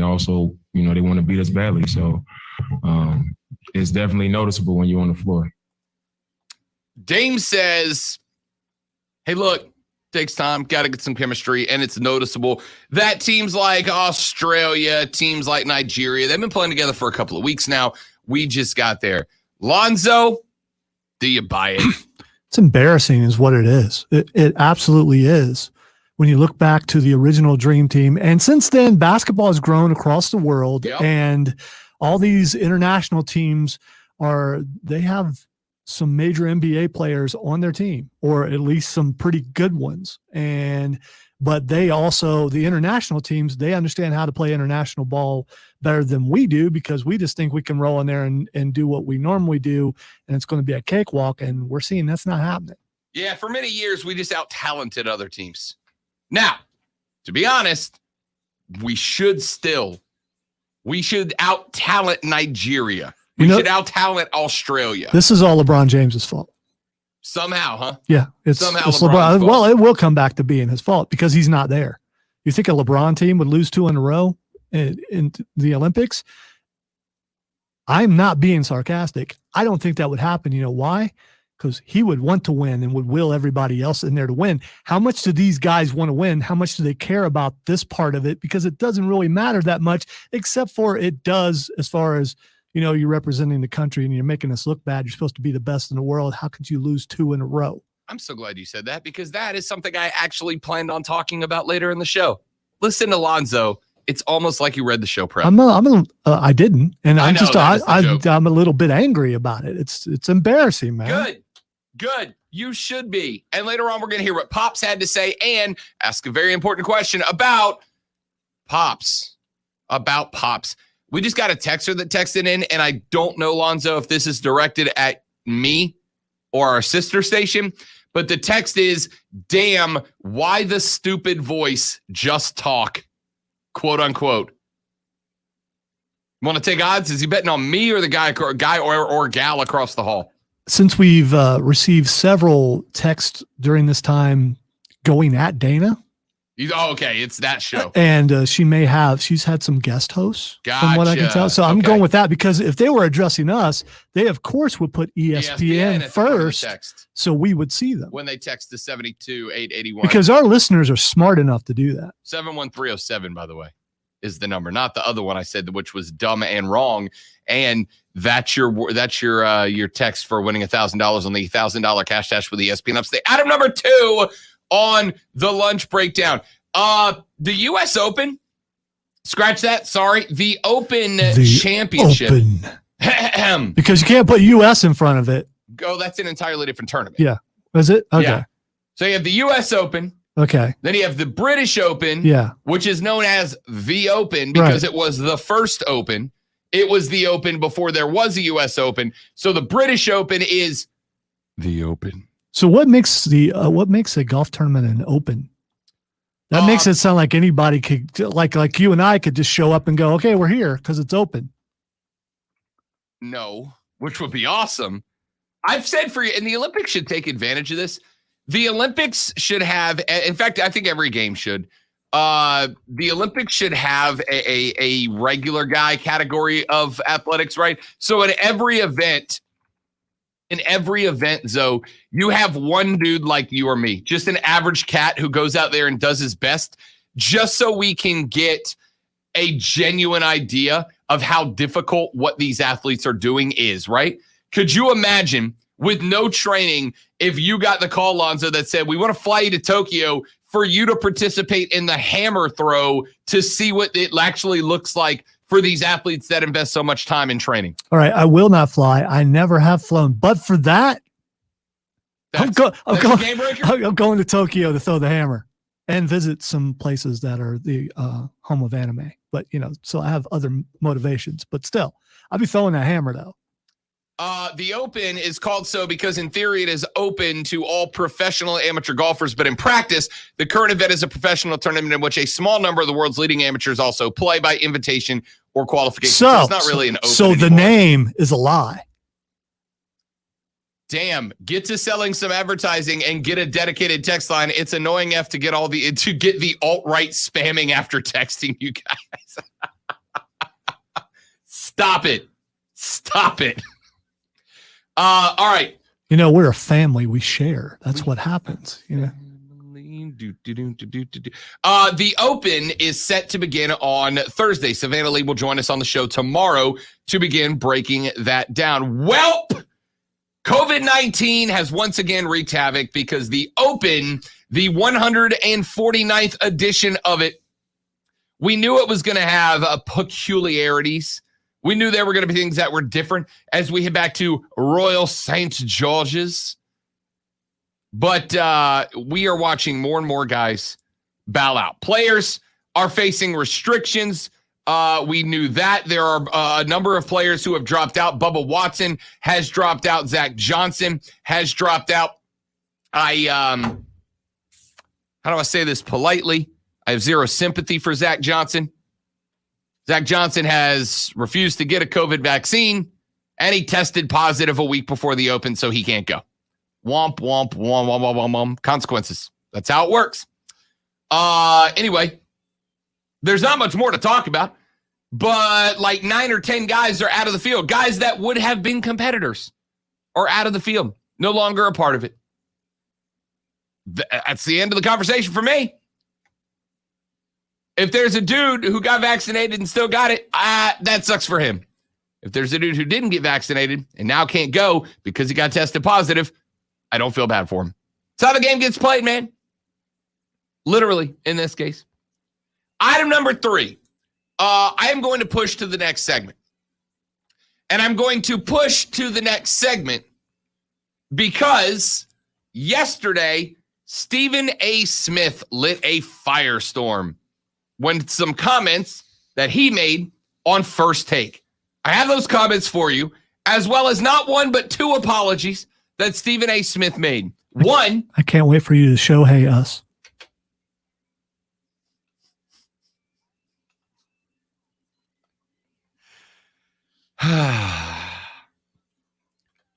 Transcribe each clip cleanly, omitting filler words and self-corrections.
and also, they want to beat us badly. So it's definitely noticeable when you're on the floor. Dame says, hey, look, takes time, got to get some chemistry, and it's noticeable that teams like Australia, teams like Nigeria, they've been playing together for a couple of weeks now. We just got there. Lonzo, do you buy it? It's embarrassing is what it is. It absolutely is. When you look back to the original Dream Team, and since then, basketball has grown across the world, and all these international teams they have some major NBA players on their team, or at least some pretty good ones. But they also, the international teams, they understand how to play international ball better than we do, because we just think we can roll in there and do what we normally do, and it's going to be a cakewalk, and we're seeing that's not happening. Yeah, for many years, we just out-talented other teams. Now, to be honest, we should out-talent Nigeria. We should out-talent Australia. This is all LeBron James's fault. Somehow, huh? Yeah, it's LeBron. Well, it will come back to being his fault because he's not there. You think a LeBron team would lose 2 in a row in the Olympics? I'm not being sarcastic. I don't think that would happen. You know why? Because he would want to win and would will everybody else in there to win. How much do these guys want to win? How much do they care about this part of it? Because it doesn't really matter that much, except for it does as far as, you're representing the country and you're making us look bad. You're supposed to be the best in the world. How could you lose 2 in a row? I'm so glad you said that, because that is something I actually planned on talking about later in the show. Listen to Lonzo. It's almost like you read the show prep. I didn't. And I'm a little bit angry about it. It's embarrassing, man. Good. You should be. And later on, we're going to hear what Pops had to say and ask a very important question about Pops. We just got a texter that texted in, and I don't know, Lonzo, if this is directed at me or our sister station, but the text is, damn, why the stupid voice, just talk, quote unquote. Want to take odds? Is he betting on me or the guy or gal across the hall? Since we've received several texts during this time going at Dana. Okay, it's that show. And she's had some guest hosts from what I can tell. So I'm going with that, because if they were addressing us, they of course would put ESPN first, so we would see them. When they text to 72881. Because our listeners are smart enough to do that. 71307, by the way, is the number, not the other one I said, which was dumb and wrong. And that's your text for winning $1,000 on the $1,000 cash dash with ESPN Upstate. Item number 2 on the lunch breakdown. The U.S. Open, scratch that. Sorry, the Open Championship. Open. Because you can't put U.S. in front of it. That's an entirely different tournament. Yeah. Is it? Okay. Yeah. So you have the U.S. Open. Okay. Then you have the British Open. Yeah. Which is known as the Open because it was the first Open. It was the Open before there was a U.S. Open. So the British Open is the Open. So what makes a golf tournament an Open? That makes it sound like anybody could, like you and I could just show up and go, okay, we're here because it's open. No, which would be awesome. I've said for you, and the Olympics should take advantage of this. The Olympics should have, in fact, I think every game should. The Olympics should have a regular guy category of athletics, right? So in every event, Zoe, you have one dude like you or me, just an average cat who goes out there and does his best, just so we can get a genuine idea of how difficult what these athletes are doing is, right? Could you imagine, with no training, if you got the call, Lonzo, that said, we want to fly you to Tokyo for you to participate in the hammer throw to see what it actually looks like for these athletes that invest so much time in training? All right, I will not fly. I never have flown. But for that, I'm going to Tokyo to throw the hammer and visit some places that are the home of anime. But, so I have other motivations. But still, I'll be throwing that hammer, though. The Open is called so because in theory it is open to all professional amateur golfers, but in practice, the current event is a professional tournament in which a small number of the world's leading amateurs also play by invitation or qualification. So it's not really an Open So the name is a lie. Damn, get to selling some advertising and get a dedicated text line. It's annoying to get the alt-right spamming after texting you guys. Stop it. Stop it. All right. You know, we're a family. We share. That's what happens. You know. The Open is set to begin on Thursday. Savannah Lee will join us on the show tomorrow to begin breaking that down. Welp! COVID-19 has once again wreaked havoc because the Open, the 149th edition of it, we knew it was going to have peculiarities. We knew there were going to be things that were different as we head back to Royal St. George's. But we are watching more and more guys bow out. Players are facing restrictions. We knew that. There are a number of players who have dropped out. Bubba Watson has dropped out. Zach Johnson has dropped out. How do I say this politely? I have zero sympathy for Zach Johnson. Zach Johnson has refused to get a COVID vaccine, and he tested positive a week before the Open, so he can't go. Womp, womp, womp, womp, womp, womp, womp. Consequences. That's how it works. Anyway, there's not much more to talk about, but like 9 or 10 guys are out of the field. Guys that would have been competitors are out of the field. No longer a part of it. That's the end of the conversation for me. If there's a dude who got vaccinated and still got it, that sucks for him. If there's a dude who didn't get vaccinated and now can't go because he got tested positive, I don't feel bad for him. It's how the game gets played, man. Literally, in this case. Item number 3. I am going to push to the next segment. And I'm going to push to the next segment because yesterday, Stephen A. Smith lit a firestorm when some comments that he made on First Take. I have those comments for you, as well as not one, but 2 apologies that Stephen A. Smith made. One, I can't wait for you to show hey us.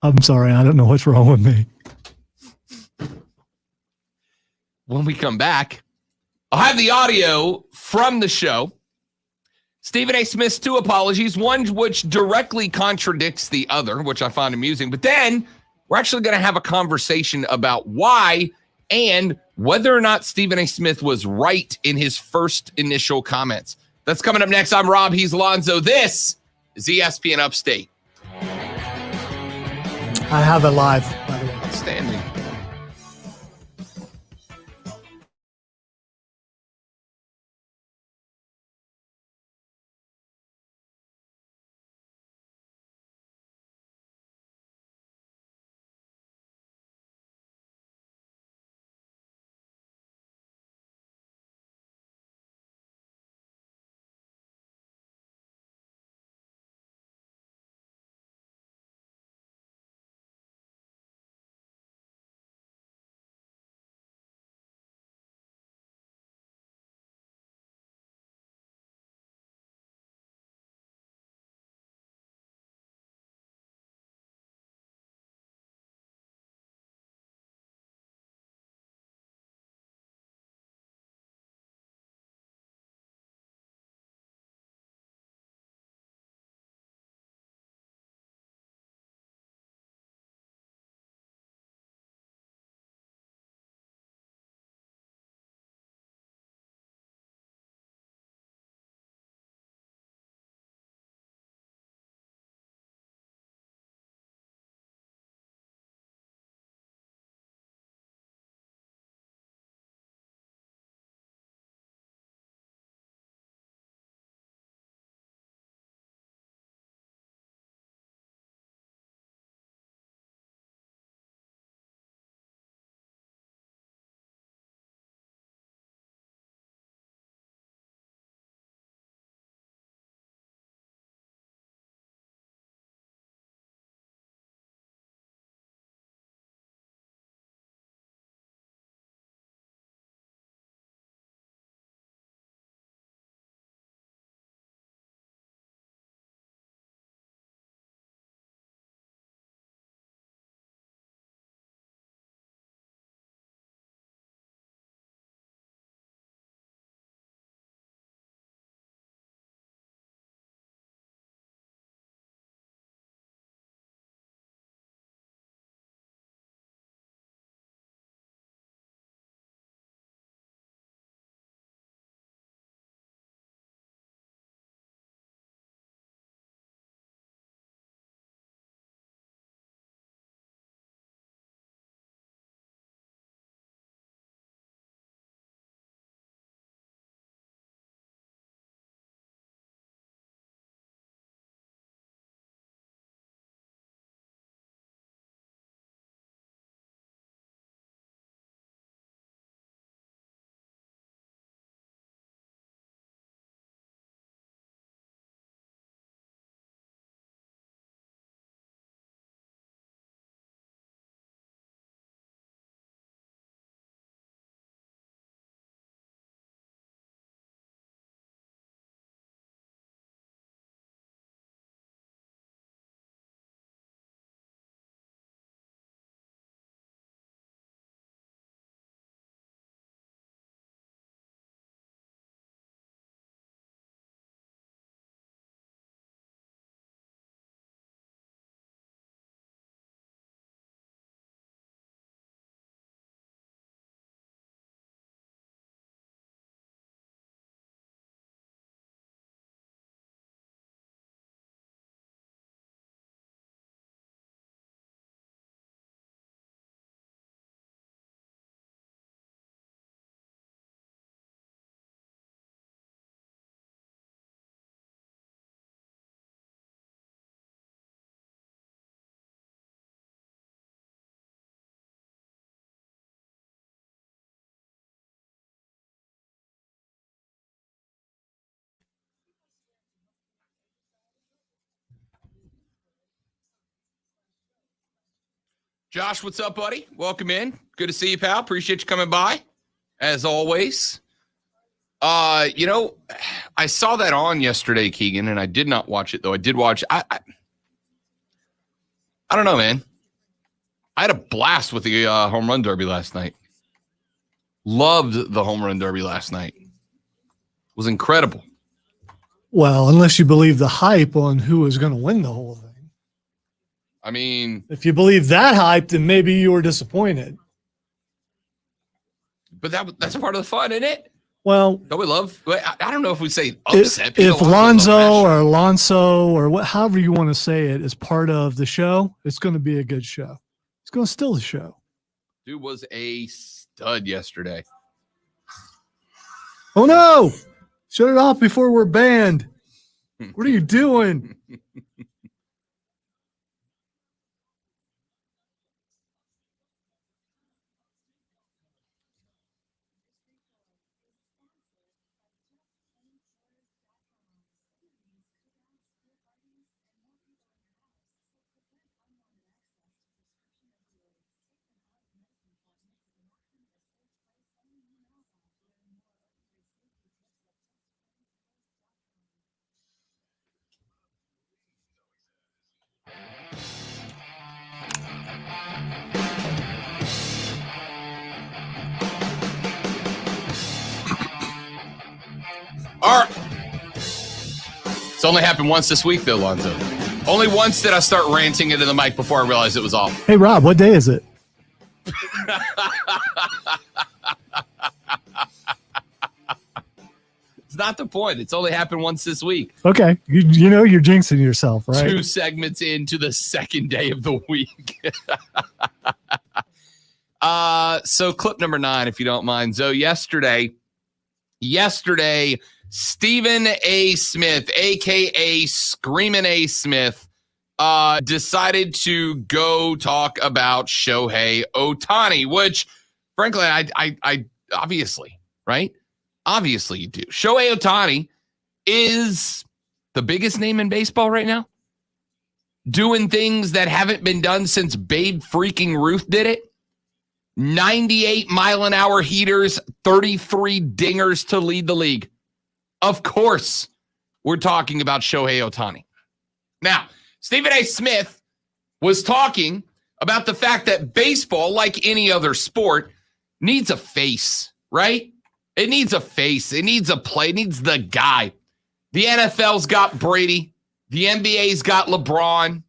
I'm sorry. I don't know what's wrong with me. when we come back, I'll have the audio from the show. Stephen A. Smith's 2 apologies, one which directly contradicts the other, which I find amusing. But then we're actually going to have a conversation about why and whether or not Stephen A. Smith was right in his first initial comments. That's coming up next. I'm Rob. He's Lonzo. This is ESPN Upstate. I have it live, by the way. Outstanding. Josh, what's up, buddy? Welcome in. Good to see you, pal. Appreciate you coming by, as always. I saw that on yesterday, Keegan, and I did not watch it, though. I did watch. I don't know, man. I had a blast with the home run derby last night. Loved the home run derby last night. It was incredible. Well, unless you believe the hype on who was going to win the whole thing. I mean, if you believe that hype, then maybe you were disappointed. But that's a part of the fun, isn't it? Well, don't we love? I don't know if we say upset. If Lonzo or Alonso or however you want to say it is part of the show, it's going to be a good show. It's going to steal the show. Dude was a stud yesterday. Oh no! Shut it off before we're banned. What are you doing? All right. It's only happened once this week, though, Lonzo. Only once did I start ranting into the mic before I realized it was off. Hey, Rob, what day is it? It's not the point. It's only happened once this week. Okay. You know you're jinxing yourself, right? 2 segments into the second day of the week. So clip number 9, if you don't mind. So yesterday, Stephen A. Smith, a.k.a. Screamin' A. Smith, decided to go talk about Shohei Ohtani, which, frankly, I obviously, right? Obviously you do. Shohei Ohtani is the biggest name in baseball right now, doing things that haven't been done since Babe freaking Ruth did it. 98-mile-an-hour heaters, 33 dingers to lead the league. Of course, we're talking about Shohei Ohtani. Now, Stephen A. Smith was talking about the fact that baseball, like any other sport, needs a face, right? It needs a face. It needs a play. It needs the guy. The NFL's got Brady. The NBA's got LeBron.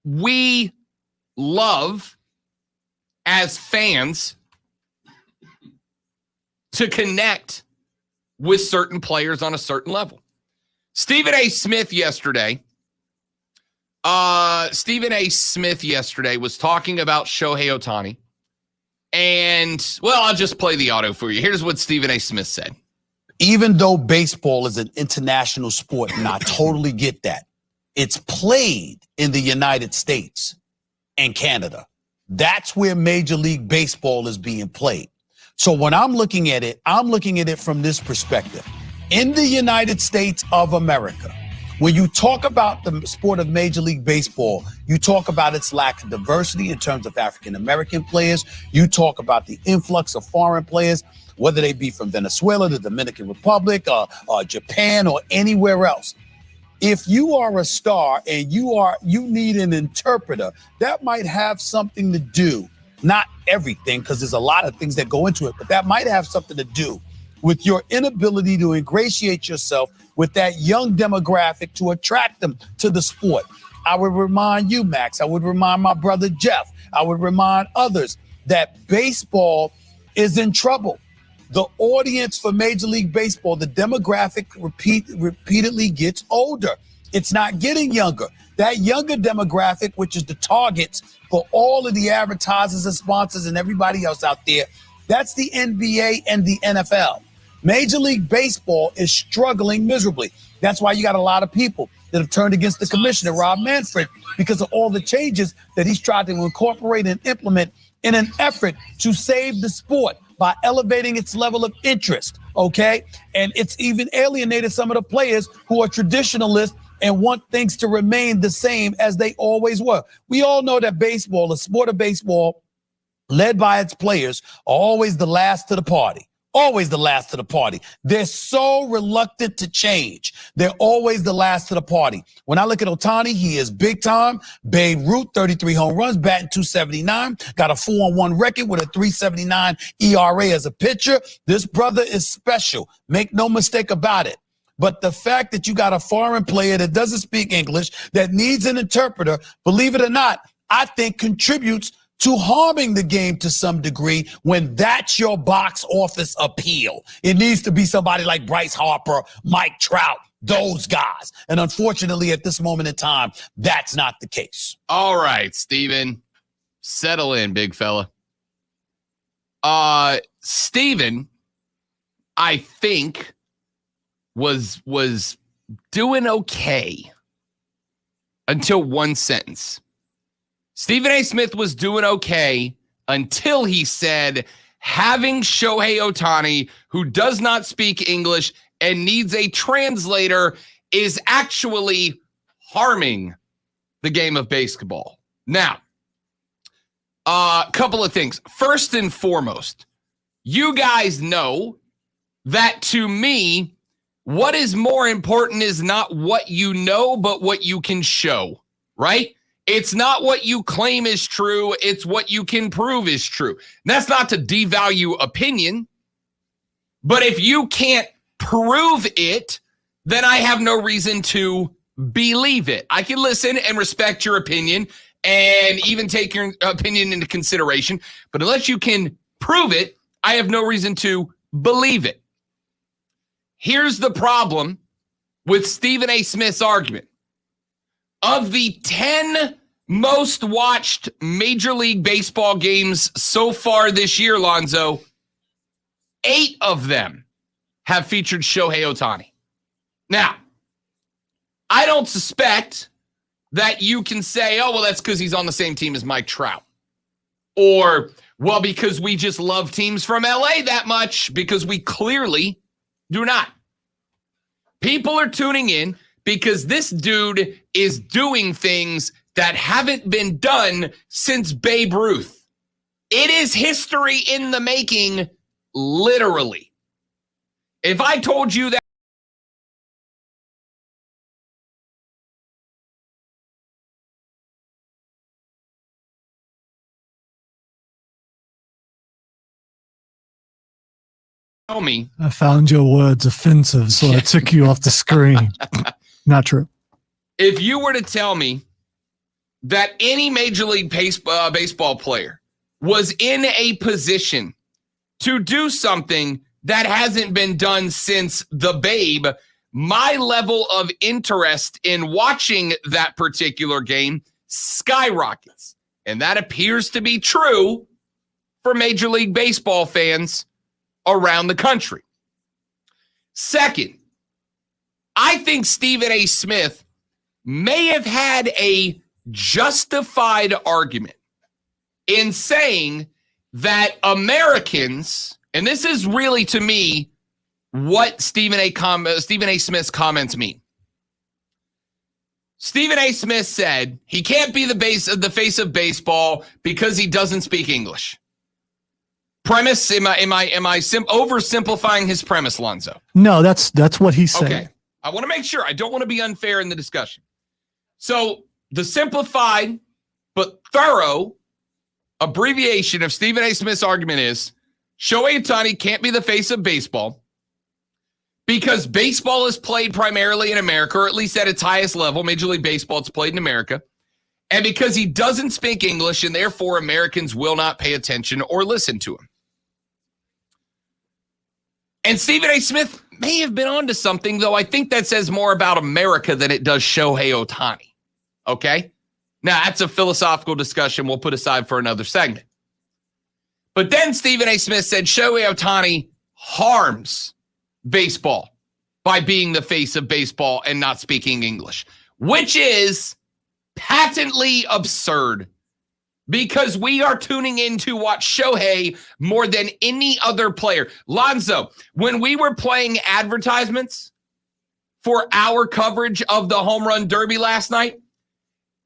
We love, as fans, to connect with certain players on a certain level. Stephen A. Smith yesterday was talking about Shohei Ohtani. And, well, I'll just play the audio for you. Here's what Stephen A. Smith said. Even though baseball is an international sport, and I totally get that, it's played in the United States and Canada. That's where Major League Baseball is being played. So when I'm looking at it from this perspective. In the United States of America, when you talk about the sport of Major League Baseball, you talk about its lack of diversity in terms of African-American players. You talk about the influx of foreign players, whether they be from Venezuela, the Dominican Republic, Japan, or anywhere else. If you are a star and you need an interpreter, that might have something to do, not everything, because there's a lot of things that go into it, but that might have something to do with your inability to ingratiate yourself with that young demographic to attract them to the sport. I would remind you, Max, I would remind my brother Jeff, I would remind others that baseball is in trouble. The audience for Major League Baseball, the demographic repeatedly gets older. It's not getting younger. That younger demographic, which is the targets for all of the advertisers and sponsors and everybody else out there, that's the NBA and the NFL. Major League Baseball is struggling miserably. That's why you got a lot of people that have turned against the commissioner, Rob Manfred, because of all the changes that he's tried to incorporate and implement in an effort to save the sport by elevating its level of interest, okay? And it's even alienated some of the players who are traditionalists and want things to remain the same as they always were. We all know that baseball, the sport of baseball, led by its players, are always the last to the party. Always the last to the party. They're so reluctant to change. They're always the last to the party. When I look at Ohtani, he is big time. Babe Ruth, 33 home runs, batting .279, got a 4-on-1 record with a .379 ERA as a pitcher. This brother is special. Make no mistake about it. But the fact that you got a foreign player that doesn't speak English, that needs an interpreter, believe it or not, I think contributes to harming the game to some degree when that's your box office appeal. It needs to be somebody like Bryce Harper, Mike Trout, those guys. And unfortunately, at this moment in time, that's not the case. All right, Steven, settle in, big fella. Steven, I think, was doing okay until one sentence. Stephen A. Smith was doing okay until he said having Shohei Ohtani, who does not speak English and needs a translator, is actually harming the game of basketball. Now, a couple of things. First and foremost, you guys know that to me, what is more important is not what you know, but what you can show, right? It's not what you claim is true. It's what you can prove is true. And that's not to devalue opinion, but if you can't prove it, then I have no reason to believe it. I can listen and respect your opinion and even take your opinion into consideration, but unless you can prove it, I have no reason to believe it. Here's the problem with Stephen A. Smith's argument. Of the 10 most watched Major League Baseball games so far this year, Lonzo, 8 of them have featured Shohei Ohtani. Now, I don't suspect that you can say, oh, well, that's because he's on the same team as Mike Trout. Or, well, because we just love teams from LA that much, because we clearly do not. People are tuning in because this dude is doing things that haven't been done since Babe Ruth. It is history in the making, literally. If I told you that, tell me. I found your words offensive, so I took you off the screen. Not true. If you were to tell me that any Major League baseball player was in a position to do something that hasn't been done since the Babe, my level of interest in watching that particular game skyrockets. And that appears to be true for Major League Baseball fans around the country. Second, I think Stephen A. Smith may have had a justified argument in saying that Americans, and this is really to me what Stephen A. Smith's comments mean. Stephen A. Smith said he can't be the face of baseball because he doesn't speak English. Premise? Am I oversimplifying his premise, Lonzo? No, that's what he's saying. Okay. I want to make sure. I don't want to be unfair in the discussion. So the simplified but thorough abbreviation of Stephen A. Smith's argument is Shohei Ohtani can't be the face of baseball because baseball is played primarily in America, or at least at its highest level. Major League Baseball, it's played in America. And because he doesn't speak English, and therefore Americans will not pay attention or listen to him. And Stephen A. Smith may have been onto something, though I think that says more about America than it does Shohei Ohtani. Okay? Now, that's a philosophical discussion we'll put aside for another segment. But then Stephen A. Smith said Shohei Ohtani harms baseball by being the face of baseball and not speaking English, which is patently absurd because we are tuning in to watch Shohei more than any other player. Lonzo, when we were playing advertisements for our coverage of the home run derby last night?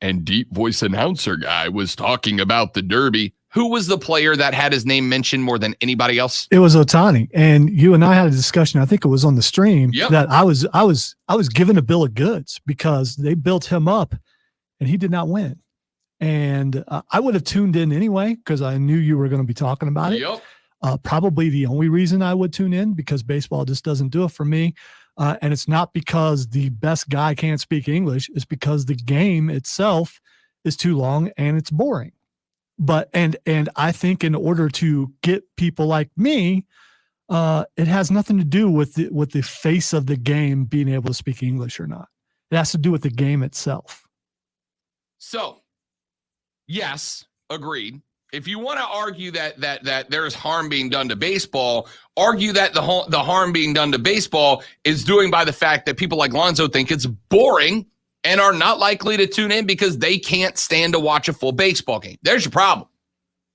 And deep voice announcer guy was talking about the derby. Who was the player that had his name mentioned more than anybody else? It was Ohtani, and you and I had a discussion. I think it was on the stream that I was given a bill of goods because they built him up, and he did not win. And I would have tuned in anyway because I knew you were going to be talking about it. Probably the only reason I would tune in because baseball just doesn't do it for me. And it's not because the best guy can't speak English. It's because the game itself is too long and it's boring. But and I think in order to get people like me, it has nothing to do with the face of the game being able to speak English or not. It has to do with the game itself. So, yes, agreed. If you want to argue that there's harm being done to baseball, argue that the harm being done to baseball is doing by the fact that people like Lonzo think it's boring and are not likely to tune in because they can't stand to watch a full baseball game. There's your problem.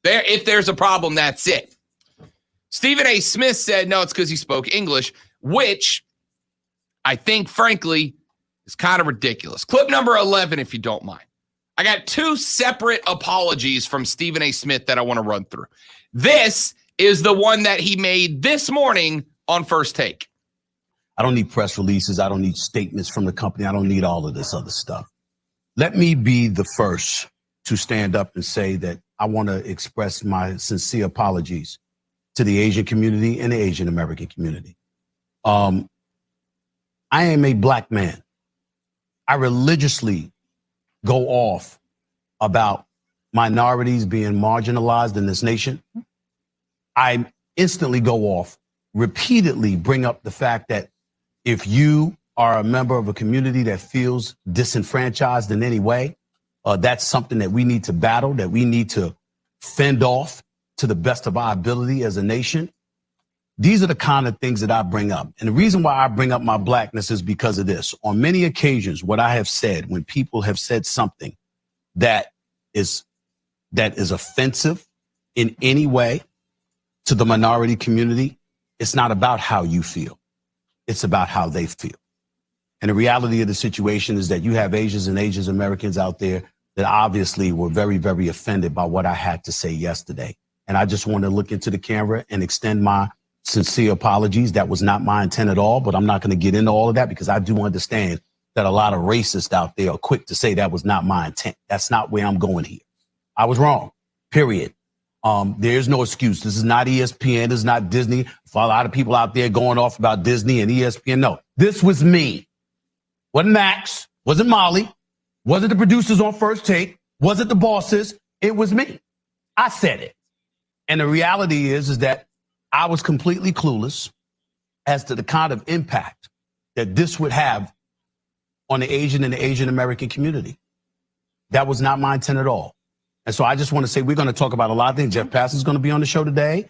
If there's a problem, that's it. Stephen A. Smith said, no, it's because he spoke English, which I think, frankly, is kind of ridiculous. Clip number 11, if you don't mind. I got two separate apologies from Stephen A. Smith that I want to run through. This is the one that he made this morning on First Take. I don't need press releases. I don't need statements from the company. I don't need all of this other stuff. Let me be the first to stand up and say that I want to express my sincere apologies to the Asian community and the Asian American community. I am a black man. I religiously go off about minorities being marginalized in this nation. I instantly go off, repeatedly bring up the fact that if you are a member of a community that feels disenfranchised in any way, that's something that we need to battle, that we need to fend off to the best of our ability as a nation. These are the kind of things that I bring up. And the reason why I bring up my blackness is because of this. On many occasions, what I have said, when people have said something that is offensive in any way to the minority community, it's not about how you feel. It's about how they feel. And the reality of the situation is that you have Asians and Asian Americans out there that obviously were very, very offended by what I had to say yesterday. And I just want to look into the camera and extend my sincere apologies. That was not my intent at all, but I'm not going to get into all of that because I do understand that a lot of racists out there are quick to say that was not my intent. That's not where I'm going here. I was wrong, period. There's no excuse. This is not ESPN. This is not Disney. For a lot of people out there going off about Disney and ESPN. No, this was me. Wasn't Max. Wasn't Molly. Wasn't the producers on First Take. Wasn't the bosses. It was me. I said it. And the reality is that I was completely clueless as to the kind of impact that this would have on the Asian and the Asian American community. That was not my intent at all. And so I just want to say we're going to talk about a lot of things. Jeff Passan is going to be on the show today.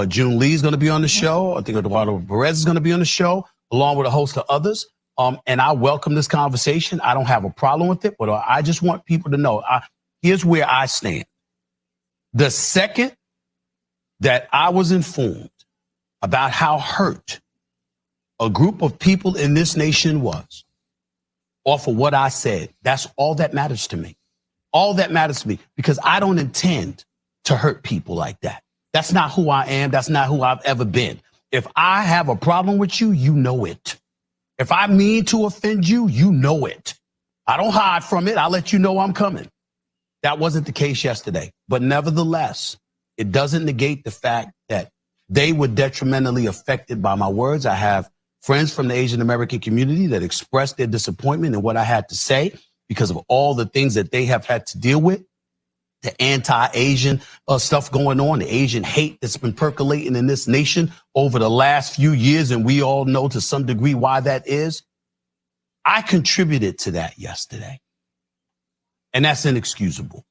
June Lee is going to be on the show. I think Eduardo Perez is going to be on the show, along with a host of others. And I welcome this conversation. I don't have a problem with it, but I just want people to know, here's where I stand. The second that I was informed about how hurt a group of people in this nation was off of what I said, that's all that matters to me. All that matters to me, because I don't intend to hurt people like that. That's not who I am. That's not who I've ever been. If I have a problem with you, you know it. If I mean to offend you, you know it. I don't hide from it. I'll let you know I'm coming. That wasn't the case yesterday. But nevertheless, it doesn't negate the fact that they were detrimentally affected by my words. I have friends from the Asian American community that expressed their disappointment in what I had to say because of all the things that they have had to deal with, the anti-Asian stuff going on, the Asian hate that's been percolating in this nation over the last few years. And we all know to some degree why that is. I contributed to that yesterday. And that's inexcusable.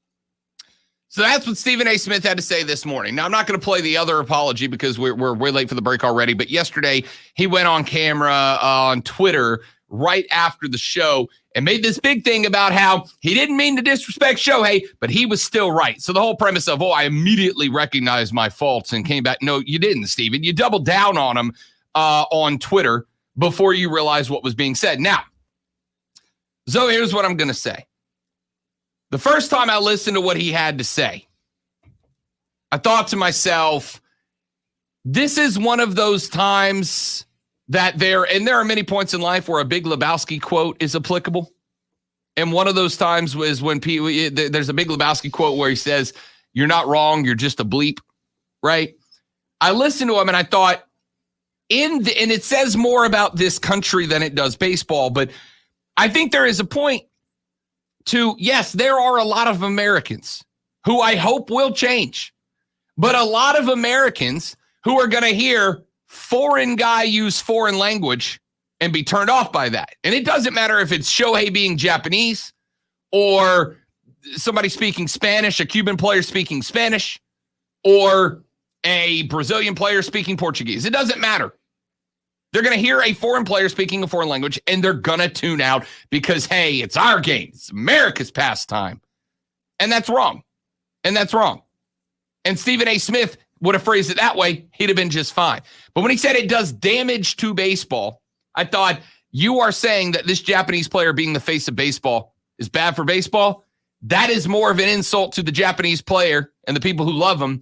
So that's what Stephen A. Smith had to say this morning. Now, I'm not going to play the other apology because we're way late for the break already. But yesterday, he went on camera on Twitter right after the show and made this big thing about how he didn't mean to disrespect Shohei, but he was still right. So the whole premise of, I immediately recognized my faults and came back. No, you didn't, Stephen. You doubled down on him on Twitter before you realize what was being said. Now, so here's what I'm going to say. The first time I listened to what he had to say, I thought to myself, this is one of those times that there are many points in life where a Big Lebowski quote is applicable. And one of those times was when there's a Big Lebowski quote where he says, "You're not wrong, you're just a bleep," right? I listened to him and I thought, and it says more about this country than it does baseball, but I think there is a point to, yes, there are a lot of Americans who I hope will change, but a lot of Americans who are going to hear foreign guy use foreign language and be turned off by that. And it doesn't matter if it's Shohei being Japanese or somebody speaking Spanish, a Cuban player speaking Spanish, or a Brazilian player speaking Portuguese. It doesn't matter. They're going to hear a foreign player speaking a foreign language and they're going to tune out because, hey, it's our game. It's America's pastime. And that's wrong. And that's wrong. And Stephen A. Smith would have phrased it that way. He'd have been just fine. But when he said it does damage to baseball, I thought, you are saying that this Japanese player being the face of baseball is bad for baseball? That is more of an insult to the Japanese player and the people who love him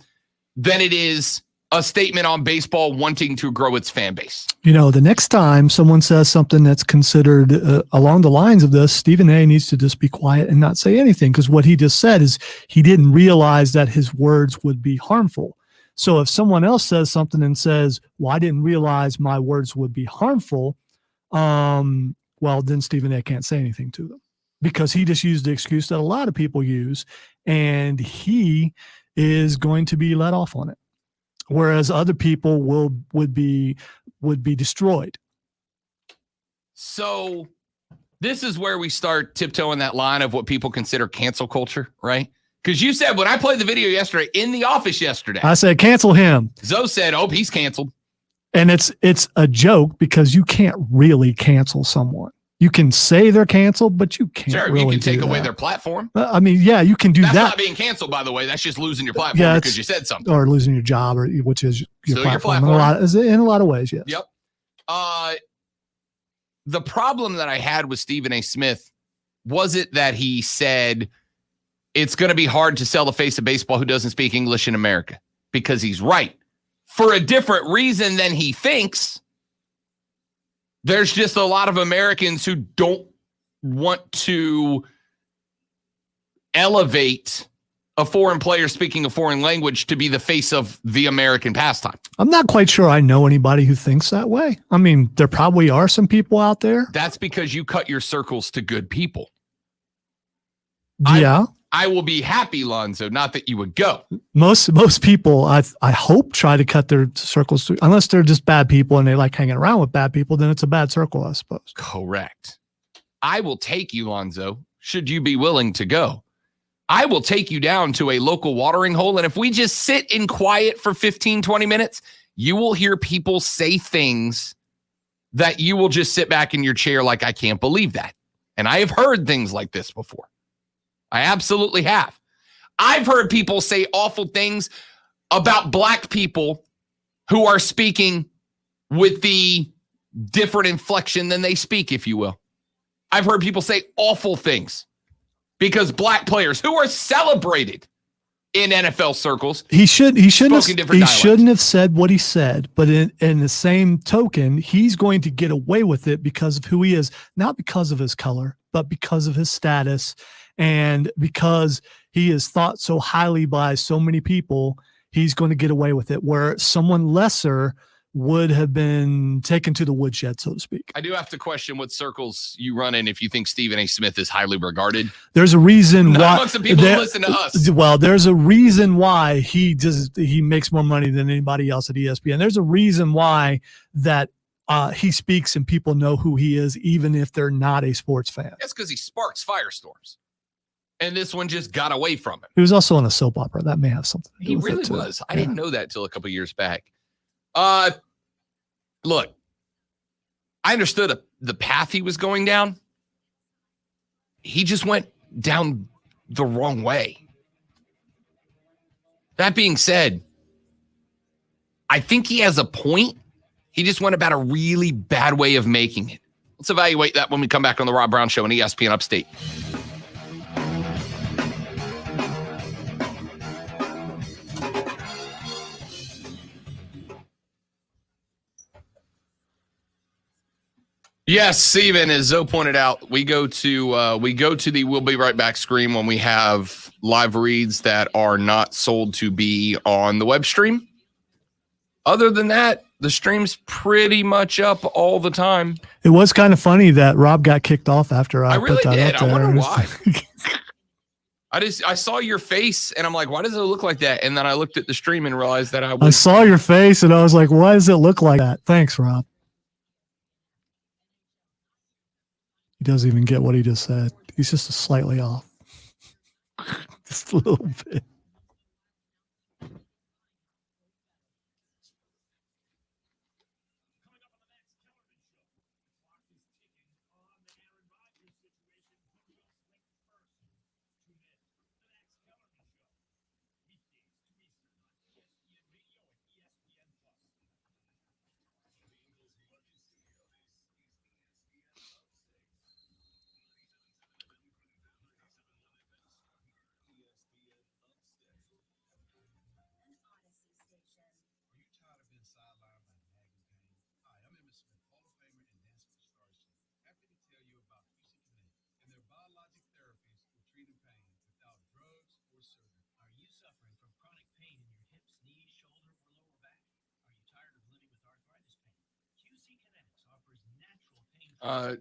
than it is a statement on baseball wanting to grow its fan base. You know, the next time someone says something that's considered along the lines of this, Stephen A. needs to just be quiet and not say anything, because what he just said is he didn't realize that his words would be harmful. So if someone else says something and says, well, I didn't realize my words would be harmful, well, then Stephen A. can't say anything to them, because he just used the excuse that a lot of people use, and he is going to be let off on it, whereas other people would be destroyed. So this is where we start tiptoeing that line of what people consider cancel culture, right? Because you said, when I played the video yesterday in the office yesterday, I said, cancel him. Zoe said, oh, he's canceled. And it's a joke, because you can't really cancel someone. You can say they're canceled, but you can't. Sure, really you can take do away that. their platform. I mean, yeah, you can do That's that. not being canceled, by the way. That's just losing your platform because you said something. Or losing your job, or which is your Still platform. your platform. In a lot of ways, yes. Yep. The problem that I had with Stephen A. Smith was it that he said it's going to be hard to sell the face of baseball who doesn't speak English in America, because he's right. For a different reason than he thinks, there's just a lot of Americans who don't want to elevate a foreign player speaking a foreign language to be the face of the American pastime. I'm not quite sure I know anybody who thinks that way. I mean, there probably are some people out there. That's because you cut your circles to good people. Yeah. I will be happy, Lonzo, not that you would go. Most people, I hope, try to cut their circles to, unless they're just bad people and they like hanging around with bad people, then it's a bad circle, I suppose. Correct. I will take you, Lonzo, should you be willing to go. I will take you down to a local watering hole, and if we just sit in quiet for 15, 20 minutes, you will hear people say things that you will just sit back in your chair like, I can't believe that. And I have heard things like this before. I absolutely have. I've heard people say awful things about black people who are speaking with the different inflection than they speak, if you will. I've heard people say awful things because black players who are celebrated in NFL circles. He shouldn't dialects. have said what he said, but in the same token, he's going to get away with it because of who he is, not because of his color, but because of his status. And because he is thought so highly by so many people, he's going to get away with it, where someone lesser would have been taken to the woodshed, so to speak. I do have to question what circles you run in if you think Stephen A. Smith is highly regarded. There's a reason why. Amongst the people who listen to us. Well, there's a reason why he makes more money than anybody else at ESPN. There's a reason why that he speaks and people know who he is, even if they're not a sports fan. That's because he sparks firestorms. And this one just got away from him. He was also on a soap opera. That may have something to do He with really it too. was. I didn't know that till a couple years back. Look, I understood the path he was going down. He just went down the wrong way. That being said, I think he has a point. He just went about a really bad way of making it. Let's evaluate that when we come back on the Rob Brown Show on ESPN Upstate. Yes, Steven, as Zoe pointed out, we go to the "We'll be right back" screen when we have live reads that are not sold to be on the web stream. Other than that, the stream's pretty much up all the time. It was kind of funny that Rob got kicked off after I really put that did. up I there. wonder why. I saw your face and I'm like, why does it look like that? And then I looked at the stream and realized that I saw your face and I was like, why does it look like that? Thanks, Rob. He doesn't even get what he just said. He's just slightly off. Just a little bit.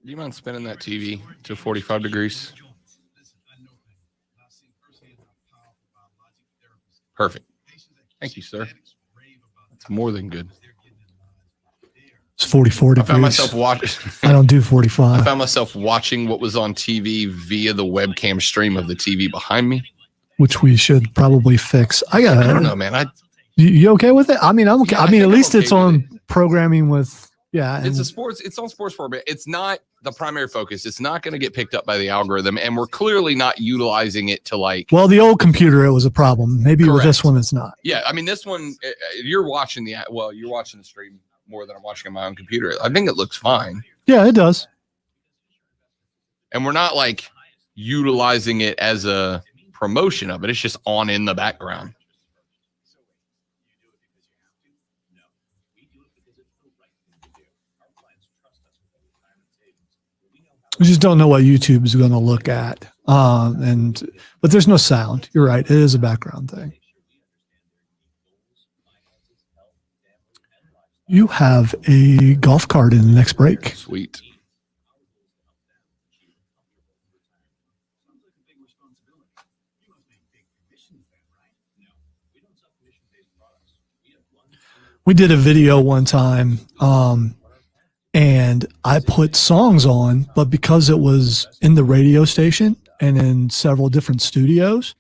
Do you mind spinning that TV to 45 degrees? Perfect. Thank you, sir. That's more than good. It's 44 I degrees. found myself watching. I don't do 45. I found myself watching what was on TV via the webcam stream of the TV behind me. Which we should probably fix. I don't know, man. You okay with it? I mean, I'm okay. Yeah, I mean, think at I'm least okay it's with on programming with, yeah. It's on sports format. It's not the primary focus. It's not going to get picked up by the algorithm. And we're clearly not utilizing it to like. Well, the old computer, it was a problem. Maybe with Correct. this one, it's not. Yeah. I mean, this one, you're watching the stream more than I'm watching on my own computer. I think it looks fine. Yeah, it does. And we're not like utilizing it as a promotion of it. It's just on in the background. We just don't know what YouTube is going to look at. But there's no sound. You're right. It is a background thing. You have a golf cart in the next break. Sweet. We did a video one time, and I put songs on, but because it was in the radio station and in several different studios,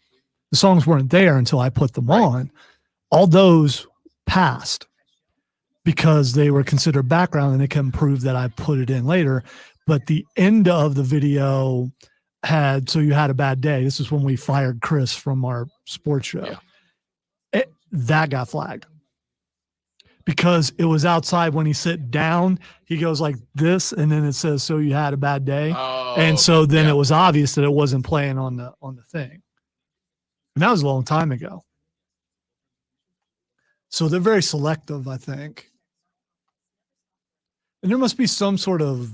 the songs weren't there until I put them on. All those passed because they were considered background and they can prove that I put it in later. But the end of the video had, so you had a bad day. This is when we fired Chris from our sports show. Yeah. That got flagged. Because it was outside when he sit down, he goes like this, and then it says, "So you had a bad day," and so then it was obvious that it wasn't playing on the thing, and that was a long time ago. So they're very selective, I think, and there must be some sort of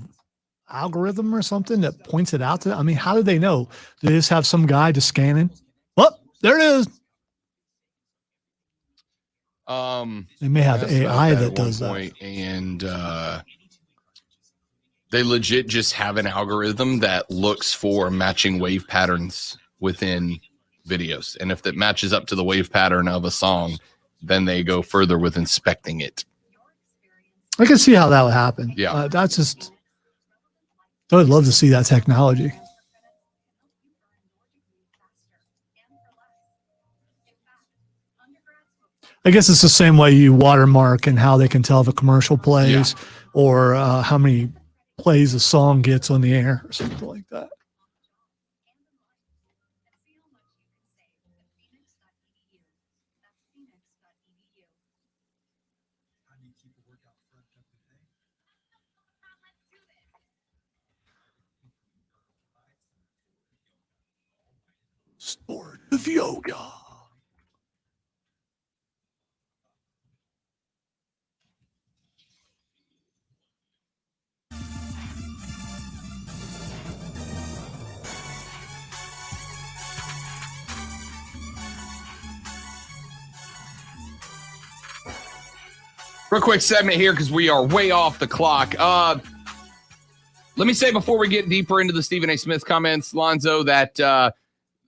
algorithm or something that points it out to them. I mean, how do they know? Do they just have some guy just scanning? Oh, there it is. They may have AI that does that. And they legit just have an algorithm that looks for matching wave patterns within videos. And if that matches up to the wave pattern of a song, then they go further with inspecting it. I can see how that would happen. Yeah. That's just, I would love to see that technology. I guess it's the same way you watermark and how they can tell if a commercial plays or how many plays a song gets on the air or something like that. with yoga. Real quick segment here because we are way off the clock. Let me say before we get deeper into the Stephen A. Smith comments, Lonzo, that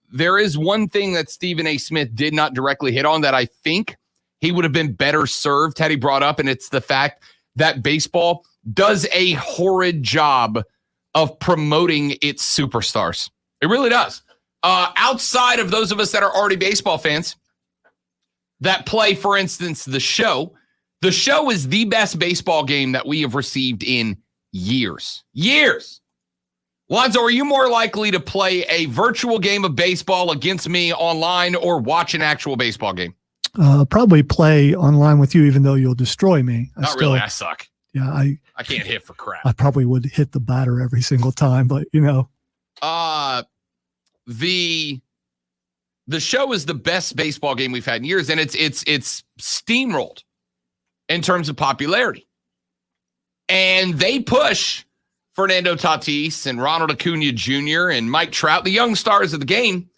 there is one thing that Stephen A. Smith did not directly hit on that I think he would have been better served had he brought up, and it's the fact that baseball does a horrid job of promoting its superstars. It really does. Outside of those of us that are already baseball fans that play, for instance, the show is the best baseball game that we have received in years. Lonzo, are you more likely to play a virtual game of baseball against me online or watch an actual baseball game? Probably play online with you, even though you'll destroy me. Really. I suck. Yeah, I can't hit for crap. I probably would hit the batter every single time, but the show is the best baseball game we've had in years, and it's steamrolled in terms of popularity. And they push Fernando Tatis and Ronald Acuna Jr. and Mike Trout, the young stars of the game.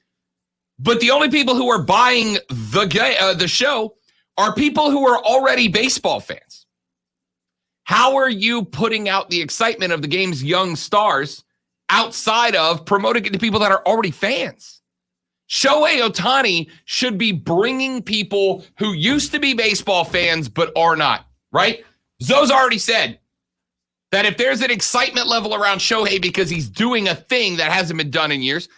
But the only people who are buying the show are people who are already baseball fans. How are you putting out the excitement of the game's young stars outside of promoting it to people that are already fans? Shohei Ohtani should be bringing people who used to be baseball fans but are not, right? Zoe's already said that if there's an excitement level around Shohei because he's doing a thing that hasn't been done in years,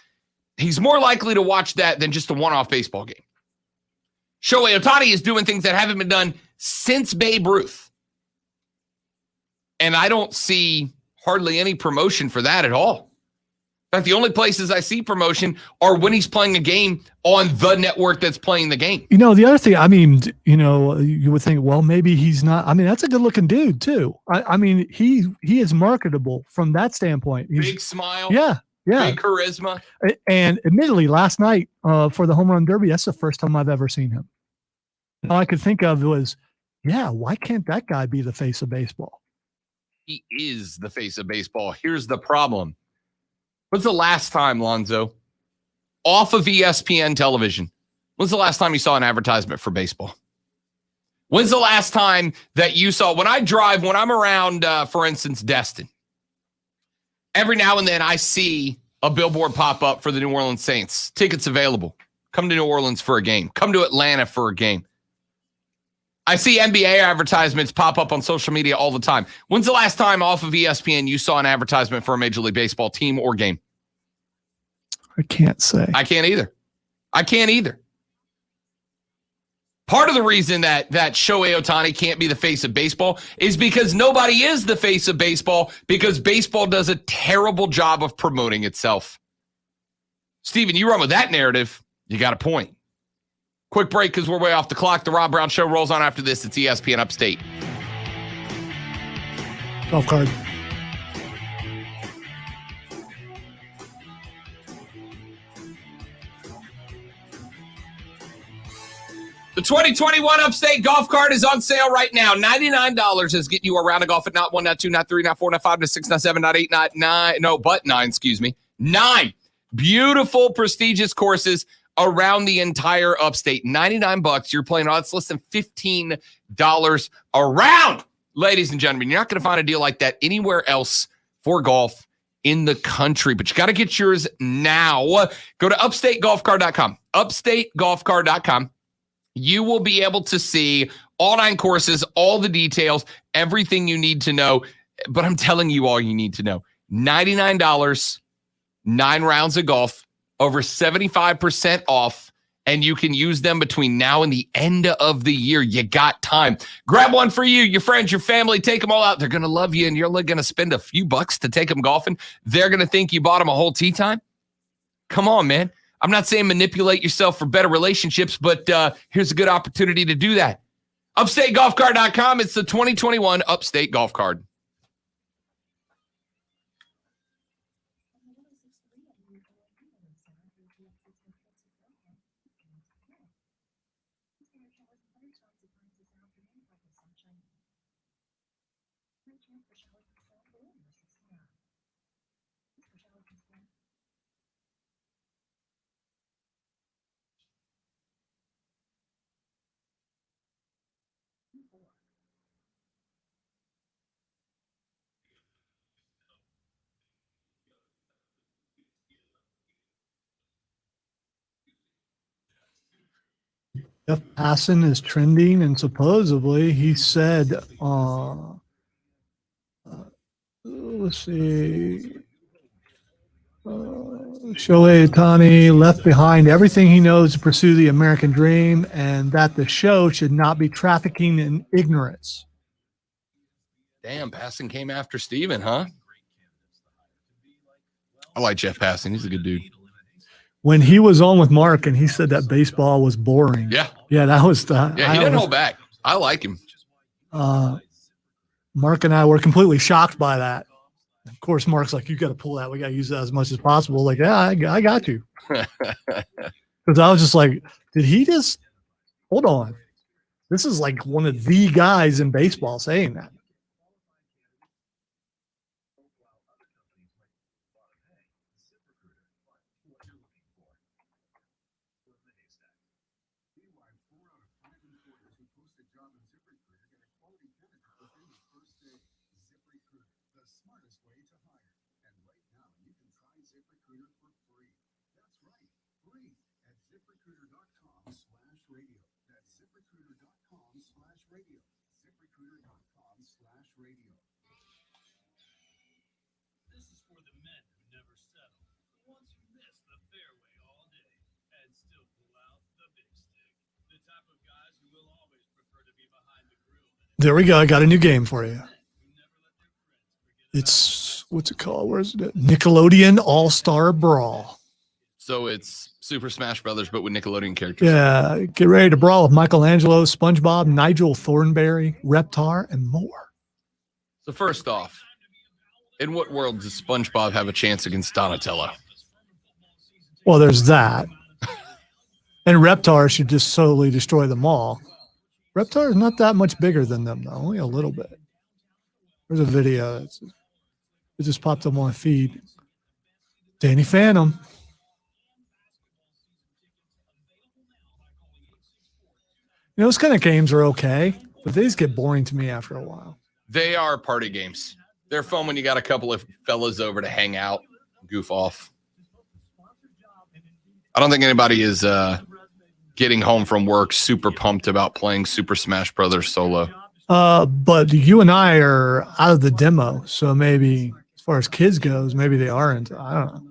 he's more likely to watch that than just a one-off baseball game. Shohei Ohtani is doing things that haven't been done since Babe Ruth. And I don't see hardly any promotion for that at all. In fact, the only places I see promotion are when he's playing a game on the network that's playing the game. the other thing, you would think, well, maybe he's not. That's a good looking dude too. He is marketable from that standpoint. Big smile. Yeah. Big charisma. And admittedly, last night for the home run derby, that's the first time I've ever seen him. All I could think of was, why can't that guy be the face of baseball? He is the face of baseball. Here's the problem. When's the last time, Lonzo, off of ESPN television, when's the last time you saw an advertisement for baseball? When's the last time that you saw, when I'm around, for instance, Destin, every now and then I see a billboard pop up for the New Orleans Saints. Tickets available. Come to New Orleans for a game. Come to Atlanta for a game. I see NBA advertisements pop up on social media all the time. When's the last time off of ESPN you saw an advertisement for a Major League Baseball team or game? I can't say. I can't either. Part of the reason that Shohei Ohtani can't be the face of baseball is because nobody is the face of baseball because baseball does a terrible job of promoting itself. Steven, you run with that narrative, you got a point. Quick break because we're way off the clock. The Rob Brown Show rolls on after this. It's ESPN Upstate. Golf card. The 2021 Upstate Golf Card is on sale right now. $99 is getting you a round of golf at not 1, not 2, not 3, not 4, not 5, not 6, not 7, not 8, not 9. No, but 9, excuse me. 9 beautiful, prestigious courses around the entire Upstate. $99. You're playing, it's less than $15 a round. Ladies and gentlemen, you're not going to find a deal like that anywhere else for golf in the country, but you got to get yours now. Go to upstategolfcard.com. Upstategolfcard.com. You will be able to see all 9 courses, all the details, everything you need to know. But I'm telling you all you need to know. $99, 9 rounds of golf, over 75% off, and you can use them between now and the end of the year. You got time. Grab one for you, your friends, your family. Take them all out. They're going to love you, and you're only going to spend a few bucks to take them golfing. They're going to think you bought them a whole tee time. Come on, man. I'm not saying manipulate yourself for better relationships, but here's a good opportunity to do that. UpstateGolfCard.com. It's the 2021 Upstate Golf Card. Jeff Passan is trending, and supposedly he said, let's see, Shohei Ohtani left behind everything he knows to pursue the American dream, and that the show should not be trafficking in ignorance. Damn, Passan came after Steven, huh? I like Jeff Passan. He's a good dude. When he was on with Mark and he said that baseball was boring. Yeah. Yeah, that was the. Yeah, he didn't hold back. I like him. Mark and I were completely shocked by that. Of course, Mark's like, you got to pull that. We got to use that as much as possible. Like, yeah, I got you. Because I was just like, did he just hold on? This is like one of the guys in baseball saying that. There we go. I got a new game for you. It's, what's it called? Where's it? Nickelodeon All-Star Brawl. So it's Super Smash Brothers, but with Nickelodeon characters. Yeah. Get ready to brawl with Michelangelo, SpongeBob, Nigel Thornberry, Reptar, and more. So first off, in what world does SpongeBob have a chance against Donatello? Well, there's that. And Reptar should just solely destroy them all. Reptar is not that much bigger than them, though. Only a little bit. There's a video. It just popped up on my feed. Danny Phantom. You know, those kind of games are okay, but they just get boring to me after a while. They are party games. They're fun when you got a couple of fellas over to hang out, goof off. I don't think anybody is getting home from work super pumped about playing Super Smash Brothers solo. But you and I are out of the demo, so maybe as far as kids goes, maybe they are into. I don't know.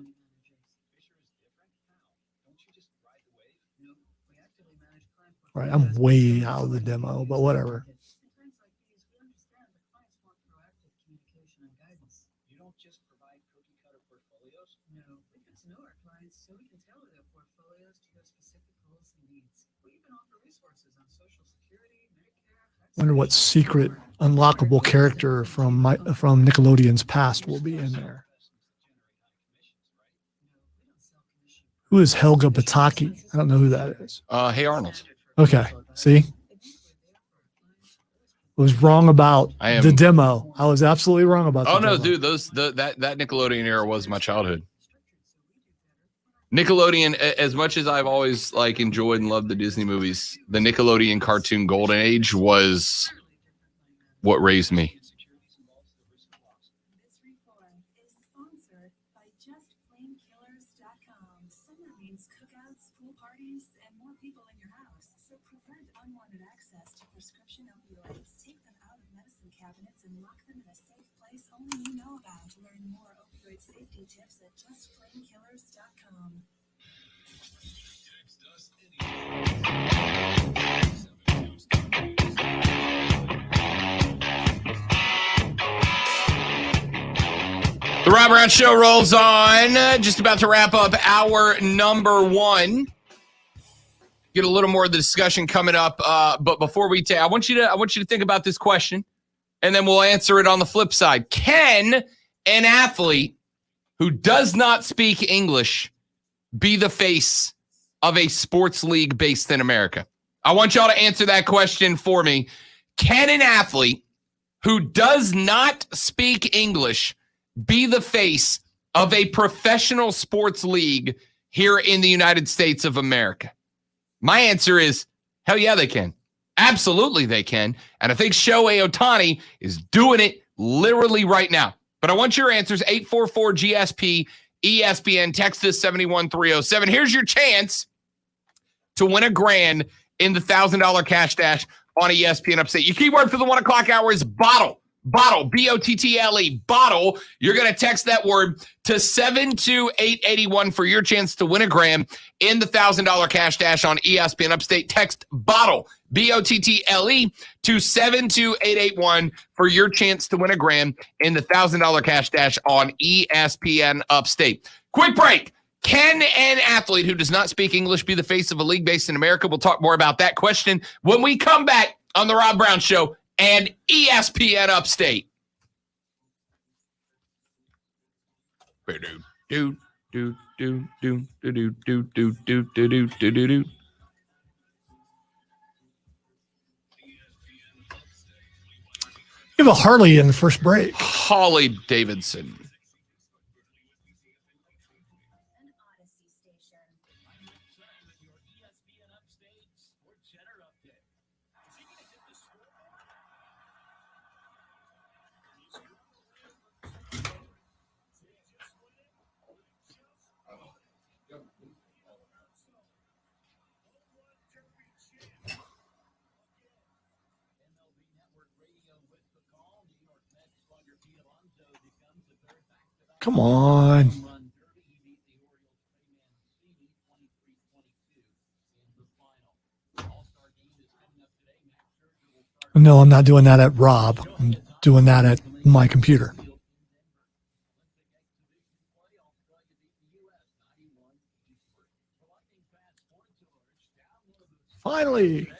Right, I'm way out of the demo, but whatever. Wonder what secret unlockable character from Nickelodeon's past will be in there. Who is Helga Pataki? I don't know who that is. Hey Arnold. Okay, see? I was wrong about the demo. I was absolutely wrong about the demo. Dude, that Nickelodeon era was my childhood. Nickelodeon, as much as I've always like enjoyed and loved the Disney movies, the Nickelodeon cartoon golden age was what raised me. Tips at justplainkillers.com. The Rob Brown Show rolls on. Just about to wrap up hour number one. Get a little more of the discussion coming up, but before we take, I want you to think about this question, and then we'll answer it on the flip side. Can an athlete who does not speak English be the face of a sports league based in America? I want y'all to answer that question for me. Can an athlete who does not speak English be the face of a professional sports league here in the United States of America? My answer is, hell yeah, they can. Absolutely they can. And I think Shohei Ohtani is doing it literally right now. But I want your answers, 844-GSP, ESPN, text us 71307. Here's your chance to win $1,000 in the $1,000 cash dash on ESPN Upstate. Your keyword for the 1 o'clock hour is bottle. Bottle, B-O-T-T-L-E, bottle. You're going to text that word to 72881 for your chance to win $1,000 in the $1,000 cash dash on ESPN Upstate. Text bottle, B-O-T-T-L-E, to 72881 for your chance to win $1,000 in the $1,000 cash dash on ESPN Upstate. Quick break. Can an athlete who does not speak English be the face of a league based in America? We'll talk more about that question when we come back on The Rob Brown Show and ESPN Upstate. You have a Harley in the first break. Holly Davidson. An Odyssey station. Come on. No, I'm not doing that at Rob. I'm doing that at my computer. Finally.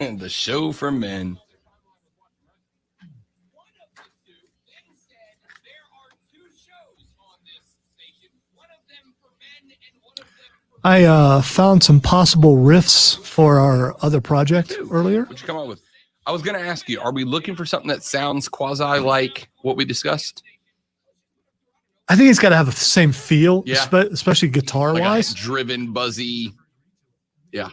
The show for men. I found some possible riffs for our other project earlier. What'd you come up with? I was going to ask you, are we looking for something that sounds quasi like what we discussed? I think it's got to have the same feel, Yeah. especially guitar Like wise. a driven, buzzy. Yeah.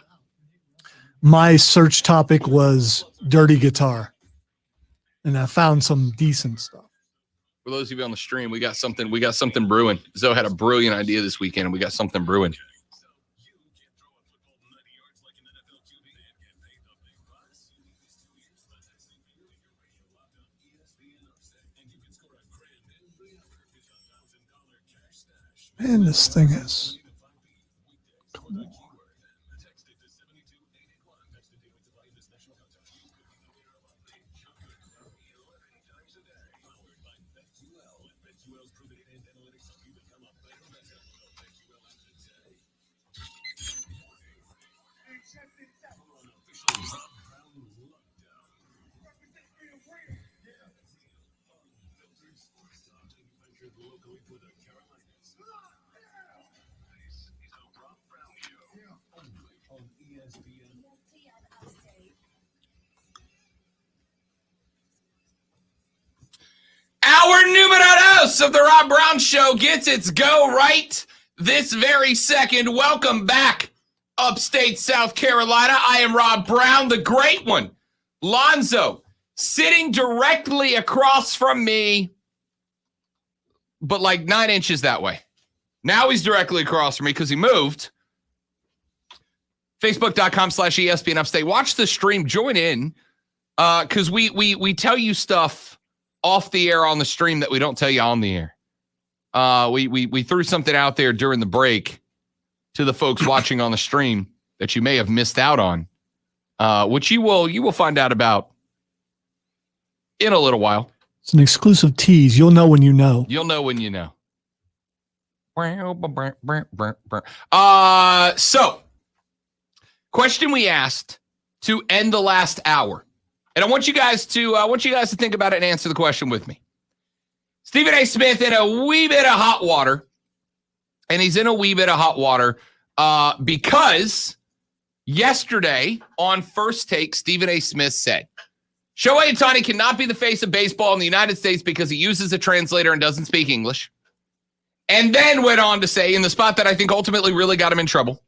My search topic was dirty guitar, and I found some decent stuff. For those of you on the stream, we got something brewing. Zoe had a brilliant idea this weekend, and we got something brewing. Man, this thing is. Come on. Our numero dos of the Rob Brown Show gets its go right this very second. Welcome back, upstate South Carolina. I am Rob Brown, the great one. Lonzo, sitting directly across from me, but like 9 inches that way. Now he's directly across from me because he moved. Facebook.com/ESPN Upstate. Watch the stream. Join in because we tell you stuff off the air on the stream that we don't tell you on the air. We threw something out there during the break to the folks watching on the stream. that you may have missed out on, which you will find out about in a little while. It's an exclusive tease. You'll know when you know. You'll know when you know. So, question we asked to end the last hour, and I want you guys to think about it and answer the question with me. Stephen A. Smith in a wee bit of hot water, and he's in a wee bit of hot water because yesterday on First Take, Stephen A. Smith said, Shohei Ohtani cannot be the face of baseball in the United States because he uses a translator and doesn't speak English. And then went on to say, in the spot that I think ultimately really got him in trouble,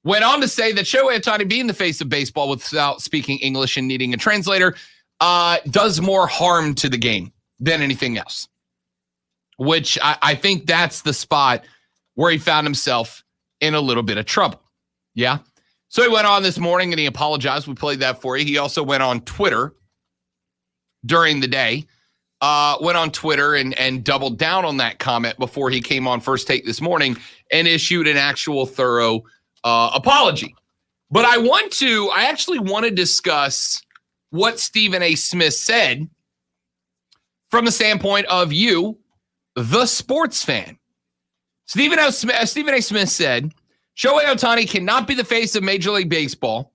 went on to say that Shohei Ohtani being the face of baseball without speaking English and needing a translator does more harm to the game than anything else. Which I think that's the spot where he found himself in a little bit of trouble. Yeah. So he went on this morning and he apologized. We played that for you. He also went on Twitter during the day. Went on Twitter and doubled down on that comment before he came on First Take this morning and issued an actual thorough apology. But I actually want to discuss what Stephen A. Smith said from the standpoint of you, the sports fan. Stephen A. Smith said, Shohei Ohtani cannot be the face of Major League Baseball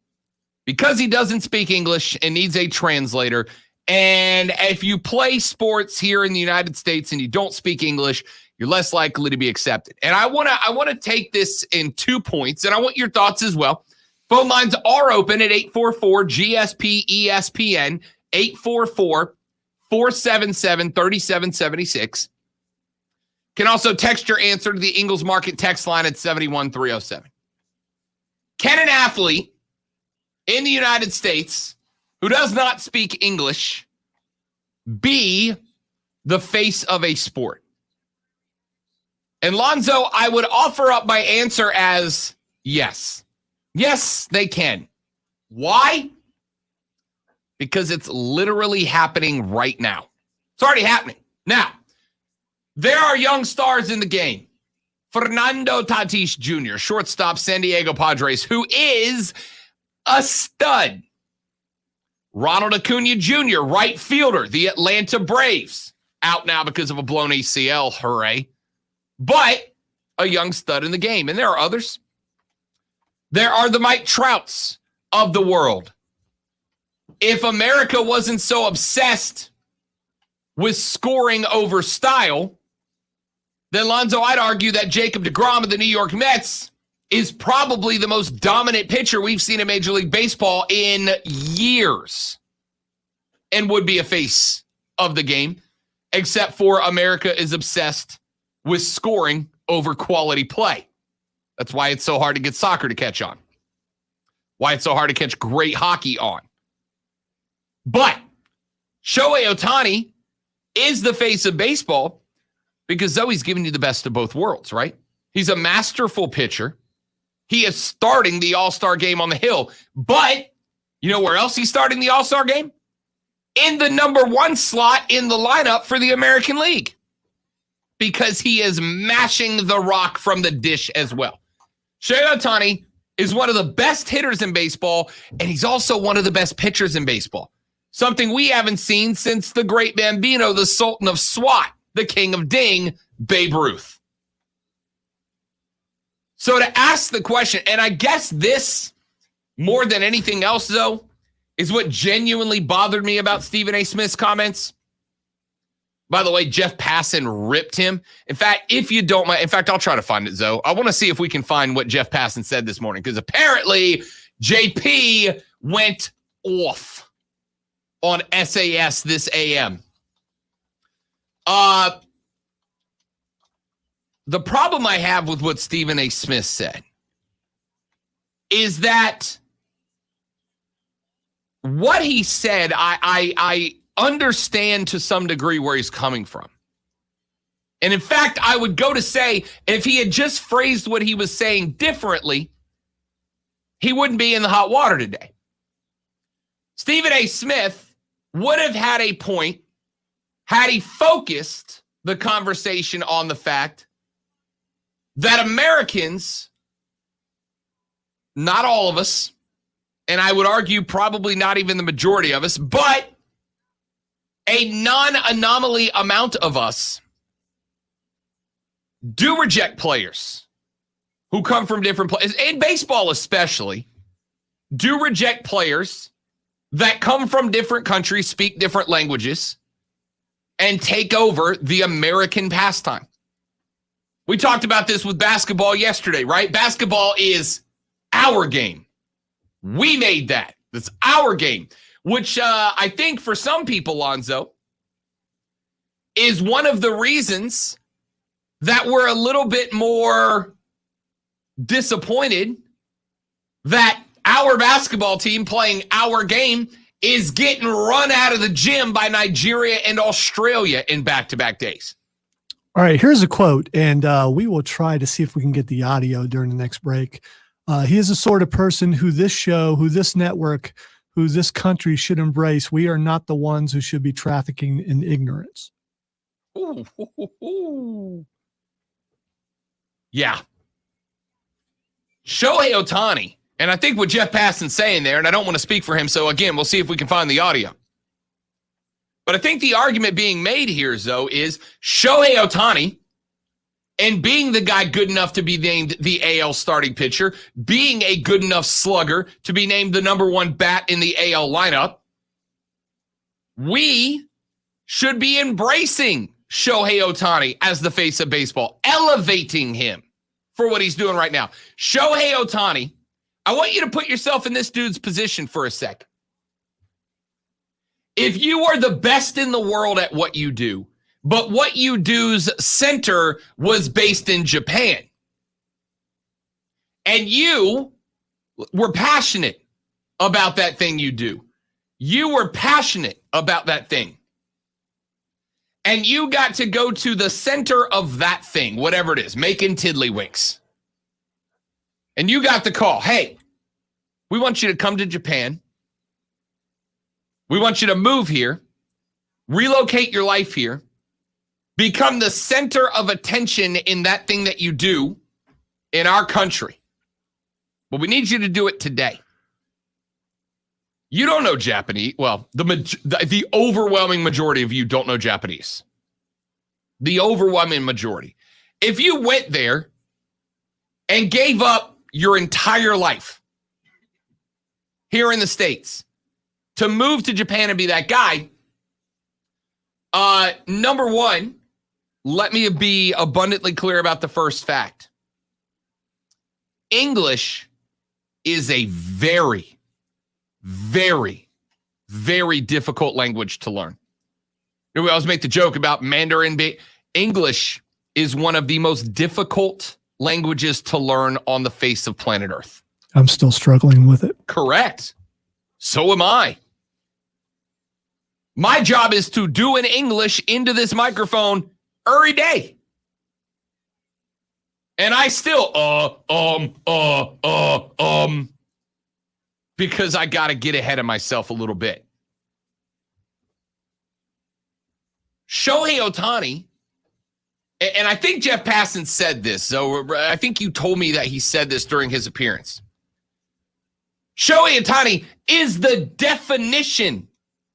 because he doesn't speak English and needs a translator. And if you play sports here in the United States and you don't speak English, you're less likely to be accepted. And I want to take this in 2 points, and I want your thoughts as well. Phone lines are open at 844-GSP-ESPN, 844-477-3776. Can also text your answer to the Ingles Market text line at 71307. Can an athlete in the United States who does not speak English be the face of a sport? And Lonzo, I would offer up my answer as yes. Yes, they can. Why? Because it's literally happening right now. It's already happening. Now, there are young stars in the game. Fernando Tatis Jr., shortstop, San Diego Padres, who is a stud. Ronald Acuna Jr., right fielder, the Atlanta Braves, out now because of a blown ACL, hooray. But a young stud in the game. And there are others. There are the Mike Trouts of the world. If America wasn't so obsessed with scoring over style, then Lonzo, I'd argue that Jacob deGrom of the New York Mets is probably the most dominant pitcher we've seen in Major League Baseball in years and would be a face of the game, except for America is obsessed with scoring over quality play. That's why it's so hard to get soccer to catch on. Why it's so hard to catch great hockey on. But Shohei Ohtani is the face of baseball because Zoe's giving you the best of both worlds, right? He's a masterful pitcher. He is starting the All-Star game on the Hill. But you know where else he's starting the All-Star game? In the number 1 slot in the lineup for the American League. Because he is mashing the rock from the dish as well. Shohei Ohtani is one of the best hitters in baseball, and he's also one of the best pitchers in baseball. Something we haven't seen since the great Bambino, the Sultan of SWAT, the King of Ding, Babe Ruth. So to ask the question, and I guess this, more than anything else, though, is what genuinely bothered me about Stephen A. Smith's comments. By the way, Jeff Passan ripped him. In fact, if you don't mind, in fact, I'll try to find it, Zoe. I want to see if we can find what Jeff Passan said this morning, because apparently JP went off on SAS this AM. The problem I have with what Stephen A. Smith said is that what he said, I understand to some degree where he's coming from. And in fact, I would go to say, if he had just phrased what he was saying differently, he wouldn't be in the hot water today. Stephen A. Smith would have had a point had he focused the conversation on the fact that Americans not all of us, and I would argue probably not even the majority of us, but a non-anomaly amount of us do reject players who come from different places, in baseball especially, do reject players that come from different countries, speak different languages, and take over the American pastime. We talked about this with basketball yesterday, right? Basketball is our game. We made that. That's our game, which I think for some people, Lonzo, is one of the reasons that we're a little bit more disappointed that our basketball team playing our game is getting run out of the gym by Nigeria and Australia in back-to-back days. All right, here's a quote, and we will try to see if we can get the audio during the next break. He is the sort of person who this show, who this network, who this country should embrace. We are not the ones who should be trafficking in ignorance. Ooh. Yeah. Shohei Ohtani, and I think what Jeff Passan's saying there, and I don't want to speak for him, so again, we'll see if we can find the audio. But I think the argument being made here, though, is Shohei Ohtani, and being the guy good enough to be named the AL starting pitcher, being a good enough slugger to be named the #1 bat in the AL lineup, we should be embracing Shohei Ohtani as the face of baseball, elevating him for what he's doing right now. Shohei Ohtani, I want you to put yourself in this dude's position for a second. If you are the best in the world at what you do, but what you do's center was based in Japan, and you were passionate about that thing you do, you were passionate about that thing, and you got to go to the center of that thing, whatever it is, making tiddlywinks. And you got the call, hey, we want you to come to Japan. We want you to move here, relocate your life here, become the center of attention in that thing that you do in our country. But we need you to do it today. You don't know Japanese. Well, the overwhelming majority of you don't know Japanese. The overwhelming majority. If you went there and gave up your entire life here in the States to move to Japan and be that guy, number one, let me be abundantly clear about the first fact. English is a very, very, very difficult language to learn. We always make the joke about Mandarin. English is one of the most difficult languages to learn on the face of planet Earth. I'm still struggling with it. Correct. So am I. My job is to do an English into this microphone every day. And I still, because I got to get ahead of myself a little bit. Shohei Ohtani, and I think Jeff Passan said this, so I think you told me that he said this during his appearance. Shohei Ohtani is the definition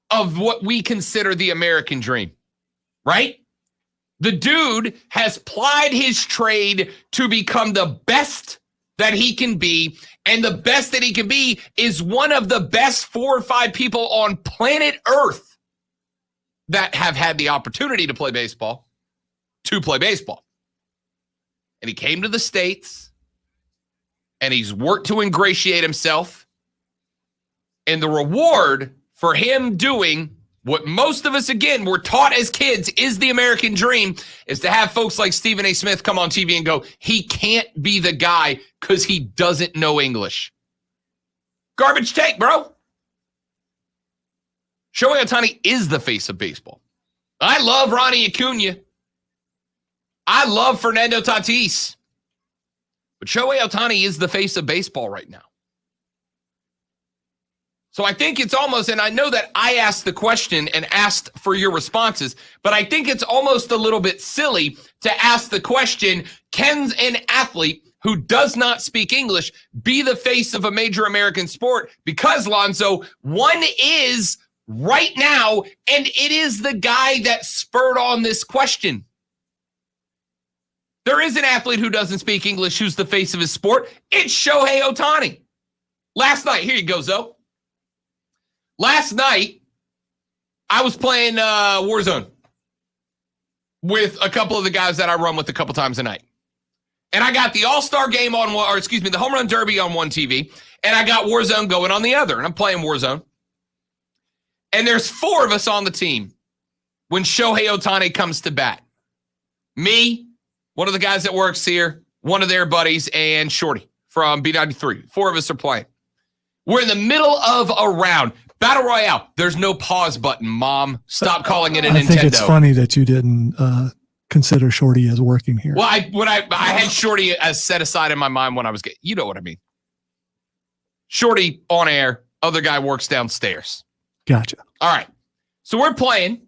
of what we consider the American dream, right? The dude has plied his trade to become the best that he can be, and the best that he can be is one of the best 4 or 5 people on planet Earth that have had the opportunity to play baseball, And he came to the States, and he's worked to ingratiate himself, and the reward for him doing what most of us, again, were taught as kids is the American dream, is to have folks like Stephen A. Smith come on TV and go, he can't be the guy because he doesn't know English. Garbage take, bro. Shohei Ohtani is the face of baseball. I love Ronnie Acuna. I love Fernando Tatis. But Shohei Ohtani is the face of baseball right now. So I think it's almost, and I know that I asked the question and asked for your responses, but I think it's almost a little bit silly to ask the question, can an athlete who does not speak English be the face of a major American sport? Because, Lonzo, one is right now, and it is the guy that spurred on this question. There is an athlete who doesn't speak English who's the face of his sport. It's Shohei Ohtani. Last night, here you go, Zoe. Last night, I was playing Warzone with a couple of the guys that I run with a couple times a night. And I got the All-Star game on one, or excuse me, the Home Run Derby on one TV, and I got Warzone going on the other, and I'm playing Warzone. And there's 4 of us on the team when Shohei Ohtani comes to bat. Me, one of the guys that works here, one of their buddies, and Shorty from B93. 4 of us are playing. We're in the middle of a round. Battle Royale. There's no pause button, Mom. Stop calling it a Nintendo. I think it's funny that you didn't consider Shorty as working here. Well, I had Shorty as set aside in my mind when I was getting, you know what I mean. Shorty on air. Other guy works downstairs. Gotcha. All right. So we're playing,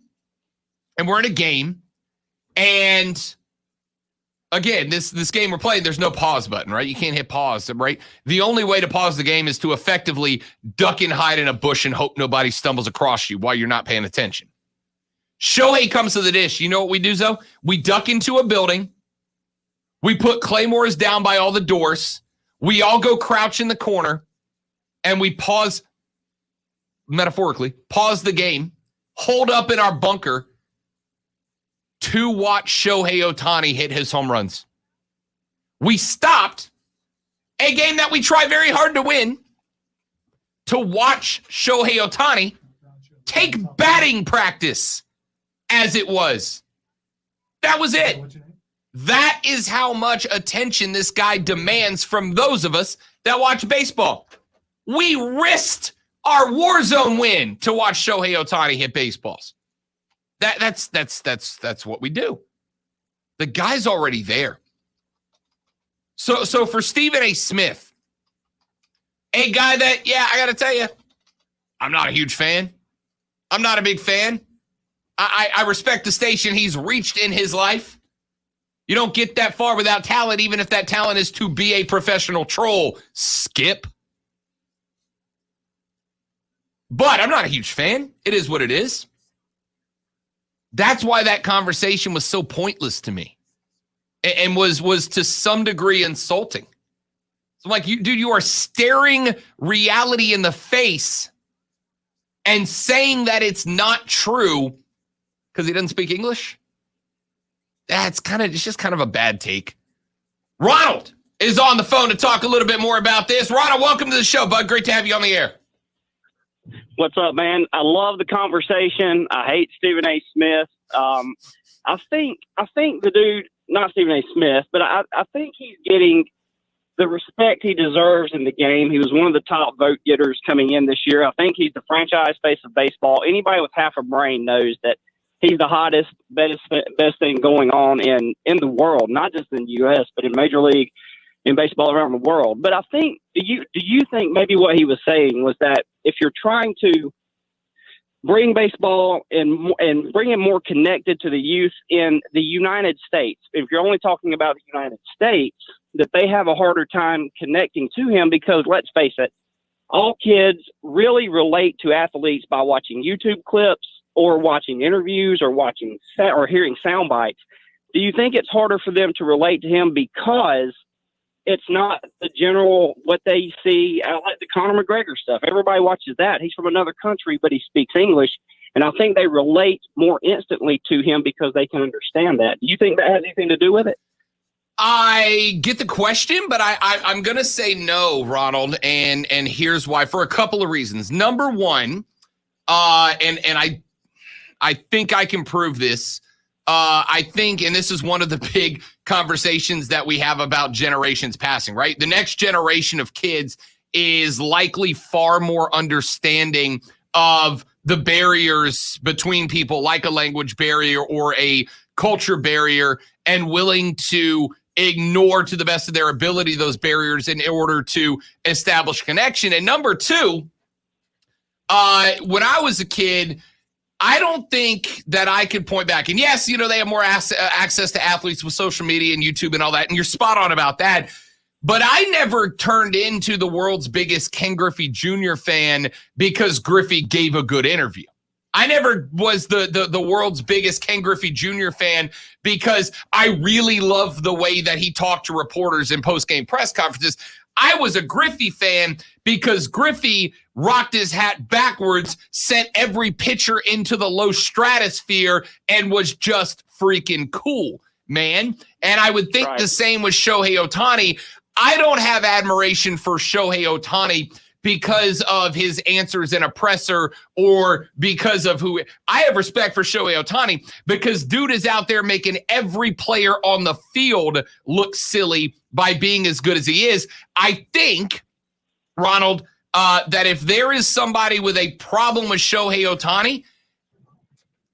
and we're in a game, and again, this game we're playing, there's no pause button, right? You can't hit pause, right? The only way to pause the game is to effectively duck and hide in a bush and hope nobody stumbles across you while you're not paying attention. Shohei comes to the dish. You know what we do, Zoe? We duck into a building. We put claymores down by all the doors. We all go crouch in the corner, and we pause, metaphorically, pause the game, hold up in our bunker to watch Shohei Ohtani hit his home runs. We stopped a game that we try very hard to win to watch Shohei Ohtani take batting practice as it was. That was it. That is how much attention this guy demands from those of us that watch baseball. We risked our Warzone win to watch Shohei Ohtani hit baseballs. That's what we do. The guy's already there. So for Stephen A. Smith, a guy that, I got to tell you, I'm not a huge fan. I'm not a big fan. I respect the station he's reached in his life. You don't get that far without talent, even if that talent is to be a professional troll, Skip. But I'm not a huge fan. It is what it is. That's why that conversation was so pointless to me and was to some degree insulting. So I'm like, you are staring reality in the face and saying that it's not true because he doesn't speak English. It's just kind of a bad take. Ronald is on the phone to talk a little bit more about this. Ronald, welcome to the show, bud. Great to have you on the air. What's up, man? I love the conversation. I hate Stephen A. Smith. I think the dude, not Stephen A. Smith, but I think he's getting the respect he deserves in the game. He was one of the top vote getters coming in this year. I think he's the franchise face of baseball. Anybody with half a brain knows that he's the hottest, best thing going on in the world, not just in the U.S., but in Major League, in baseball around the world. But I think, do you think maybe what he was saying was that if you're trying to bring baseball and bring it more connected to the youth in the United States, if you're only talking about the United States, that they have a harder time connecting to him because, let's face it, all kids really relate to athletes by watching YouTube clips or watching interviews or or hearing sound bites. Do you think it's harder for them to relate to him because it's not the general what they see? I like the Conor McGregor stuff. Everybody watches that. He's from another country, but he speaks English. And I think they relate more instantly to him because they can understand that. Do you think that has anything to do with it? I get the question, but I'm going to say no, Ronald. And here's why, for a couple of reasons. Number one, and I think I can prove this. I think, and this is one of the big conversations that we have about generations passing, right? The next generation of kids is likely far more understanding of the barriers between people, like a language barrier or a culture barrier, and willing to ignore to the best of their ability those barriers in order to establish connection. And number two, when I was a kid, I don't think that I could point back. And yes, they have more access to athletes with social media and YouTube and all that. And you're spot on about that. But I never turned into the world's biggest Ken Griffey Jr. fan because Griffey gave a good interview. I never was the world's biggest Ken Griffey Jr. fan because I really loved the way that he talked to reporters in post-game press conferences. I was a Griffey fan because Griffey rocked his hat backwards, sent every pitcher into the low stratosphere, and was just freaking cool, man. And I would think the same with Shohei Ohtani. I don't have admiration for Shohei Ohtani because of his answers in a presser or because of who. I have respect for Shohei Ohtani because dude is out there making every player on the field look silly by being as good as he is. I think, Ronald, that if there is somebody with a problem with Shohei Ohtani,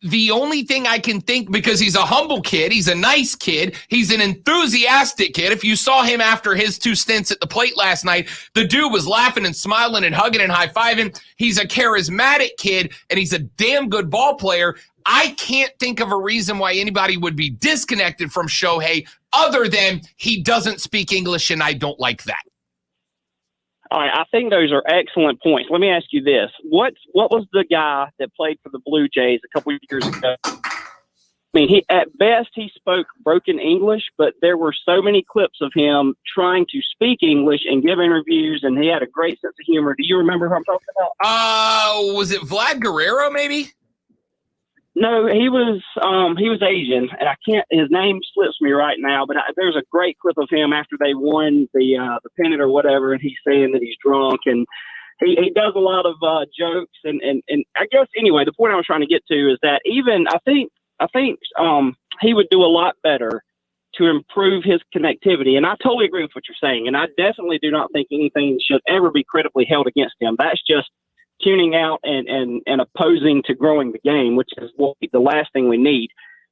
the only thing I can think, because he's a humble kid, he's a nice kid, he's an enthusiastic kid. If you saw him after his 2 stints at the plate last night, the dude was laughing and smiling and hugging and high-fiving. He's a charismatic kid, and he's a damn good ball player. I can't think of a reason why anybody would be disconnected from Shohei other than he doesn't speak English, and I don't like that. All right, I think those are excellent points. Let me ask you this. What was the guy that played for the Blue Jays a couple of years ago? I mean, at best he spoke broken English, but there were so many clips of him trying to speak English and give interviews, and he had a great sense of humor. Do you remember who I'm talking about? Was it Vlad Guerrero, maybe? No, he was Asian, and I can't. His name slips me right now. But there's a great clip of him after they won the pennant or whatever, and he's saying that he's drunk, and he does a lot of jokes, and I guess anyway, the point I was trying to get to is that even I think he would do a lot better to improve his connectivity, and I totally agree with what you're saying, and I definitely do not think anything should ever be critically held against him. That's just tuning out and opposing to growing the game, which is the last thing we need.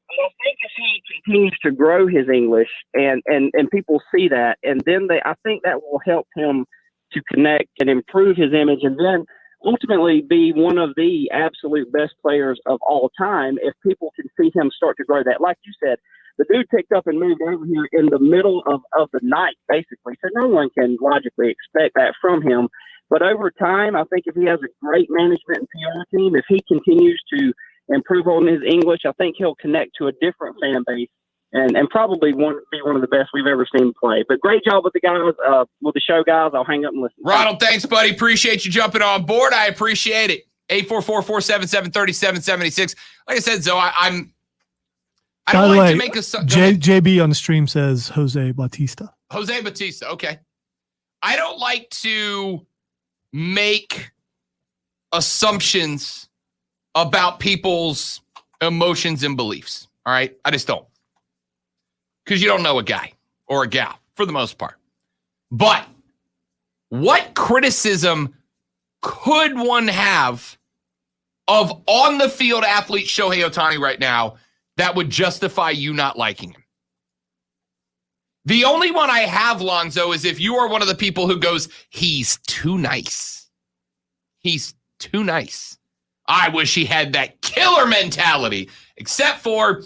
But I think if he continues to grow his English and people see that, and then I think that will help him to connect and improve his image, and then ultimately be one of the absolute best players of all time if people can see him start to grow that. Like you said, the dude picked up and moved over here in the middle of the night, basically. So no one can logically expect that from him. But over time, I think if he has a great management and PR team, if he continues to improve on his English, I think he'll connect to a different fan base and probably be one of the best we've ever seen play. But great job with the guys, with the show, guys. I'll hang up and listen. Ronald, thanks, buddy. Appreciate you jumping on board. I appreciate it. 844-477-3776. Like I said, Zoe, I don't like to make a... JB on the stream says Jose Bautista. Jose Bautista, okay. I don't like to make assumptions about people's emotions and beliefs. All right? I just don't. Because you don't know a guy or a gal for the most part. But what criticism could one have of on-the-field athlete Shohei Ohtani right now that would justify you not liking him? The only one I have, Lonzo, is if you are one of the people who goes, he's too nice. He's too nice. I wish he had that killer mentality, except for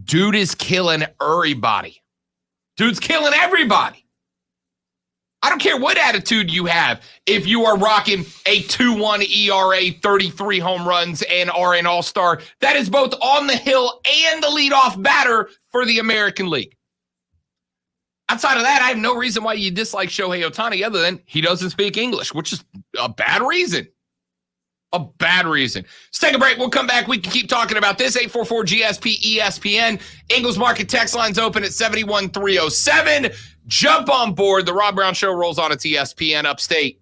dude is killing everybody. Dude's killing everybody. I don't care what attitude you have. If you are rocking a 2.1 ERA, 33 home runs, and are an all-star, that is both on the hill and the leadoff batter for the American League. Outside of that, I have no reason why you dislike Shohei Ohtani other than he doesn't speak English, which is a bad reason. A bad reason. Let's take a break. We'll come back. We can keep talking about this. 844-GSP-ESPN. Ingles Market text line's open at 71307. Jump on board. The Rob Brown Show rolls on at ESPN Upstate.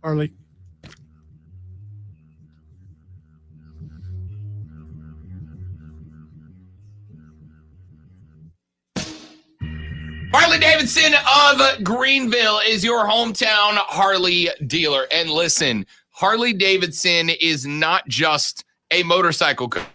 Harley. Harley Davidson of Greenville is your hometown Harley dealer. And listen, Harley Davidson is not just a motorcycle company.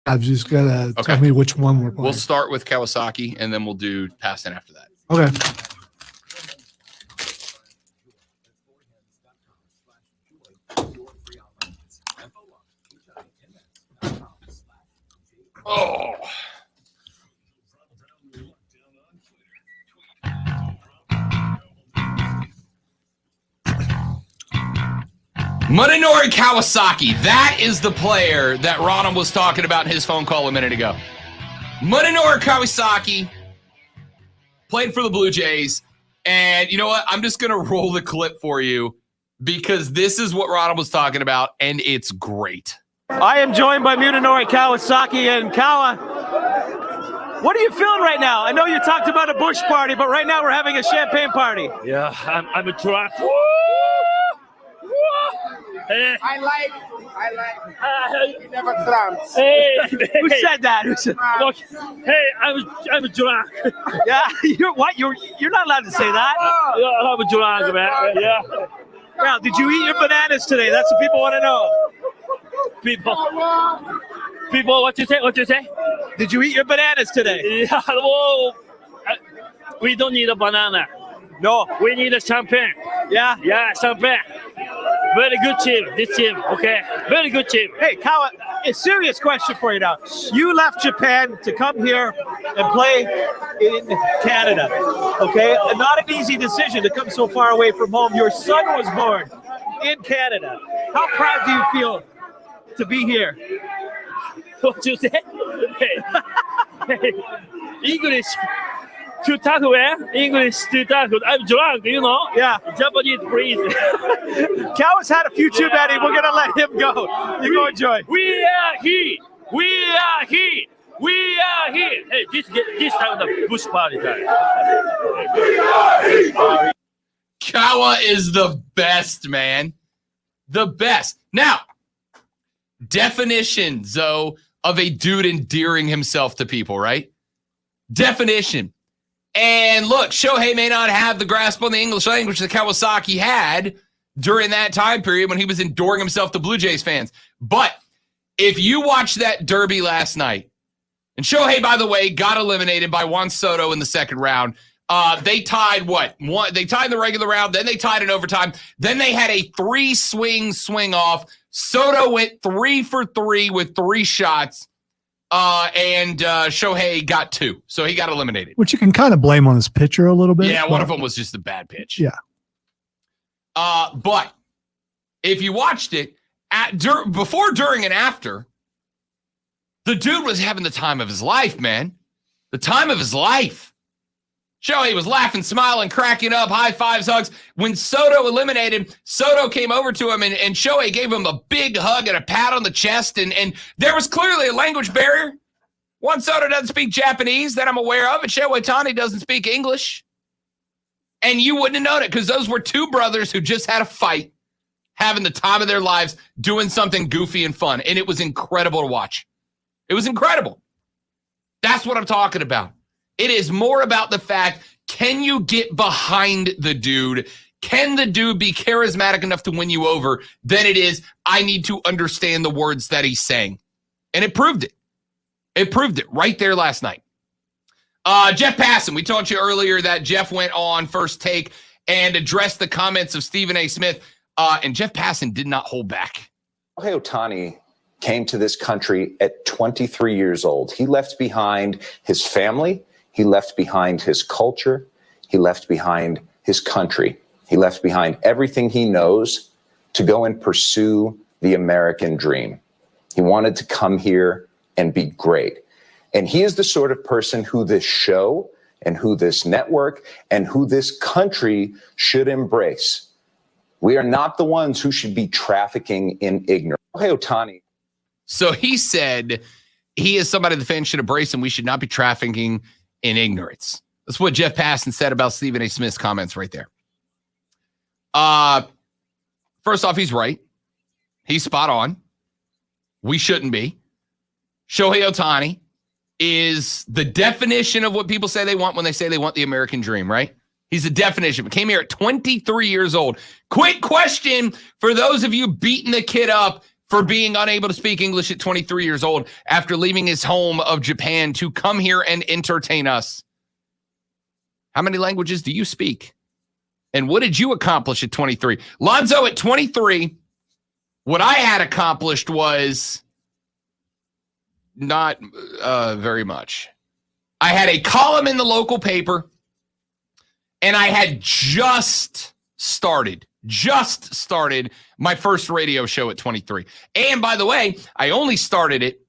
I've just got to Okay. tell me which one we're We'll playing. start with Kawasaki, and then we'll do Paston after that. Okay. Oh. Munenori Kawasaki. That is the player that Ronald was talking about in his phone call a minute ago. Munenori Kawasaki played for the Blue Jays. And you know what? I'm just going to roll the clip for you because this is what Ronald was talking about, and it's great. I am joined by Munenori Kawasaki. And Kawa, what are you feeling right now? I know you talked about a bush party, but right now we're having a champagne party. Yeah, I'm a drunk. Hey, I like he never drums. hey, Who said that? Who said, look, hey, I'm a drunk. yeah, you're what? You're not allowed to say that. Yeah, I'm a drunk, man. Yeah, Yeah, did you eat your bananas today? That's what people want to know. people, what you say? What you say? Did you eat your bananas today? Yeah, whoa. We don't need a banana. No. We need a champagne. Yeah. Yeah, champagne. Very good team. This team, okay. Very good team. Hey, Kawa, a serious question for you now. You left Japan to come here and play in Canada, okay? Not an easy decision to come so far away from home. Your son was born in Canada. How proud do you feel to be here? What you say? Hey, English to talk well. English to talk. I'm drunk, you know. Yeah. Japanese, please. Kawa's had a few too many. We're going to let him go. You go enjoy. We are here. We are here. We are here. Hey, this time the bush party time. Kawa is the best, man. The best. Now, definition, Zoe, of a dude endearing himself to people, right? Definition. And look, Shohei may not have the grasp on the English language that Kawasaki had during that time period when he was endearing himself to Blue Jays fans. But if you watch that derby last night, and Shohei, by the way, got eliminated by Juan Soto in the second round. They tied They tied in the regular round, then they tied in overtime. Then they had a 3-swing swing off. Soto went 3 for 3 with 3 shots. And Shohei got 2, so he got eliminated. Which you can kind of blame on his pitcher a little bit. Yeah, one of them was just a bad pitch. Yeah. But if you watched it before, during, and after, the dude was having the time of his life, man. The time of his life. Shohei was laughing, smiling, cracking up, high fives, hugs. When Soto eliminated, Soto came over to him, and Shohei gave him a big hug and a pat on the chest, and there was clearly a language barrier. Juan Soto doesn't speak Japanese that I'm aware of, and Shohei Ohtani doesn't speak English. And you wouldn't have known it because those were two brothers who just had a fight, having the time of their lives, doing something goofy and fun, and it was incredible to watch. It was incredible. That's what I'm talking about. It is more about the fact, can you get behind the dude? Can the dude be charismatic enough to win you over than it is, I need to understand the words that he's saying? And it proved it. It proved it right there last night. Jeff Passan, we told you earlier that Jeff went on First Take and addressed the comments of Stephen A. Smith, and Jeff Passan did not hold back. Shohei Ohtani came to this country at 23 years old. He left behind his family. He left behind his culture. He left behind his country. He left behind everything he knows to go and pursue the American dream. He wanted to come here and be great. And he is the sort of person who this show and who this network and who this country should embrace. We are not the ones who should be trafficking in ignorance. Shohei Ohtani. So he said he is somebody the fans should embrace, and we should not be trafficking in ignorance. That's what Jeff Passan said about Stephen A. Smith's comments right there. First off, he's right. He's spot on. We shouldn't be. Shohei Ohtani is the definition of what people say they want when they say they want the American dream, right? He's the definition. He came here at 23 years old. Quick question for those of you beating the kid up for being unable to speak English at 23 years old after leaving his home of Japan to come here and entertain us. How many languages do you speak? And what did you accomplish at 23? Lonzo, at 23, what I had accomplished was not very much. I had a column in the local paper, and I had just started my first radio show at 23. And by the way, I only started it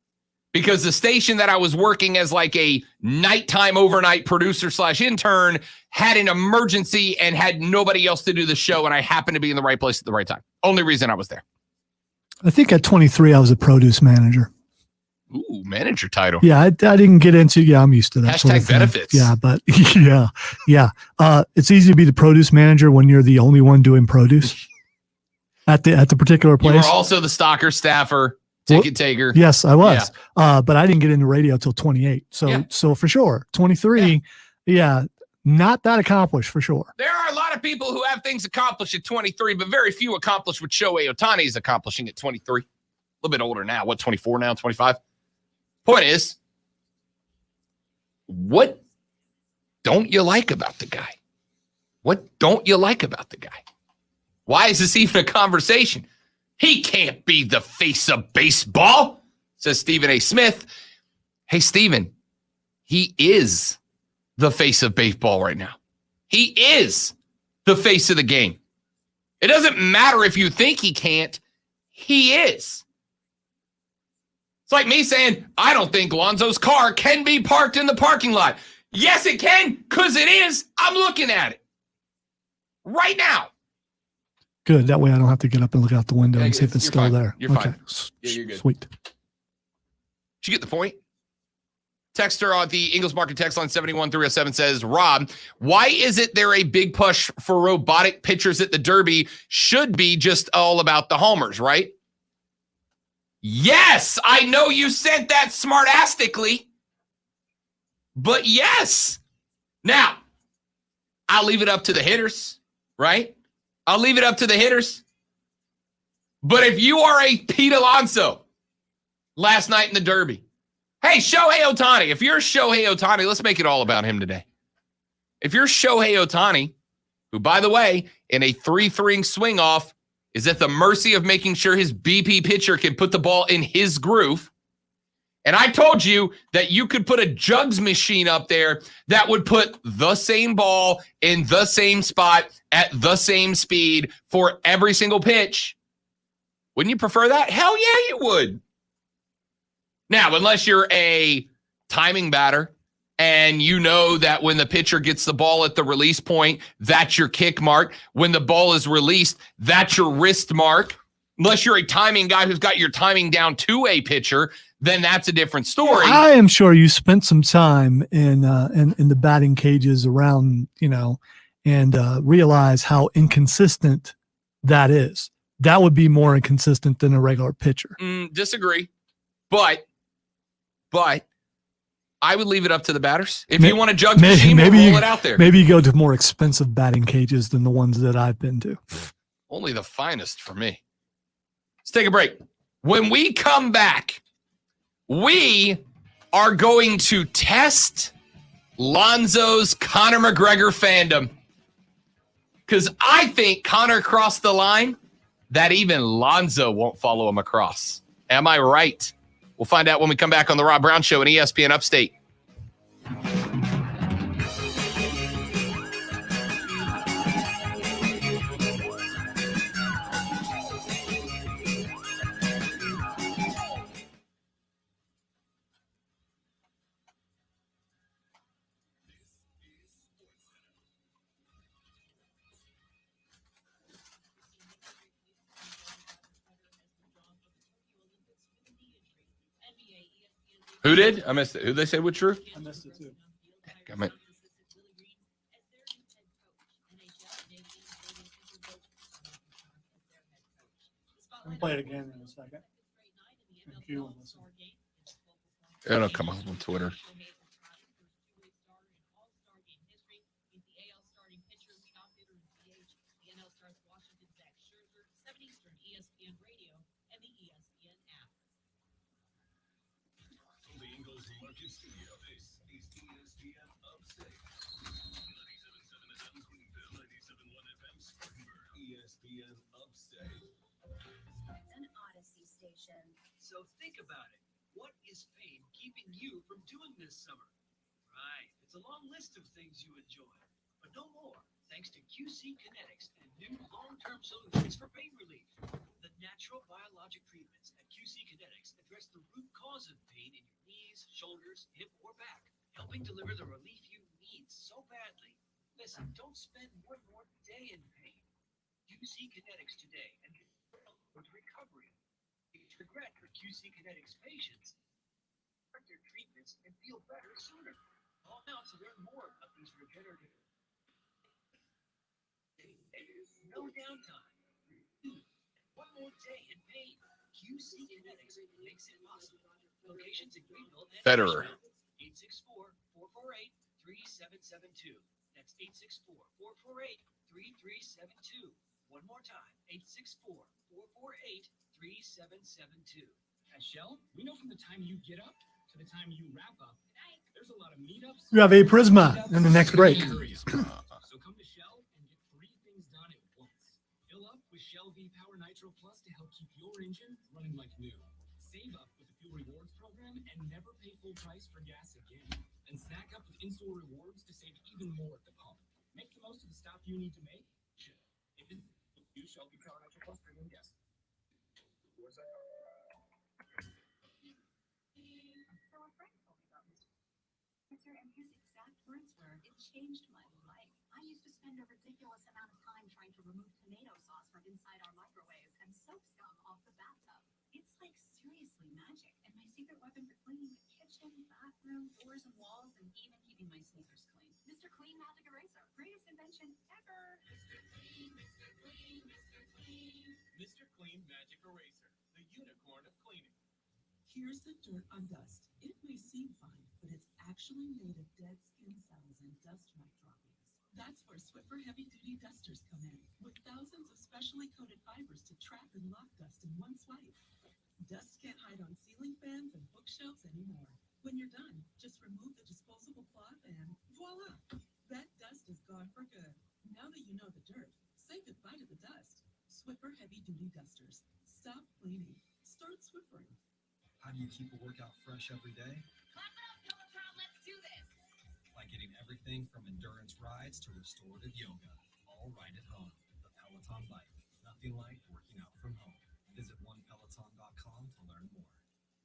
because the station that I was working as like a nighttime overnight producer / intern had an emergency and had nobody else to do the show. And I happened to be in the right place at the right time. Only reason I was there. I think at 23, I was a produce manager. Ooh, manager title. Yeah, I didn't get into. Yeah, I'm used to that. Hashtag benefits. Yeah, but yeah. It's easy to be the produce manager when you're the only one doing produce at the particular place. You were also the stalker, staffer, ticket taker. Yes, I was. Yeah. But I didn't get into radio till 28. So for sure, 23. Yeah, not that accomplished for sure. There are a lot of people who have things accomplished at 23, but very few accomplish what Shohei Ohtani is accomplishing at 23. A little bit older now. What, 24 now, 25? Point is, what don't you like about the guy? What don't you like about the guy? Why is this even a conversation? He can't be the face of baseball, says Stephen A. Smith. Hey, Stephen, he is the face of baseball right now. He is the face of the game. It doesn't matter if you think he can't. He is. It's like me saying, I don't think Lonzo's car can be parked in the parking lot. Yes, it can, because it is. I'm looking at it right now. Good. That way I don't have to get up and look out the window and see if it's still fine. there. You're fine. Yeah, you're good. Sweet. Did you get the point? Texter on the Ingles Market text line 71307 says, Rob, why is it there a big push for robotic pitchers at the Derby? Should be just all about the homers, right? Yes, I know you said that smartastically, but yes. Now, I'll leave it up to the hitters, right? I'll leave it up to the hitters. But if you are a Pete Alonso last night in the Derby, hey, Shohei Ohtani, if you're Shohei Ohtani, let's make it all about him today. If you're Shohei Ohtani, who, by the way, in a 3-3 swing off, is at the mercy of making sure his BP pitcher can put the ball in his groove. And I told you that you could put a jugs machine up there that would put the same ball in the same spot at the same speed for every single pitch. Wouldn't you prefer that? Hell yeah, you would. Now, unless you're a timing batter and you know that when the pitcher gets the ball at the release point, that's your kick mark. When the ball is released, that's your wrist mark. Unless you're a timing guy who's got your timing down to a pitcher, then that's a different story. I am sure you spent some time in the batting cages around, and realize how inconsistent that is. That would be more inconsistent than a regular pitcher. Disagree. But I would leave it up to the batters. If you want a jug machine, we'll roll it out there. Maybe you go to more expensive batting cages than the ones that I've been to. Only the finest for me. Let's take a break. When we come back, we are going to test Lonzo's Conor McGregor fandom. Because I think Conor crossed the line that even Lonzo won't follow him across. Am I right? We'll find out when we come back on the Rob Brown Show on ESPN Upstate. Who did? I missed it. Who they say would true? I missed it too. Damn it. I'll play it again in a second. It'll come up on Twitter. An Odyssey station. So think about it. What is fame keeping you from doing this summer? Right. It's a long list of things you enjoy, but no more thanks to QC Kinetics and new long-term solutions for pain relief. The natural biologic treatments at QC Kinetics address the root cause of pain in your knees, shoulders, hip, or back, helping deliver the relief you need so badly. Listen, don't spend one more day in pain. QC Kinetics today and with recovery. It's regret for QC Kinetics patients. Start their treatments and feel better sooner. Call now to learn more about these regenerative. No downtime. One more day in pain. QC Kinetics makes it possible. Locations in Greenville and Federer. 864-448-3772. That's 864-448-3372. One more time, 864-448-3772. At Shell, we know from the time you get up to the time you wrap up, there's a lot of meetups. You have a Prisma in the next break. So come to Shell and get 3 things done at once. Fill up with Shell V-Power Nitro Plus to help keep your engine running like new. Save up with the Fuel Rewards program and never pay full price for gas again. And snack up with in-store rewards to save even more at the pump. Make the most of the stop you need to make. If it's you, Shell V-Power Nitro Plus premium gas. So a friend told me about Mr. Spencer, and his exact words were, "It changed my life. I used to spend a ridiculous amount of time trying to remove tomato sauce from inside our microwaves and soap scum off the bathtub. It's like seriously magic, and my secret weapon for cleaning the kitchen, bathroom, doors and walls, and even keeping my sneakers clean. Mr. Clean Magic Eraser, greatest invention ever." Mr. Clean Magic Eraser, the unicorn of cleaning. Here's the dirt on dust. It may seem fine, but it's actually made of dead skin cells and dust mite droppings. That's where Swiffer Heavy Duty Dusters come in, with thousands of specially coated fibers to trap and lock dust in one swipe. Dust can't hide on ceiling fans and bookshelves anymore. When you're done, just remove the disposable cloth and voila! That dust is gone for good. Now that you know the dirt, say goodbye to the dust. Swiffer Heavy Duty Dusters. Stop cleaning. Start Swiffering. How do you keep a workout fresh every day? Clap it up, Peloton, let's do this. By getting everything from endurance rides to restorative yoga, all right at home. The Peloton Life. Nothing like working out from home. Visit onepeloton.com to learn more.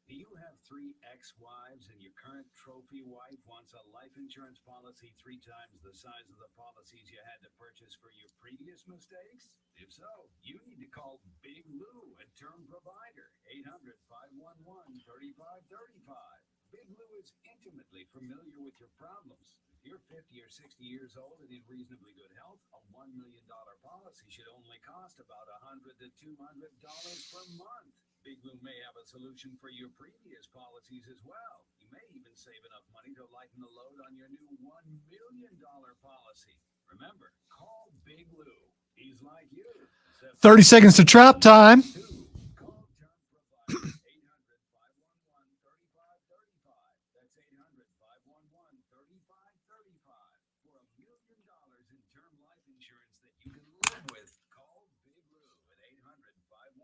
Do you have 3 ex-wives and your current trophy wife wants a life insurance policy 3 times the size of the policies you had to purchase for your previous mistakes? If so, you need to call Big Lou, a term provider, 800-511-3535. Big Lou is intimately familiar with your problems. If you're 50 or 60 years old and in reasonably good health, a $1 million policy should only cost about $100 to $200 per month. Big Lou may have a solution for your previous policies as well. You may even save enough money to lighten the load on your new $1 million policy. Remember, call Big Lou. He's like you. 30 seconds to trap time. Call Term Provider 800-511-3535. That's 800-511-3535 for $1 million in term life insurance that you can live with. Call Big Lou at 800-511-3535.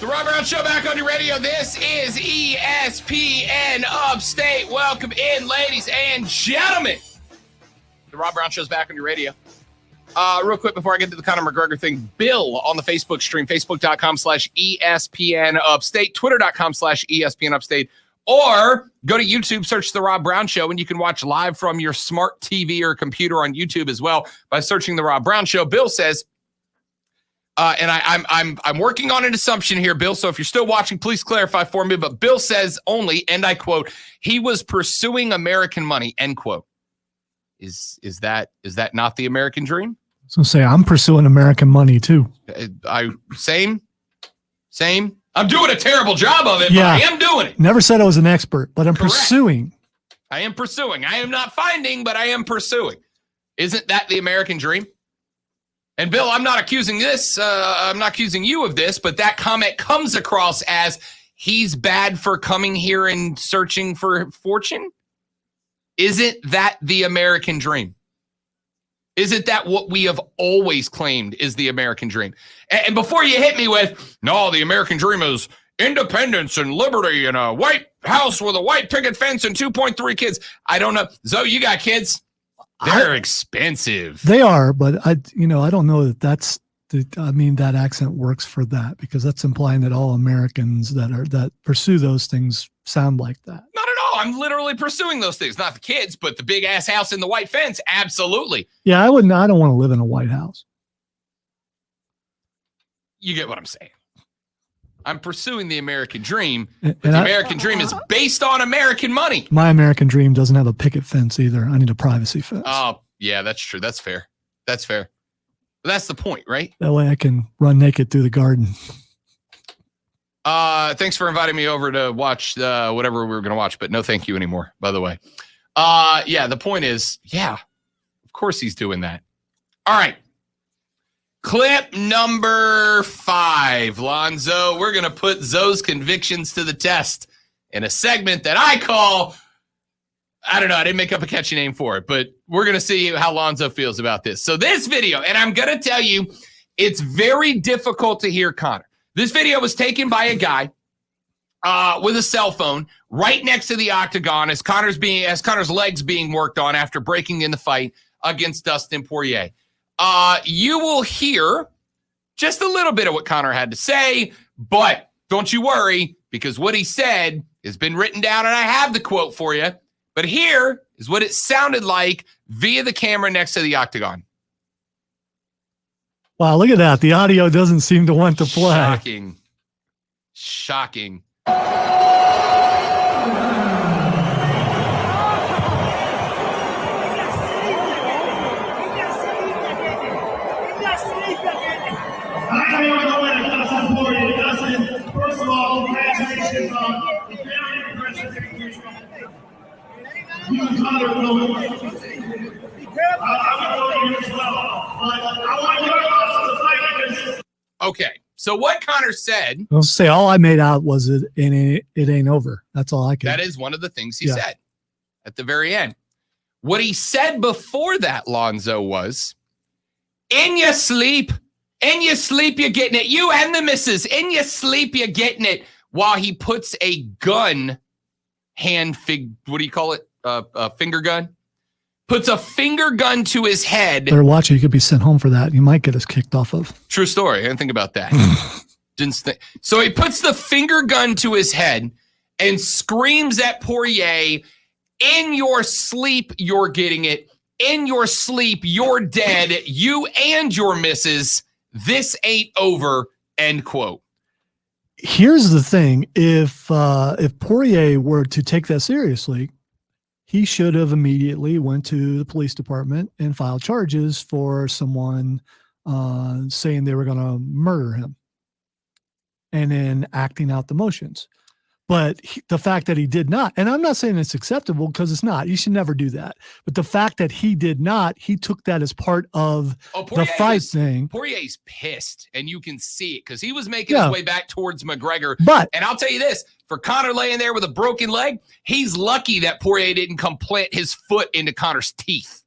The Rob Brown Show back on your radio. This is ESPN Upstate. Welcome in, ladies and gentlemen. The Rob Brown Show's back on your radio. Real quick before I get to the Conor McGregor thing, Bill on the Facebook stream, facebook.com/ESPN Upstate, twitter.com/ESPN Upstate, or go to YouTube, search The Rob Brown Show, and you can watch live from your smart TV or computer on YouTube as well by searching The Rob Brown Show. Bill says, and I'm working on an assumption here, Bill, so if you're still watching, please clarify for me, but Bill says only, and I quote, he was pursuing American money, end quote. Is that not the American dream? So say I'm pursuing American money too. Same. I'm doing a terrible job of it, but I am doing it. Never said I was an expert, but I'm pursuing. I am pursuing. I am not finding, but I am pursuing. Isn't that the American dream? And Bill, I'm not accusing this. I'm not accusing you of this, but that comment comes across as he's bad for coming here and searching for fortune. Isn't that the American dream? Isn't that what we have always claimed is the American dream? And before you hit me with, no, the American dream is independence and liberty and a white house with a white picket fence and 2.3 kids. I don't know. Zoe, you got kids? They're expensive. They are, but I don't know that that accent works for that, because that's implying that all Americans that pursue those things sound like that. Not at all. I'm literally pursuing those things. Not the kids, but the big ass house in the white fence. Absolutely. Yeah, I don't want to live in a White House. You get what I'm saying. I'm pursuing the American dream, but the American dream is based on American money. My American dream doesn't have a picket fence either. I need a privacy fence. Oh, yeah, that's true. That's fair. That's fair. But that's the point, right? That way I can run naked through the garden. Thanks for inviting me over to watch whatever we were going to watch, but no thank you anymore, by the way. Yeah, the point is, yeah, of course he's doing that. All right. Clip number 5, Lonzo. We're going to put Zoe's convictions to the test in a segment that I call, I don't know, I didn't make up a catchy name for it, but we're going to see how Lonzo feels about this. So this video, and I'm going to tell you, it's very difficult to hear Conor. This video was taken by a guy with a cell phone right next to the octagon as Conor's legs being worked on after breaking in the fight against Dustin Poirier. You will hear just a little bit of what Conor had to say, but don't you worry, because what he said has been written down and I have the quote for you. But here is what it sounded like via the camera next to the octagon. Wow, look at that. The audio doesn't seem to want to play. Shocking. First of all, congratulations on the very impressive victory. You and Conor will. I will go you as well. But I want your thoughts on the fight because. Okay, so what Conor said. I'll say all I made out was it ain't over. That's all I can. That is one of the things he said at the very end. What he said before that, Lonzo, was, in your sleep, you're getting it. You and the missus, in your sleep, you're getting it. While he puts a gun, what do you call it? A finger gun? Puts a finger gun to his head. Better watch it. You could be sent home for that. You might get us kicked off of. True story. I didn't think about that. So he puts the finger gun to his head and screams at Poirier, in your sleep, you're getting it. In your sleep, you're dead. You and your missus. This ain't over. End quote. Here's the thing. If Poirier were to take that seriously, he should have immediately went to the police department and filed charges for someone saying they were going to murder him and then acting out the motions. But the fact that he did not, and I'm not saying it's acceptable because it's not, you should never do that. But the fact that he did not, he took that as part of the fight thing. Poirier's pissed, and you can see it because he was making his way back towards McGregor. And I'll tell you this, for Conor laying there with a broken leg, he's lucky that Poirier didn't come plant his foot into Conor's teeth.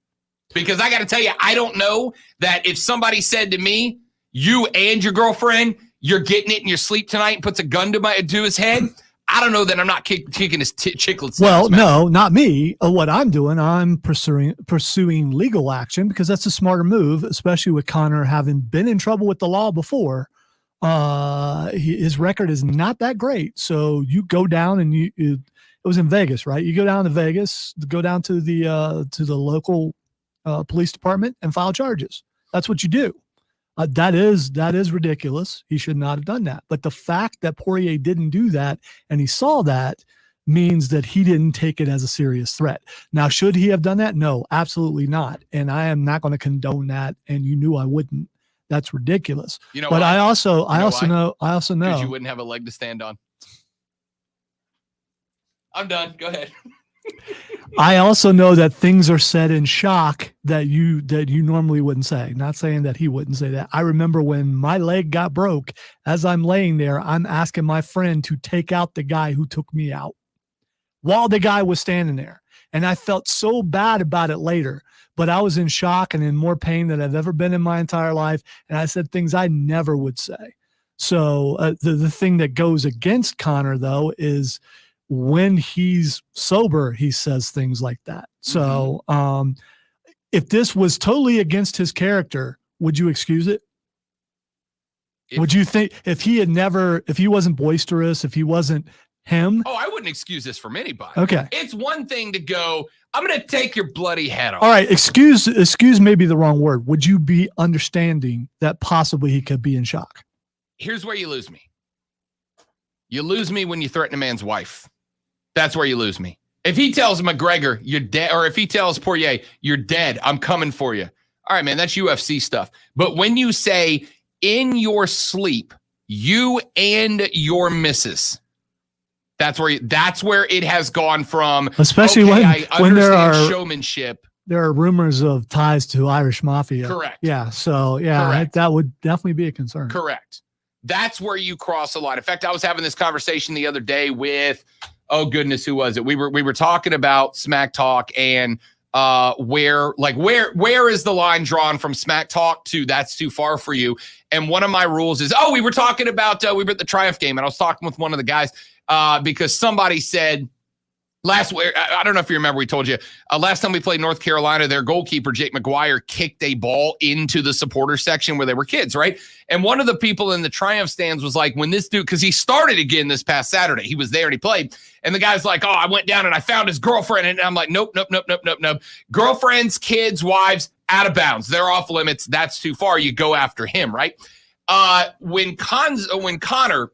Because I got to tell you, I don't know that if somebody said to me, you and your girlfriend, you're getting it in your sleep tonight, and puts a gun to his head, I don't know that I'm not kicking his chicklets. Well, no, not me. What I'm doing, I'm pursuing legal action because that's a smarter move, especially with Conor having been in trouble with the law before. His record is not that great. So you go down and it was in Vegas, right? You go down to Vegas, go down to the local police department and file charges. That's what you do. That is ridiculous. He should not have done that. But the fact that Poirier didn't do that and he saw that means that he didn't take it as a serious threat. Now, should he have done that? No, absolutely not. And I am not going to condone that. And you knew I wouldn't. That's ridiculous. You know, but why? I also know. Because you wouldn't have a leg to stand on. I'm done. Go ahead. I also know that things are said in shock that you normally wouldn't say. Not saying that he wouldn't say that. I remember when my leg got broke, as I'm laying there, I'm asking my friend to take out the guy who took me out while the guy was standing there. And I felt so bad about it later, but I was in shock and in more pain than I've ever been in my entire life. And I said things I never would say. So the thing that goes against Conor, though, is when he's sober, he says things like that. So if this was totally against his character, would you excuse it? Would you think if he wasn't boisterous, if he wasn't him? Oh, I wouldn't excuse this from anybody. Okay. It's one thing to go, I'm going to take your bloody head off. All right. Excuse may be the wrong word. Would you be understanding that possibly he could be in shock? Here's where you lose me. You lose me when you threaten a man's wife. That's where you lose me. If he tells McGregor, you're dead, or if he tells Poirier, you're dead, I'm coming for you. All right, man, that's UFC stuff. But when you say in your sleep, you and your missus, that's where it has gone from. Especially okay, when there are showmanship. There are rumors of ties to Irish mafia. Correct. Yeah. So Correct. that would definitely be a concern. Correct. That's where you cross a line. In fact, I was having this conversation the other day with, oh goodness, who was it? We were talking about Smack Talk and where is the line drawn from Smack Talk to that's too far for you? And one of my rules is, we were talking about we were at the Triumph game and I was talking with one of the guys because somebody said last week, I don't know if you remember, we told you last time we played North Carolina, their goalkeeper, Jake McGuire, kicked a ball into the supporter section where they were kids, right? And one of the people in the Triumph stands was like, when this dude, because he started again this past Saturday, he was there and he played. And the guy's like, I went down and I found his girlfriend. And I'm like, nope. Girlfriends, kids, wives, out of bounds. They're off limits. That's too far. You go after him, right? When Conor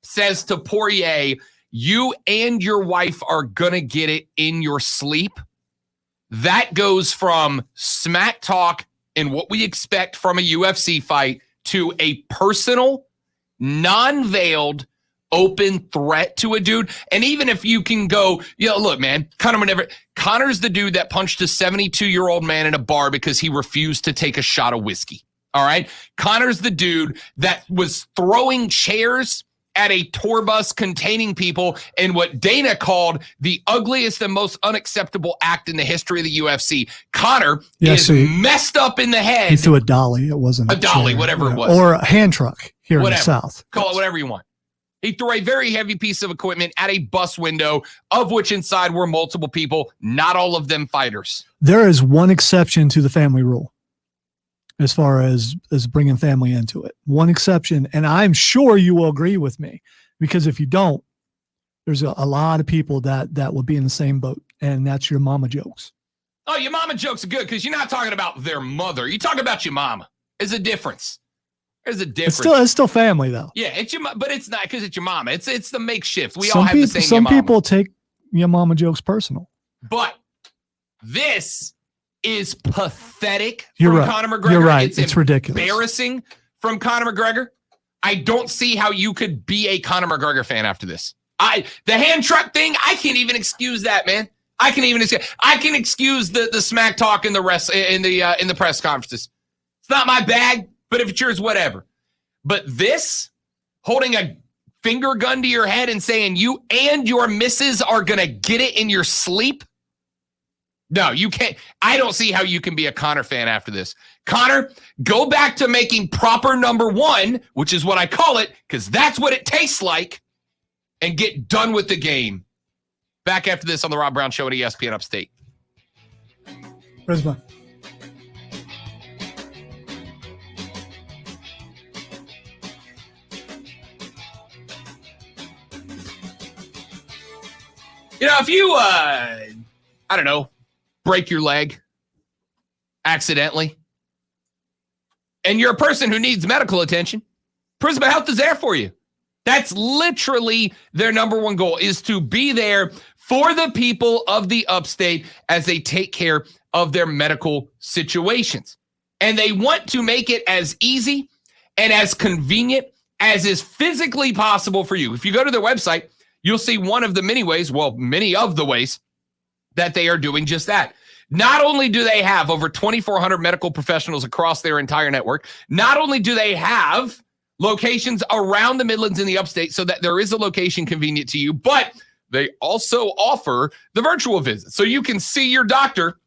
says to Poirier, you and your wife are going to get it in your sleep, that goes from smack talk and what we expect from a UFC fight to a personal, non-veiled, open threat to a dude. And even if you can go, look, man, Conor's the dude that punched a 72-year-old man in a bar because he refused to take a shot of whiskey. All right. Conor's the dude that was throwing chairs at a tour bus containing people in what Dana called the ugliest and most unacceptable act in the history of the UFC. Conor is messed up in the head. He threw a dolly. It wasn't a dolly, chair, whatever it was. Or a hand truck here in the South. Call it whatever you want. He threw a very heavy piece of equipment at a bus window, of which inside were multiple people, not all of them fighters. There is one exception to the family rule as far as bringing family into it. One exception, and I'm sure you will agree with me, because if you don't, there's a lot of people that will be in the same boat, and that's your mama jokes. Oh, your mama jokes are good because you're not talking about their mother. You're talking about your mama. There's a difference. It's still family, though. Yeah, it's your, but it's not because it's your mama. It's the makeshift. We Some all have people, the same. Some people take your mama jokes personal. But this is pathetic You're from right. Conor McGregor. You're right. It's ridiculous. Embarrassing from Conor McGregor. I don't see how you could be a Conor McGregor fan after this. The hand truck thing, I can't even excuse that, man. I can excuse the smack talk in the rest in the press conferences. It's not my bag, but if it's yours, whatever. But this, holding a finger gun to your head and saying you and your missus are gonna get it in your sleep. No, you can't. I don't see how you can be a Conor fan after this. Conor, go back to making proper number one, which is what I call it, because that's what it tastes like, and get done with the game. Back after this on the Rob Brown Show at ESPN Upstate. Brisbane. If you, I don't know, break your leg accidentally, and you're a person who needs medical attention, Prisma Health is there for you. That's literally their number one goal, is to be there for the people of the upstate as they take care of their medical situations. And they want to make it as easy and as convenient as is physically possible for you. If you go to their website, you'll see one of the many of the ways that they are doing just that. Not only do they have over 2,400 medical professionals across their entire network, not only do they have locations around the Midlands and the Upstate so that there is a location convenient to you, but they also offer the virtual visit. So you can see your doctor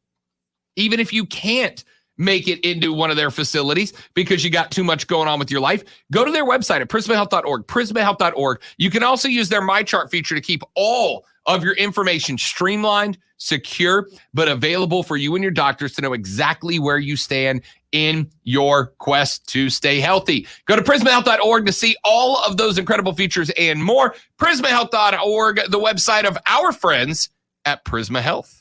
even if you can't make it into one of their facilities because you got too much going on with your life. Go to their website at prismahealth.org, prismahealth.org. You can also use their MyChart feature to keep all of your information streamlined, secure, but available for you and your doctors to know exactly where you stand in your quest to stay healthy. Go to prismahealth.org to see all of those incredible features and more. Prismahealth.org, the website of our friends at Prisma Health.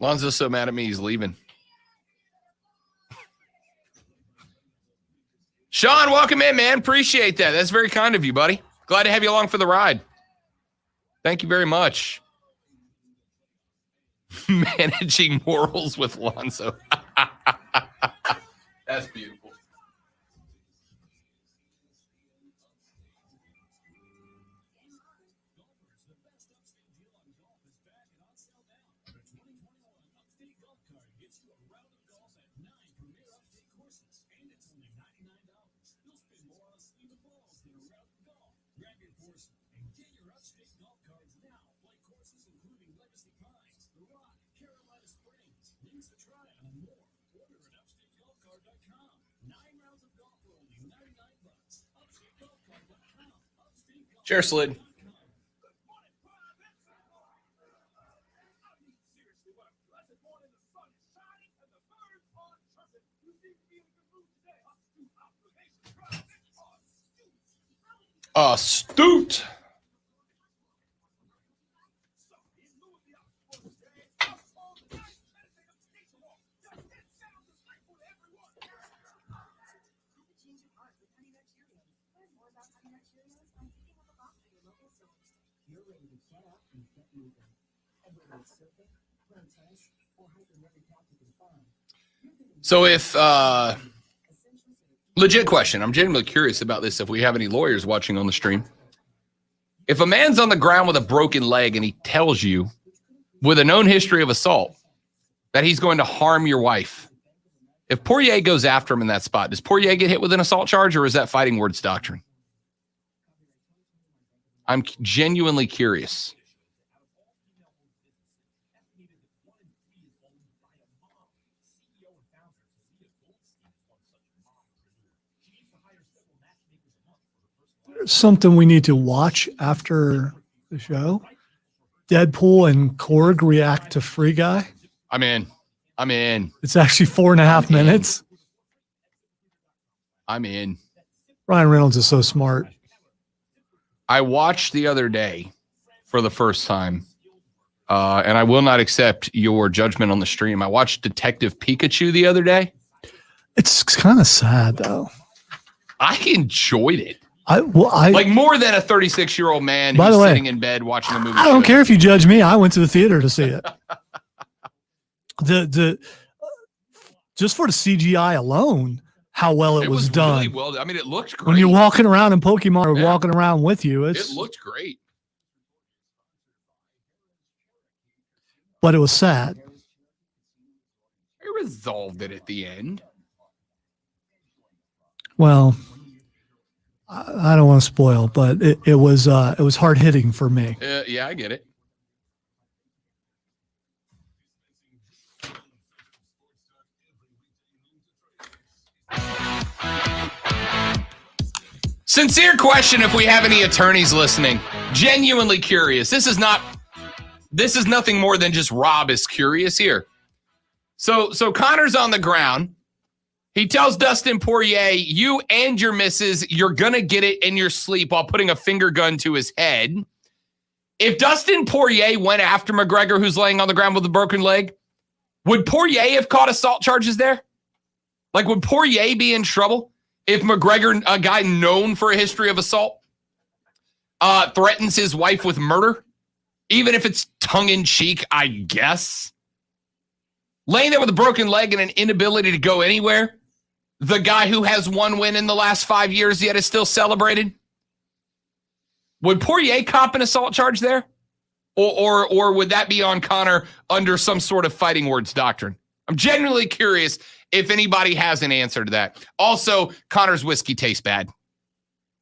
Lonzo's so mad at me, he's leaving. Sean, welcome in, man. Appreciate that. That's very kind of you, buddy. Glad to have you along for the ride. Thank you very much. Managing morals with Lonzo. That's beautiful. Chair slid. Astute. So if, legit question, I'm genuinely curious about this if we have any lawyers watching on the stream. If a man's on the ground with a broken leg and he tells you with a known history of assault that he's going to harm your wife, if Poirier goes after him in that spot, does Poirier get hit with an assault charge or is that fighting words doctrine? I'm genuinely curious. Something we need to watch after the show. Deadpool and Korg react to Free Guy. I'm in. It's actually 4.5 minutes. I'm in. Ryan Reynolds is so smart. I watched the other day for the first time, and I will not accept your judgment on the stream. I watched Detective Pikachu the other day. It's kind of sad, though. I enjoyed it. I like more than a 36-year-old man who's sitting in bed watching a movie. I don't care if you judge me. I went to the theater to see it. Just for the CGI alone, how well it was done. Really well, I mean, it looked great. When you're walking around and Pokemon are walking around with you, it looked great. But it was sad. They resolved it at the end. Well, I don't want to spoil, but it was hard hitting for me. Yeah, I get it. Sincere question if we have any attorneys listening. Genuinely curious. This is nothing more than just Rob is curious here. So Connor's on the ground. He tells Dustin Poirier, you and your missus, you're going to get it in your sleep while putting a finger gun to his head. If Dustin Poirier went after McGregor, who's laying on the ground with a broken leg, would Poirier have caught assault charges there? Like, would Poirier be in trouble if McGregor, a guy known for a history of assault, threatens his wife with murder? Even if it's tongue-in-cheek, I guess. Laying there with a broken leg and an inability to go anywhere. The guy who has one win in the last 5 years yet is still celebrated. Would Poirier cop an assault charge there? Or would that be on Conor under some sort of fighting words doctrine? I'm genuinely curious if anybody has an answer to that. Also, Conor's whiskey tastes bad.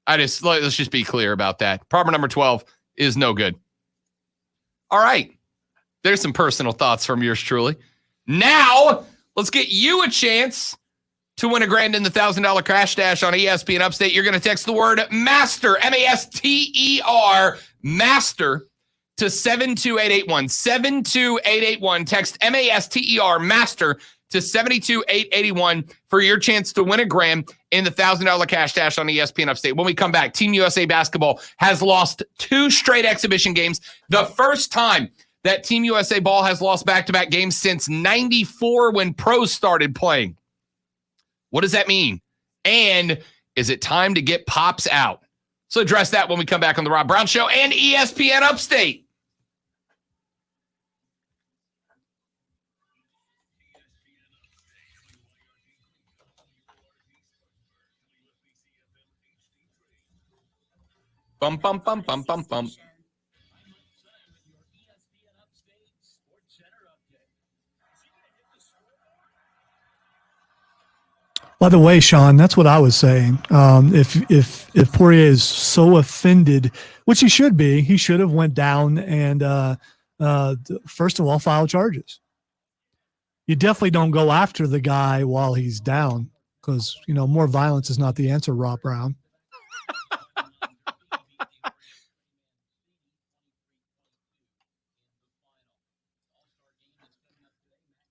Let's just be clear about that. Problem number 12 is no good. All right. There's some personal thoughts from yours truly. Now, let's get you a chance to win $1,000 in the $1,000 Crash Dash on ESPN Upstate. You're going to text the word MASTER, M-A-S-T-E-R, MASTER, to 72881. 72881. Text MASTER, MASTER, to 72881 for your chance to win $1,000 in the $1,000 Cash Dash on ESPN Upstate. When we come back, Team USA Basketball has lost 2 straight exhibition games. The first time that Team USA Ball has lost back-to-back games since 94 when pros started playing. What does that mean? And is it time to get Pops out? So address that when we come back on the Rob Brown Show and ESPN Upstate. Bum, bum, bum, bum, bum, bum. By the way, Sean, that's what I was saying. If Poirier is so offended, which he should be, he should have went down and first of all file charges. You definitely don't go after the guy while he's down because more violence is not the answer, Rob Brown.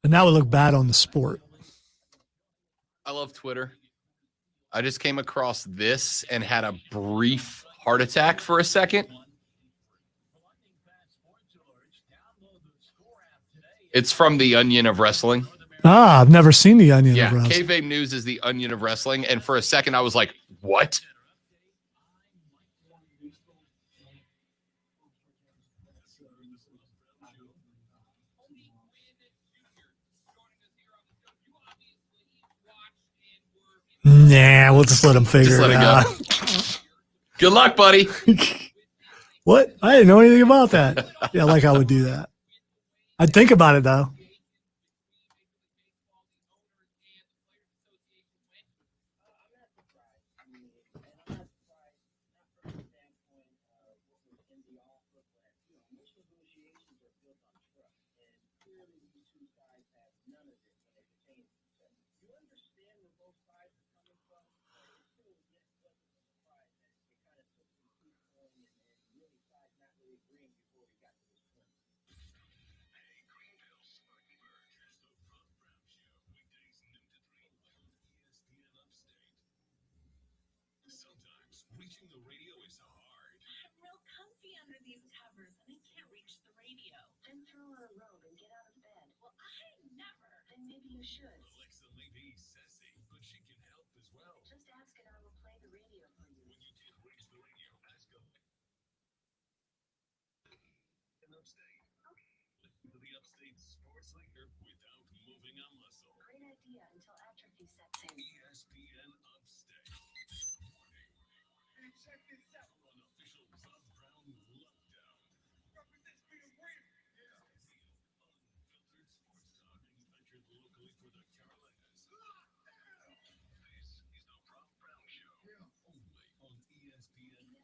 And that would look bad on the sport. I love Twitter. I just came across this and had a brief heart attack for a second. It's from the Onion of Wrestling. I've never seen the Onion of Wrestling. Kayfabe News is the Onion of Wrestling. And for a second, I was like, what? Nah, we'll just let him figure Just let it it out. go. Good luck, buddy. What? I didn't know anything about that. Yeah, like I would do that. I'd think about it, though. Reaching the radio is hard. I'm real comfy under these covers, and I can't reach the radio. Then throw on a robe and get out of bed. Well, I never. Then maybe you should. Alexa may be sassy, but she can help as well. Just ask and I will play the radio for you. When you did reach the radio, ask them. In Upstate. Listen to the Upstate Sports Leader without moving a muscle. Great idea until atrophy sets in. ESPN Upstate. Check this out. On official Rob Brown Lockdown. Represents me to win. Unfiltered sports talk manufactured locally for the Carolinas. This is the Rob Brown Show. Only on ESPN.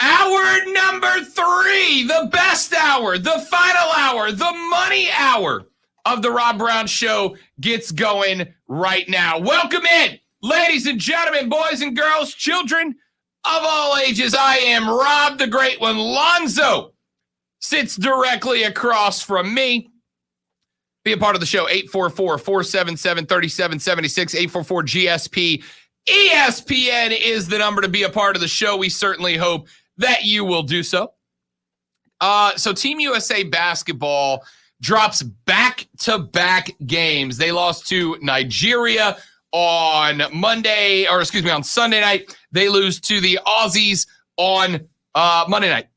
Hour number 3, the best hour, the final hour, the money hour of the Rob Brown Show gets going right now. Welcome in, ladies and gentlemen, boys and girls, children of all ages. I am Rob the Great One, Lonzo, sits directly across from me. Be a part of the show, 844-477-3776, 844-GSP. ESPN is the number to be a part of the show. We certainly hope that you will do so. So Team USA basketball drops back-to-back games. They lost to Nigeria on Sunday night. They lose to the Aussies on Monday night.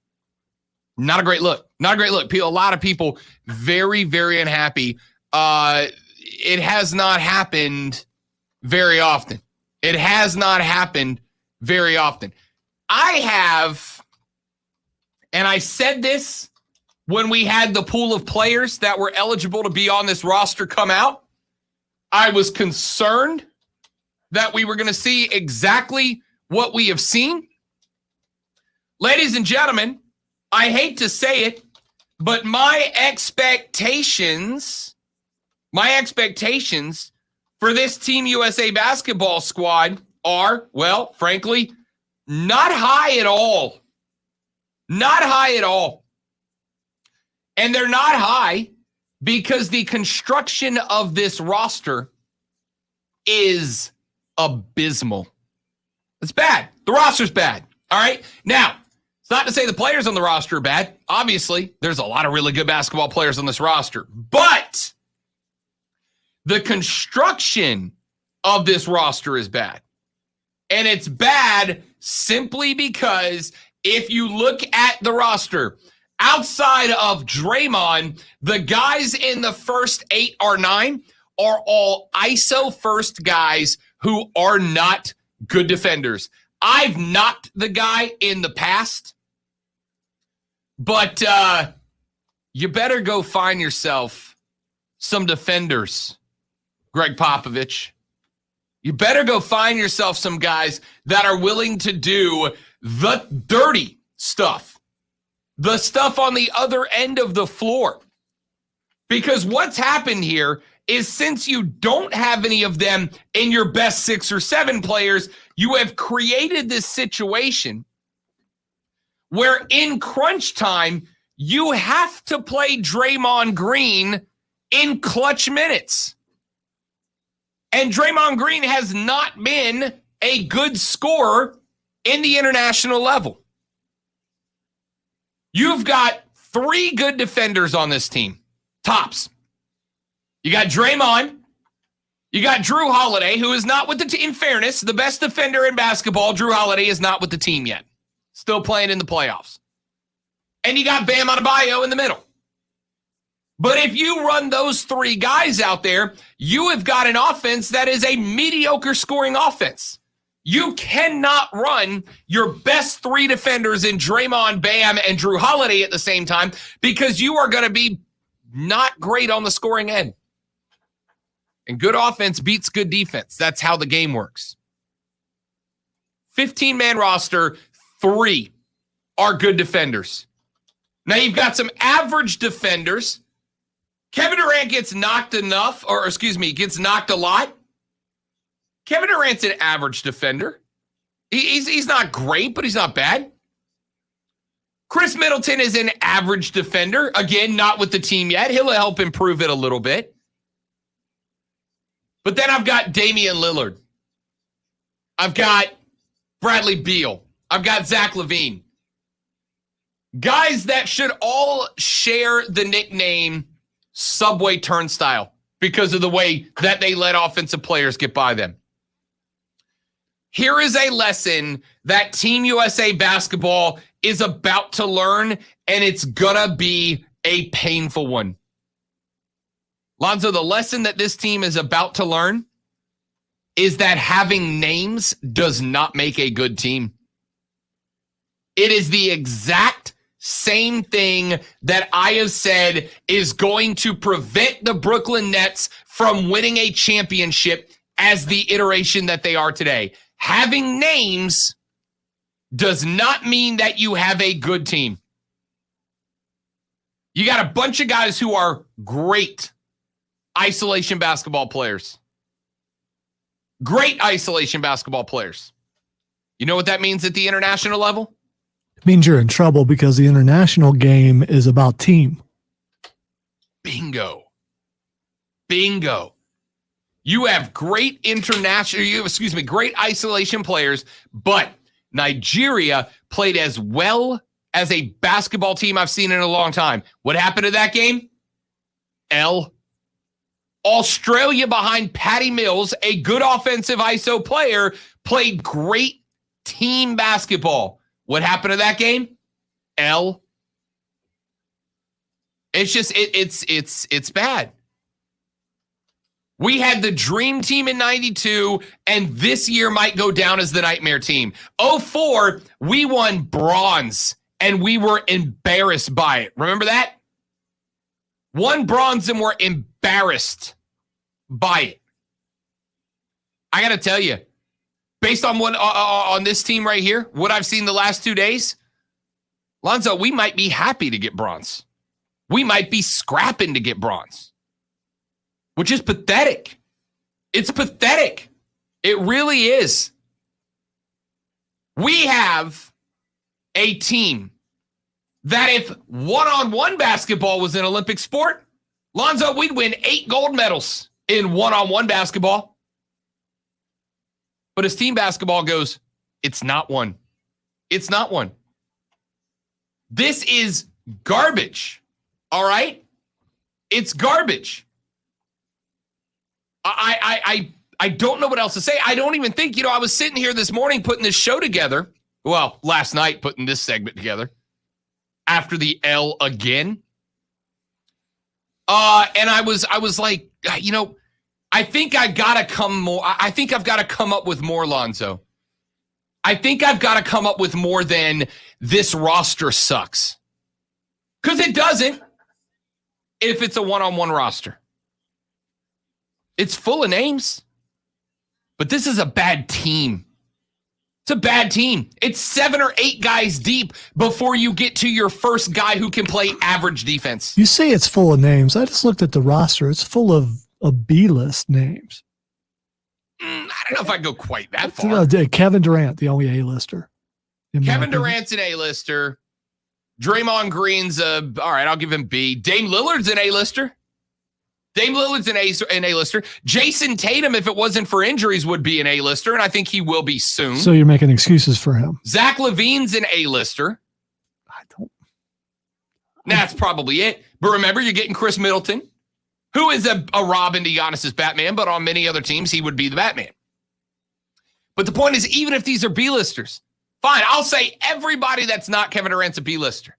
Not a great look. Not a great look. A lot of people very, very unhappy. It has not happened very often. It has not happened very often. I have, and I said this when we had the pool of players that were eligible to be on this roster come out. I was concerned that we were going to see exactly what we have seen. Ladies and gentlemen, I hate to say it, but my expectations for this Team USA basketball squad are, well, frankly, not high at all. Not high at all. And they're not high because the construction of this roster is abysmal. It's bad. The roster's bad. All right? Now, it's not to say the players on the roster are bad. Obviously, there's a lot of really good basketball players on this roster. But the construction of this roster is bad. And it's bad simply because if you look at the roster, outside of Draymond, the guys in the first 8 or 9 are all ISO first guys who are not good defenders. I've knocked the guy in the past, but you better go find yourself some defenders, Greg Popovich. You better go find yourself some guys that are willing to do the dirty stuff, the stuff on the other end of the floor. Because what's happened here is since you don't have any of them in your best 6 or 7 players, you have created this situation where in crunch time, you have to play Draymond Green in clutch minutes. And Draymond Green has not been a good scorer in the international level. You've got 3 good defenders on this team, tops. You got Draymond. You got Drew Holiday, who is not with the team. In fairness, the best defender in basketball, Drew Holiday, is not with the team yet. Still playing in the playoffs. And you got Bam Adebayo in the middle. But if you run those 3 guys out there, you have got an offense that is a mediocre scoring offense. You cannot run your best 3 defenders in Draymond, Bam, and Drew Holiday at the same time because you are going to be not great on the scoring end. And good offense beats good defense. That's how the game works. 15-man roster, 3 are good defenders. Now you've got some average defenders. Kevin Durant gets knocked gets knocked a lot. Kevin Durant's an average defender. He's not great, but he's not bad. Chris Middleton is an average defender. Again, not with the team yet. He'll help improve it a little bit. But then I've got Damian Lillard. I've got Bradley Beal. I've got Zach LaVine. Guys that should all share the nickname Subway Turnstile because of the way that they let offensive players get by them. Here is a lesson that Team USA basketball is about to learn, and it's gonna be a painful one. Lonzo, the lesson that this team is about to learn is that having names does not make a good team. It is the exact same thing that I have said is going to prevent the Brooklyn Nets from winning a championship as the iteration that they are today. Having names does not mean that you have a good team. You got a bunch of guys who are great isolation basketball players. Great isolation basketball players. You know what that means at the international level? means you're in trouble because the international game is about team. Bingo. You have great great isolation players, but Nigeria played as well as a basketball team I've seen in a long time. What happened to that game? Australia behind Patty Mills, a good offensive ISO player, played great team basketball. What happened to that game? It's just it's bad. We had the dream team in 92, and this year might go down as the nightmare team. 04, we won bronze, and we were embarrassed by it. Remember that? Won bronze, and we're embarrassed by it. I got to tell you, based on what on this team right here, what I've seen the last 2 days, Lonzo, we might be happy to get bronze. We might be scrapping to get bronze, which is pathetic. It's pathetic. It really is. We have a team that if one-on-one basketball was an Olympic sport, Lonzo, we'd win 8 gold medals in one-on-one basketball. But as team basketball goes, it's not one. It's not one. This is garbage. All right? It's garbage. I don't know what else to say. I don't even think, I was sitting here this morning putting this show together. Well, last night putting this segment together after the L again. And I was like, I think I've got to come up with more, Lonzo. I think I've got to come up with more than this roster sucks. Because it doesn't if it's a one-on-one roster. It's full of names. But this is a bad team. It's a bad team. It's 7 or 8 guys deep before you get to your first guy who can play average defense. You say it's full of names. I just looked at the roster. It's full of B-list names. I don't know if I go quite that far. Kevin Durant, the only A-lister. Kevin Durant's an A-lister. Draymond Green's all right, I'll give him B. Dame Lillard's an A-lister. An A-lister. Jason Tatum, if it wasn't for injuries, would be an A-lister, and I think he will be soon. So you're making excuses for him. Zach LaVine's an A-lister. That's probably it. But remember, you're getting Chris Middleton, who is a Robin to Giannis's Batman, but on many other teams, he would be the Batman. But the point is, even if these are B-listers, fine, I'll say everybody that's not Kevin Durant's a B-lister.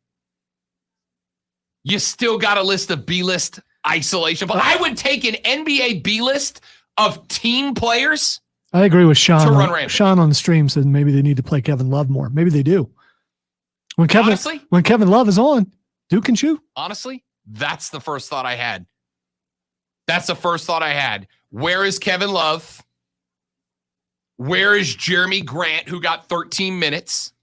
You still got a list of B-list isolation. But I would take an NBA B-list of team players. I agree with Sean. To run rampant. Sean on the stream said maybe they need to play Kevin Love more. Maybe they do. When Kevin Love is on, Duke can shoot. Honestly, that's the first thought I had. Where is Kevin Love? Where is Jeremy Grant, who got 13 minutes?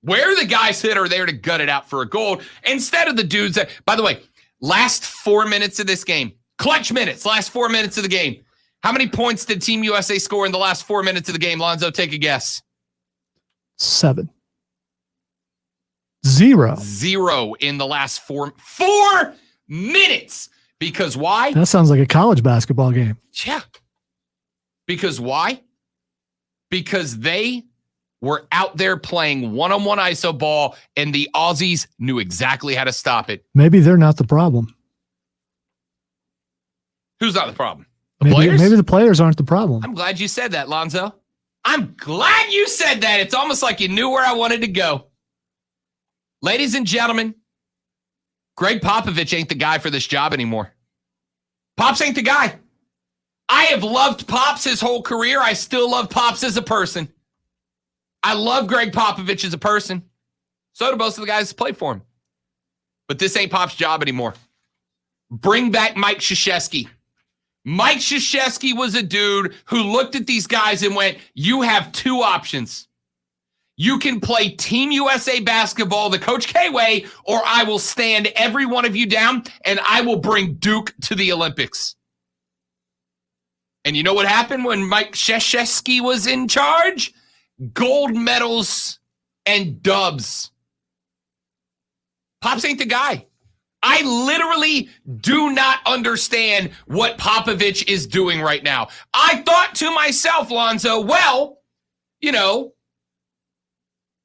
Where are the guys that are there to gut it out for a gold instead of the dudes that, by the way, last 4 minutes of this game, clutch minutes, last 4 minutes of the game. How many points did Team USA score in the last 4 minutes of the game? Lonzo, take a guess. 7. 0. 0 in the last 4 minutes. Because why? That sounds like a college basketball game. Yeah. Because why? Because they were out there playing one-on-one ISO ball, and the Aussies knew exactly how to stop it. Maybe they're not the problem. Who's not the problem? The players? Maybe the players aren't the problem. I'm glad you said that, Lonzo. I'm glad you said that. It's almost like you knew where I wanted to go. Ladies and gentlemen, Greg Popovich ain't the guy for this job anymore. Pops ain't the guy. I have loved Pops his whole career. I still love Pops as a person. I love Greg Popovich as a person. So do most of the guys that play for him. But this ain't Pop's job anymore. Bring back Mike Krzyzewski. Mike Krzyzewski was a dude who looked at these guys and went, you have 2 options. You can play Team USA basketball the Coach K way, or I will stand every one of you down and I will bring Duke to the Olympics. And you know what happened when Mike Krzyzewski was in charge? Gold medals and dubs. Pops ain't the guy. I literally do not understand what Popovich is doing right now. I thought to myself, Lonzo, well,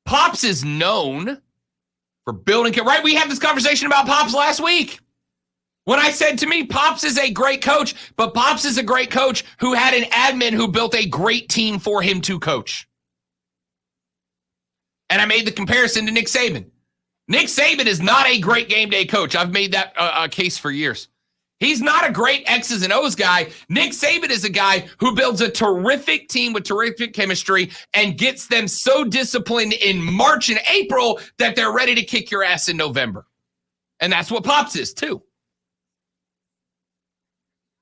Pops is known for building, right? We had this conversation about Pops last week. When I said to me, Pops is a great coach, but Pops is a great coach who had an admin who built a great team for him to coach. And I made the comparison to Nick Saban. Nick Saban is not a great game day coach. I've made that case for years. He's not a great X's and O's guy. Nick Saban is a guy who builds a terrific team with terrific chemistry and gets them so disciplined in March and April that they're ready to kick your ass in November. And that's what Pops is too.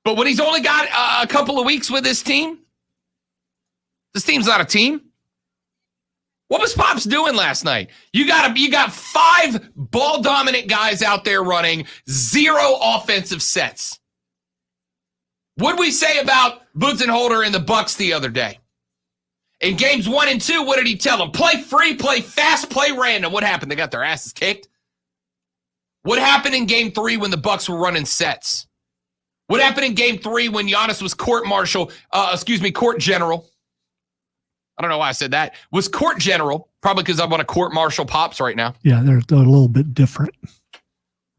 But when he's only got a couple of weeks with this team's not a team. What was Pops doing last night? You got 5 ball dominant guys out there running 0 offensive sets. What'd we say about Budenholzer and the Bucks the other day? In games 1 and 2, what did he tell them? Play free, play fast, play random. What happened? They got their asses kicked. What happened in game 3 when the Bucks were running sets? What happened in game 3 when Giannis was court general? I don't know why I said that. Was court general, probably because I want to court martial Pops right now. Yeah, they're a little bit different.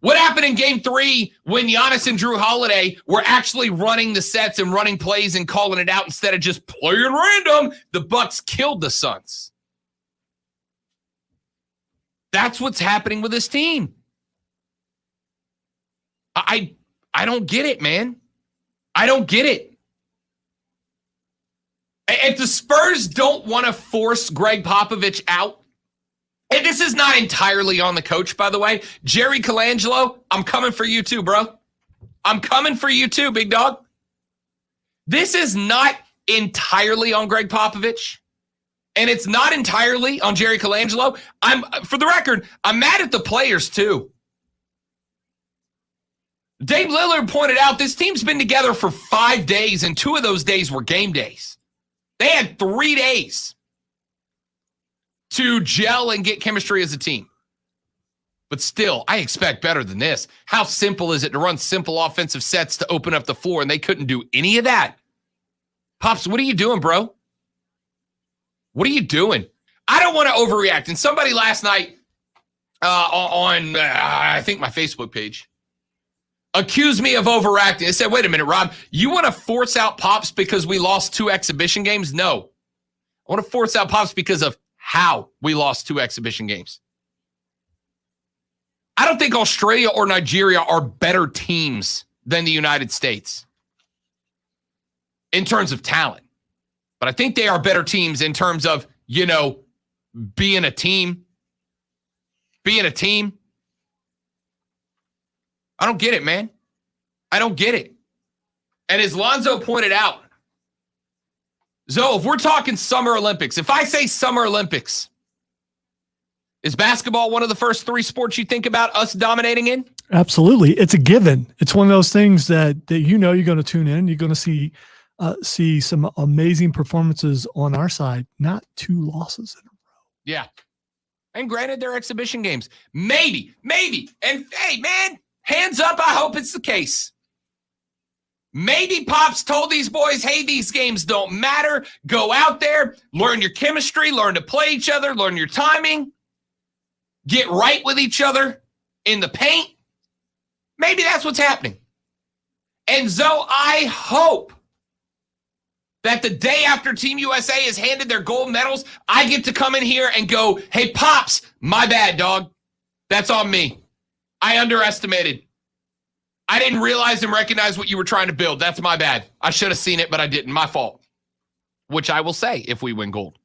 What happened in game 3 when Giannis and Drew Holiday were actually running the sets and running plays and calling it out instead of just playing random? The Bucks killed the Suns. That's what's happening with this team. I don't get it, man. I don't get it. If the Spurs don't want to force Greg Popovich out, and this is not entirely on the coach, by the way, Jerry Colangelo, I'm coming for you too, bro. I'm coming for you too, big dog. This is not entirely on Greg Popovich, and it's not entirely on Jerry Colangelo. For the record, I'm mad at the players too. Dave Lillard pointed out this team's been together for 5 days, and 2 of those days were game days. They had 3 days to gel and get chemistry as a team. But still, I expect better than this. How simple is it to run simple offensive sets to open up the floor, and they couldn't do any of that? Pops, what are you doing, bro? What are you doing? I don't want to overreact. And somebody last night on I think my Facebook page, accused me of overacting. I said, wait a minute, Rob, you want to force out Pops because we lost 2 exhibition games? No. I want to force out Pops because of how we lost 2 exhibition games. I don't think Australia or Nigeria are better teams than the United States in terms of talent. But I think they are better teams in terms of, being a team. Being a team. I don't get it, man. I don't get it. And as Lonzo pointed out, if we're talking Summer Olympics, if I say Summer Olympics, is basketball one of the first 3 sports you think about us dominating in? Absolutely. It's a given. It's one of those things that you're going to tune in. You're going to see some amazing performances on our side, not 2 losses in a row. Yeah. And granted, they're exhibition games. Maybe. And hey, man, hands up, I hope it's the case. Maybe Pops told these boys, hey, these games don't matter. Go out there, learn your chemistry, learn to play each other, learn your timing, get right with each other in the paint. Maybe that's what's happening. And I hope that the day after Team USA is handed their gold medals, I get to come in here and go, hey, Pops, my bad, dog. That's on me. I underestimated. I didn't realize and recognize what you were trying to build. That's my bad. I should have seen it, but I didn't. My fault. Which I will say if we win gold.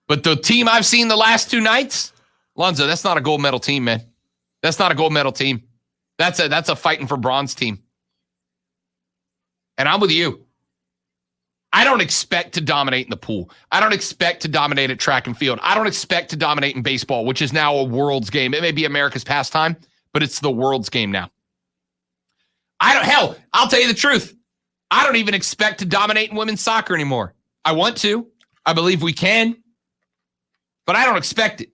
But the team I've seen the last 2 nights, Lonzo, that's not a gold medal team, man. That's not a gold medal team. That's a fighting for bronze team. And I'm with you. I don't expect to dominate in the pool. I don't expect to dominate at track and field. I don't expect to dominate in baseball, which is now a world's game. It may be America's pastime, but it's the world's game now. I'll tell you the truth. I don't even expect to dominate in women's soccer anymore. I want to. I believe we can. but I don't expect it.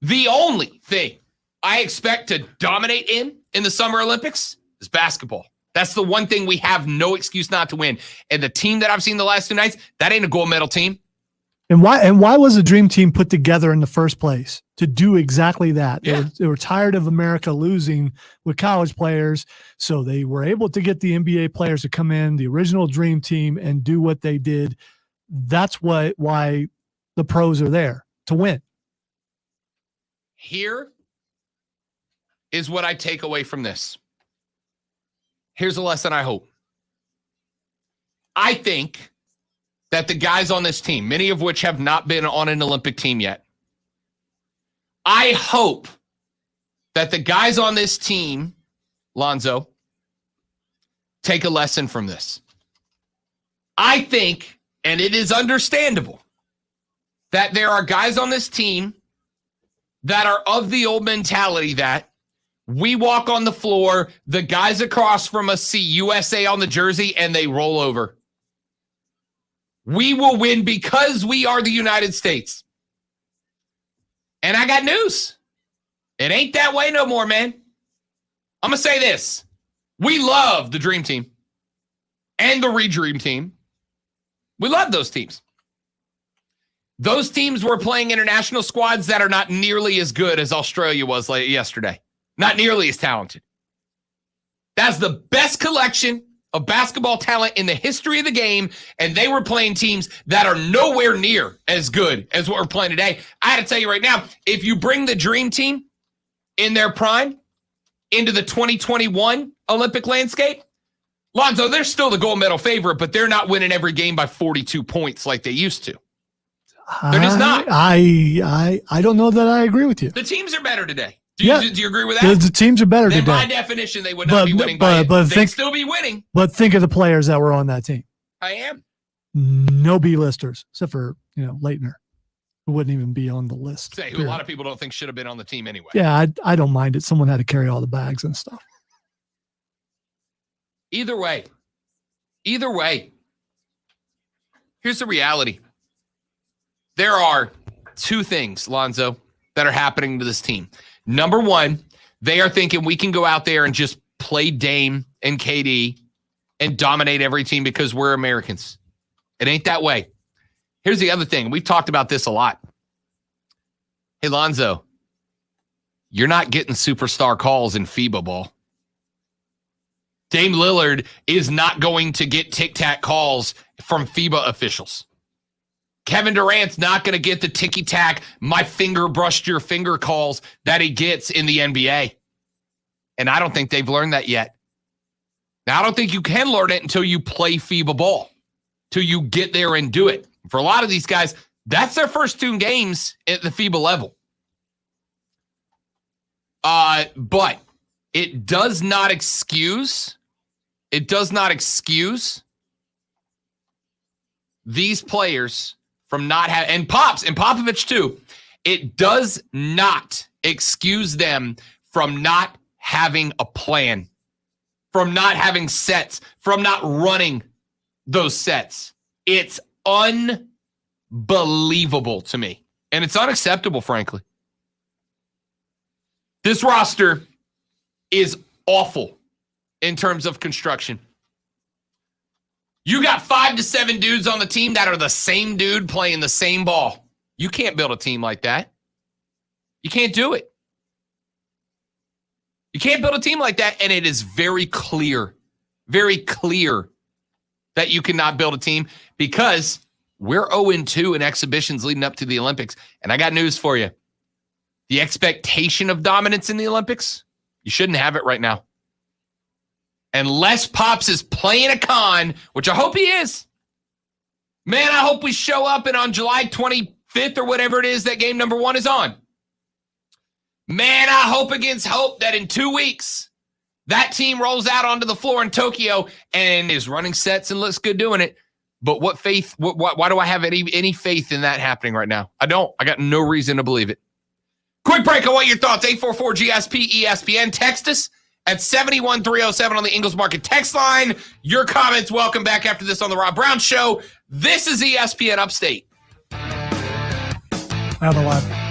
The only thing I expect to dominate in the Summer Olympics is basketball. That's the one thing we have no excuse not to win. And the team that I've seen the last 2 nights, that ain't a gold medal team. And why was the Dream Team put together in the first place? To do exactly that. Yeah. They were tired of America losing with college players, so they were able to get the NBA players to come in, the original Dream Team, and do what they did. That's why the pros are there, to win. Here is what I take away from this. Here's a lesson I hope. I think that the guys on this team, many of which have not been on an Olympic team yet, I hope that the guys on this team, Lonzo, take a lesson from this. I think, and it is understandable, that there are guys on this team that are of the old mentality that we walk on the floor, the guys across from us see USA on the jersey, and they roll over. We will win because we are the United States. And I got news. It ain't that way no more, man. I'm going to say this. We love the Dream Team and the Redream Team. We love those teams. Those teams were playing international squads that are not nearly as good as Australia was yesterday. Not nearly as talented. That's the best collection of basketball talent in the history of the game, and they were playing teams that are nowhere near as good as what we're playing today. I had to tell you right now, if you bring the Dream Team in their prime into the 2021 Olympic landscape, Lonzo, they're still the gold medal favorite, but they're not winning every game by 42 points like they used to. They're just not. I don't know that I agree with you. The teams are better today. Do you agree with that? The teams are better then today. By definition, they would not be winning they'd still be winning. But think of the players that were on that team. I am. No B-listers, except for, Leitner, who wouldn't even be on the list. Say, who a lot of people don't think should have been on the team anyway. Yeah, I don't mind it. Someone had to carry all the bags and stuff. Either way, here's the reality. There are 2 things, Lonzo, that are happening to this team. Number one, they are thinking we can go out there and just play Dame and KD and dominate every team because we're Americans. It ain't that way. Here's the other thing. We've talked about this a lot. Hey, Lonzo, you're not getting superstar calls in FIBA ball. Dame Lillard is not going to get tic-tac calls from FIBA officials. Kevin Durant's not going to get the ticky-tack, my finger brushed your finger calls that he gets in the NBA. And I don't think they've learned that yet. Now, I don't think you can learn it until you play FIBA ball, till you get there and do it. For a lot of these guys, that's their first 2 games at the FIBA level. But it does not excuse these players from not having, and Popovich too, it does not excuse them from not having a plan, from not having sets, from not running those sets. It's unbelievable to me, and it's unacceptable, frankly. This roster is awful in terms of construction. You got 5 to 7 dudes on the team that are the same dude playing the same ball. You can't build a team like that. You can't do it. You can't build a team like that, and it is very clear that you cannot build a team because we're 0-2 in exhibitions leading up to the Olympics. And I got news for you. The expectation of dominance in the Olympics, you shouldn't have it right now. Unless Pops is playing a con, which I hope he is. Man, I hope we show up and on July 25th or whatever it is that game number 1 is on. Man, I hope against hope that in 2 weeks, that team rolls out onto the floor in Tokyo and is running sets and looks good doing it. But what faith, why do I have any faith in that happening right now? I don't. I got no reason to believe it. Quick break. I want your thoughts. 844-GSP-ESPN. Text us at 71307 on the Ingles Market text line. Your comments welcome back after this on the Rob Brown Show. This is ESPN Upstate. Have a lot.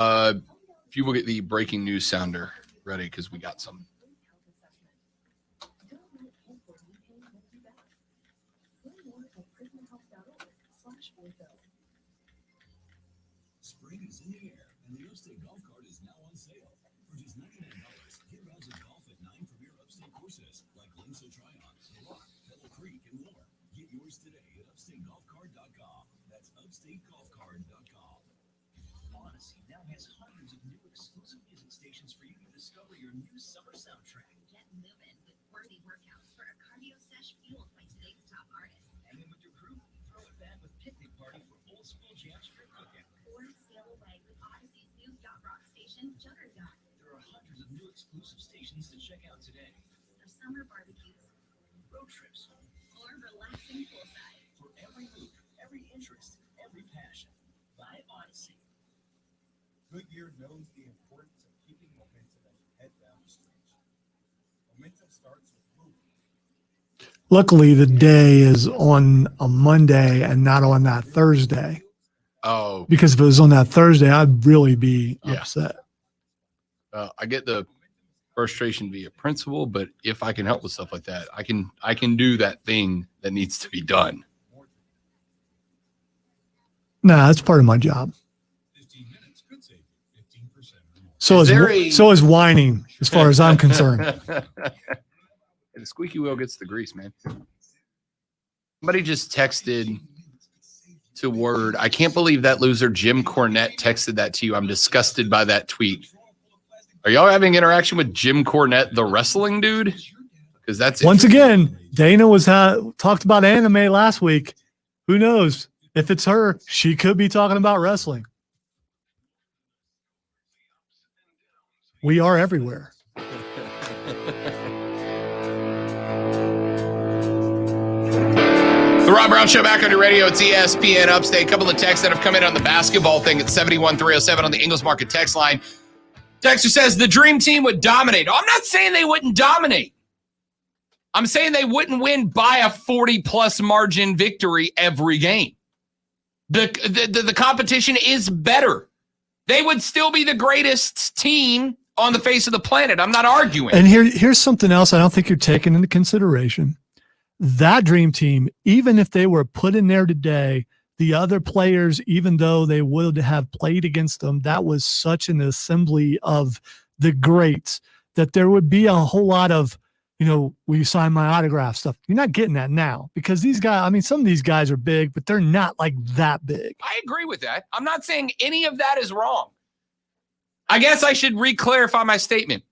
If you will get the breaking news sounder ready, because we got some. Spring is in the air, and the Upstate Golf Cart is now on sale. For just $99, get rounds of golf at 9 premier Upstate courses like Lindsay Tryon, Rock, Pebble Creek, and more. Get yours today at upstategolfcart.com. That's upstategolfcart.com. Odyssey now has hundreds of new exclusive music stations for you to discover your new summer soundtrack. Get moving with worthy workouts for a cardio sesh fueled by today's top artists. Hanging with your crew? Throw it back with Picnic Party for old school jam street cooking. Or sail away with Odyssey's new yacht rock station, Juggerjack. There are hundreds of new exclusive stations to check out today. For summer barbecues. Road trips. Or relaxing poolside. For every mood, every interest, every Goodyear knows the importance of keeping momentum as you head down the stretch. Momentum starts with movement. Luckily, the day is on a Monday and not on that Thursday. Oh, Because if it was on that Thursday, I'd really be Yeah. upset. I get the frustration via principle, but if I can help with stuff like that, I can do that thing that needs to be done. Nah, that's part of my job. 15 minutes could save you 15% or more. So Is is, there a- so is whining, as far as I'm concerned. The squeaky wheel gets the grease, man. Somebody just texted to Word. I can't believe that loser Jim Cornette texted that to you. I'm disgusted by that tweet. Are y'all having interaction with Jim Cornette, the wrestling dude? Because that's Once interesting. again, Dana was talked about anime last week. Who knows? If it's her, she could be talking about wrestling. We are everywhere. The Rob Brown Show back on your radio. It's ESPN Upstate. A couple of texts that have come in on the basketball thing at 71307 on the Ingles Market text line. Texter says the dream team would dominate. I'm not saying they wouldn't dominate. I'm saying they wouldn't win by a 40-plus margin victory every game. The competition is better. They would still be the greatest team on the face of the planet. I'm not arguing. And here's something else I don't think you're taking into consideration. That dream team, even if they were put in there today, the other players, even though they would have played against them, that was such an assembly of the greats that there would be a whole lot of, will you sign my autograph stuff? You're not getting that now because these guys, some of these guys are big, but they're not like that big. I agree with that. I'm not saying any of that is wrong. I guess I should re-clarify my statement.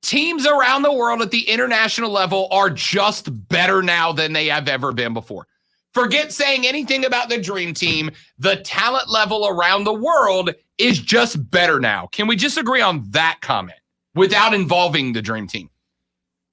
Teams around the world at the international level are just better now than they have ever been before. Forget saying anything about the dream team. The talent level around the world is just better now. Can we just agree on that comment without involving the dream team?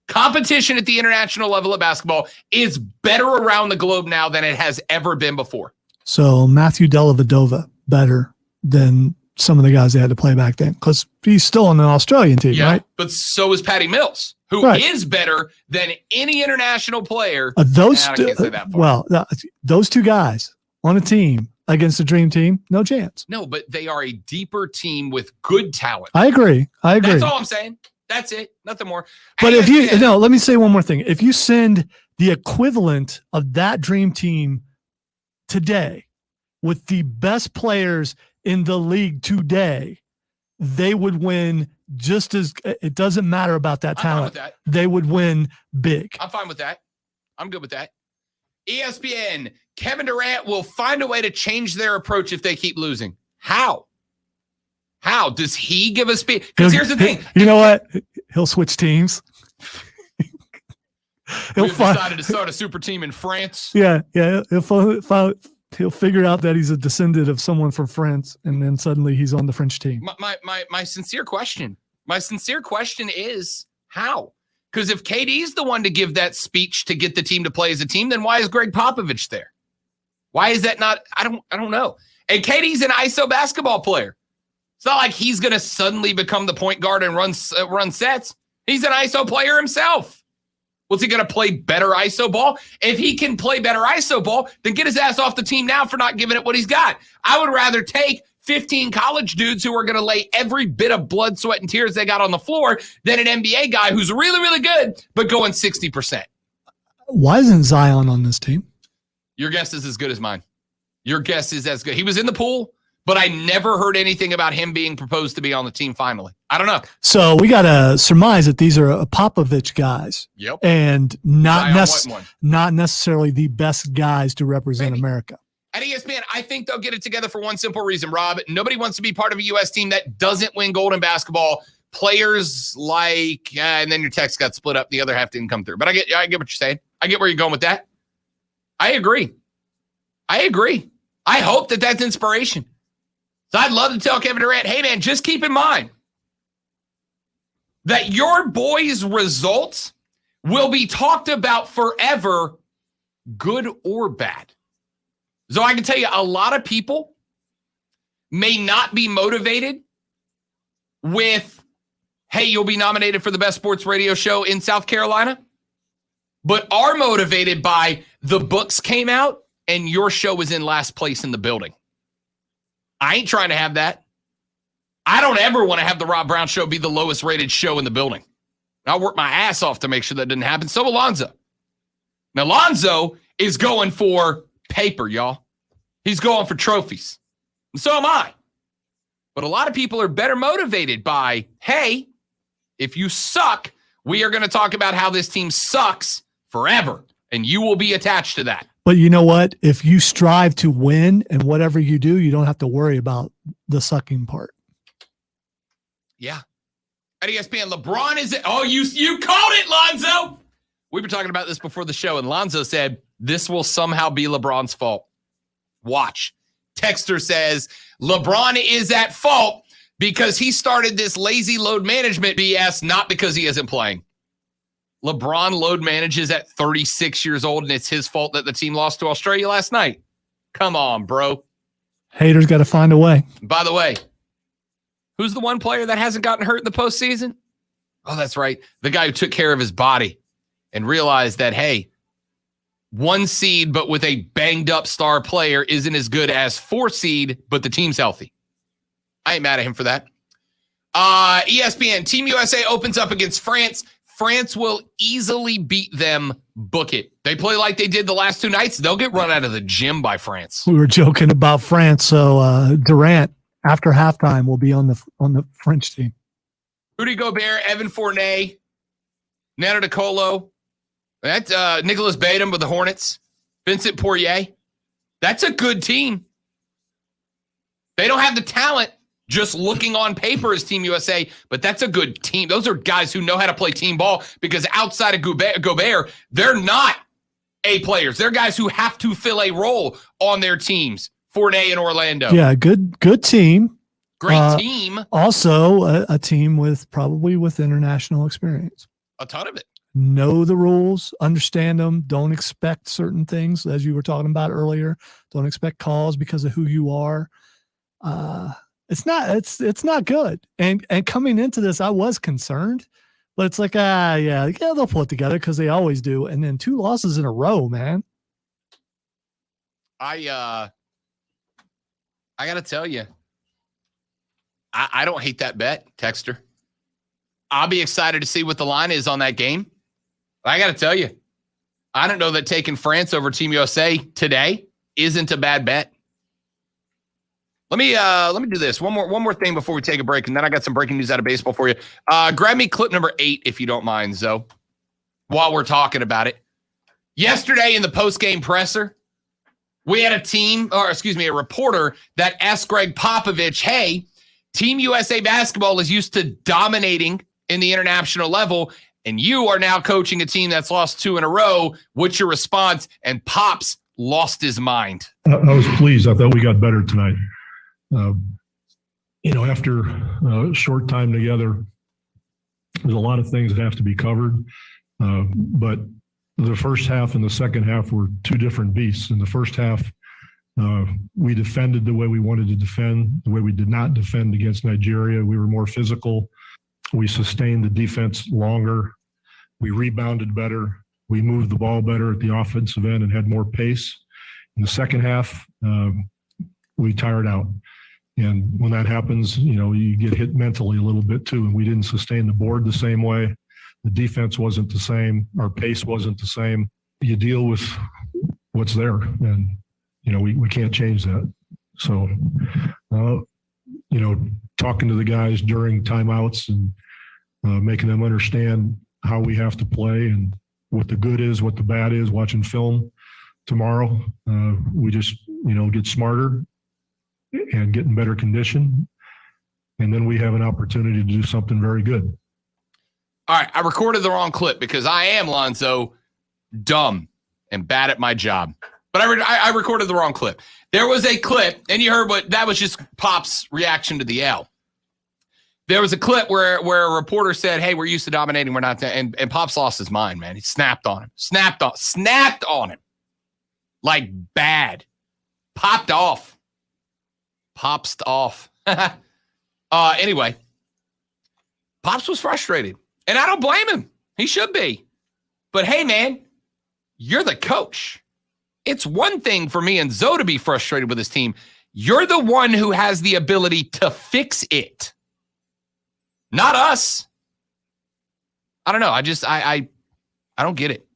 Competition at the international level of basketball is better around the globe now than it has ever been before. So Matthew Dellavedova better than some of the guys they had to play back then because he's still on an Australian team, right? But so is Patty Mills, who is better than any international player. Those And I can't say that part. those two guys on a team against a dream team, no chance. No, but they are a deeper team with good talent. I agree. That's all I'm saying. That's it. Nothing more. But let me say one more thing. If you send the equivalent of that dream team today with the best players in the league today, they would win just as it doesn't matter about that talent. with that. They would win big. I'm fine with that. I'm good with that. ESPN, Kevin Durant will find a way to change their approach if they keep losing. How? How? Does he give a speech? Because here's the thing. You know what? He'll switch teams. We've decided to start a super team in France. Yeah. He'll figure out that he's a descendant of someone from France, and then suddenly he's on the French team. My sincere question. My sincere question is how? Because if KD's the one to give that speech to get the team to play as a team, then why is Greg Popovich there? Why is that not? I don't know. And KD's an ISO basketball player. It's not like he's going to suddenly become the point guard and run sets. He's an ISO player himself. Was he going to play better ISO ball? If he can play better ISO ball, then get his ass off the team now for not giving it what he's got. I would rather take 15 college dudes who are going to lay every bit of blood, sweat, and tears they got on the floor than an NBA guy who's really, really good, but going 60%. Why isn't Zion on this team? Your guess is as good as mine. Your guess is as good. He was in the pool, but I never heard anything about him being proposed to be on the team finally. I don't know. So we got to surmise that these are Popovich guys. Yep. And not Zion wasn't one. necessarily the best guys to represent America. At ESPN, I think they'll get it together for one simple reason, Rob. Nobody wants to be part of a U.S. team that doesn't win gold in basketball. Players like, and then your text got split up. The other half didn't come through. But I get what you're saying. I get where you're going with that. I agree. I hope that that's inspiration. So I'd love to tell Kevin Durant, hey, man, just keep in mind that your boys' results will be talked about forever, good or bad. So I can tell you a lot of people may not be motivated with, hey, you'll be nominated for the best sports radio show in South Carolina, but are motivated by the books came out and your show was in last place in the building. I ain't trying to have that. I don't ever want to have the Rob Brown Show be the lowest rated show in the building. I'll work my ass off to make sure that didn't happen. So Alonzo. Now, Alonzo is going for paper, y'all. He's going for trophies. And so am I. But a lot of people are better motivated by, hey, if you suck, we are going to talk about how this team sucks forever. And you will be attached to that. But you know what? If you strive to win and whatever you do, you don't have to worry about the sucking part. Yeah. At ESPN, LeBron is it. Oh, you called it, Lonzo. We were talking about this before the show, and Lonzo said this will somehow be LeBron's fault. Watch. Texter says LeBron is at fault because he started this lazy load management BS, not because he isn't playing. LeBron load manages at 36 years old, and it's his fault that the team lost to Australia last night. Come on, bro. Haters got to find a way. By the way, who's the one player that hasn't gotten hurt in the postseason? Oh, that's right. The guy who took care of his body and realized that, hey, 1 seed, but with a banged up star player isn't as good as 4 seed, but the team's healthy. I ain't mad at him for that. ESPN, Team USA opens up against France. France will easily beat them. Book it. They play like they did the last 2 nights. They'll get run out of the gym by France. We were joking about France. So Durant, after halftime, will be on the French team. Rudy Gobert, Evan Fournier, Nando De Colo, that Nicholas Batum with the Hornets, Vincent Poirier. That's a good team. They don't have the talent just looking on paper as Team USA, but that's a good team. Those are guys who know how to play team ball because outside of Gobert, they're not A players. They're guys who have to fill a role on their teams. Fournier and Orlando. Yeah, good team. Great team. Also, a team with international experience. A ton of it. Know the rules, understand them. Don't expect certain things, as you were talking about earlier. Don't expect calls because of who you are. It's not good. And coming into this, I was concerned, but it's like, yeah, they'll pull it together because they always do. And then 2 losses in a row, man. I got to tell you, I don't hate that bet, Texter. I'll be excited to see what the line is on that game. I got to tell you, I don't know that taking France over Team USA today isn't a bad bet. Let me do this. One more thing before we take a break, and then I got some breaking news out of baseball for you. Grab me clip number 8, if you don't mind, Zoe, while we're talking about it. Yesterday in the post-game presser, we had a reporter that asked Greg Popovich, hey, Team USA basketball is used to dominating in the international level, and you are now coaching a team that's lost 2 in a row. What's your response? And Pops lost his mind. I was pleased. I thought we got better tonight. After a short time together, there's a lot of things that have to be covered. But the first half and the second half were 2 different beasts. In the first half, we defended the way we wanted to defend, the way we did not defend against Nigeria. We were more physical. We sustained the defense longer. We rebounded better. We moved the ball better at the offensive end and had more pace. In the second half, we tired out. And when that happens, you get hit mentally a little bit too. And we didn't sustain the board the same way. The defense wasn't the same. Our pace wasn't the same. You deal with what's there. And, we can't change that. So, talking to the guys during timeouts and making them understand how we have to play and what the good is, what the bad is, watching film tomorrow. We just, get smarter and get in better condition. And then we have an opportunity to do something very good. All right. I recorded the wrong clip because I am, Lonzo, dumb and bad at my job. But I recorded the wrong clip. There was a clip, and you heard that was just Pop's reaction to the L. There was a clip where a reporter said, hey, we're used to dominating. We're not. And Pop's lost his mind, man. He snapped on him. Snapped on him. Like bad. Popped off. Pops off. Anyway, Pops was frustrated, and I don't blame him. He should be. But hey, man, you're the coach. It's one thing for me and Zoe to be frustrated with his team. You're the one who has the ability to fix it, not us. I don't know. I don't get it.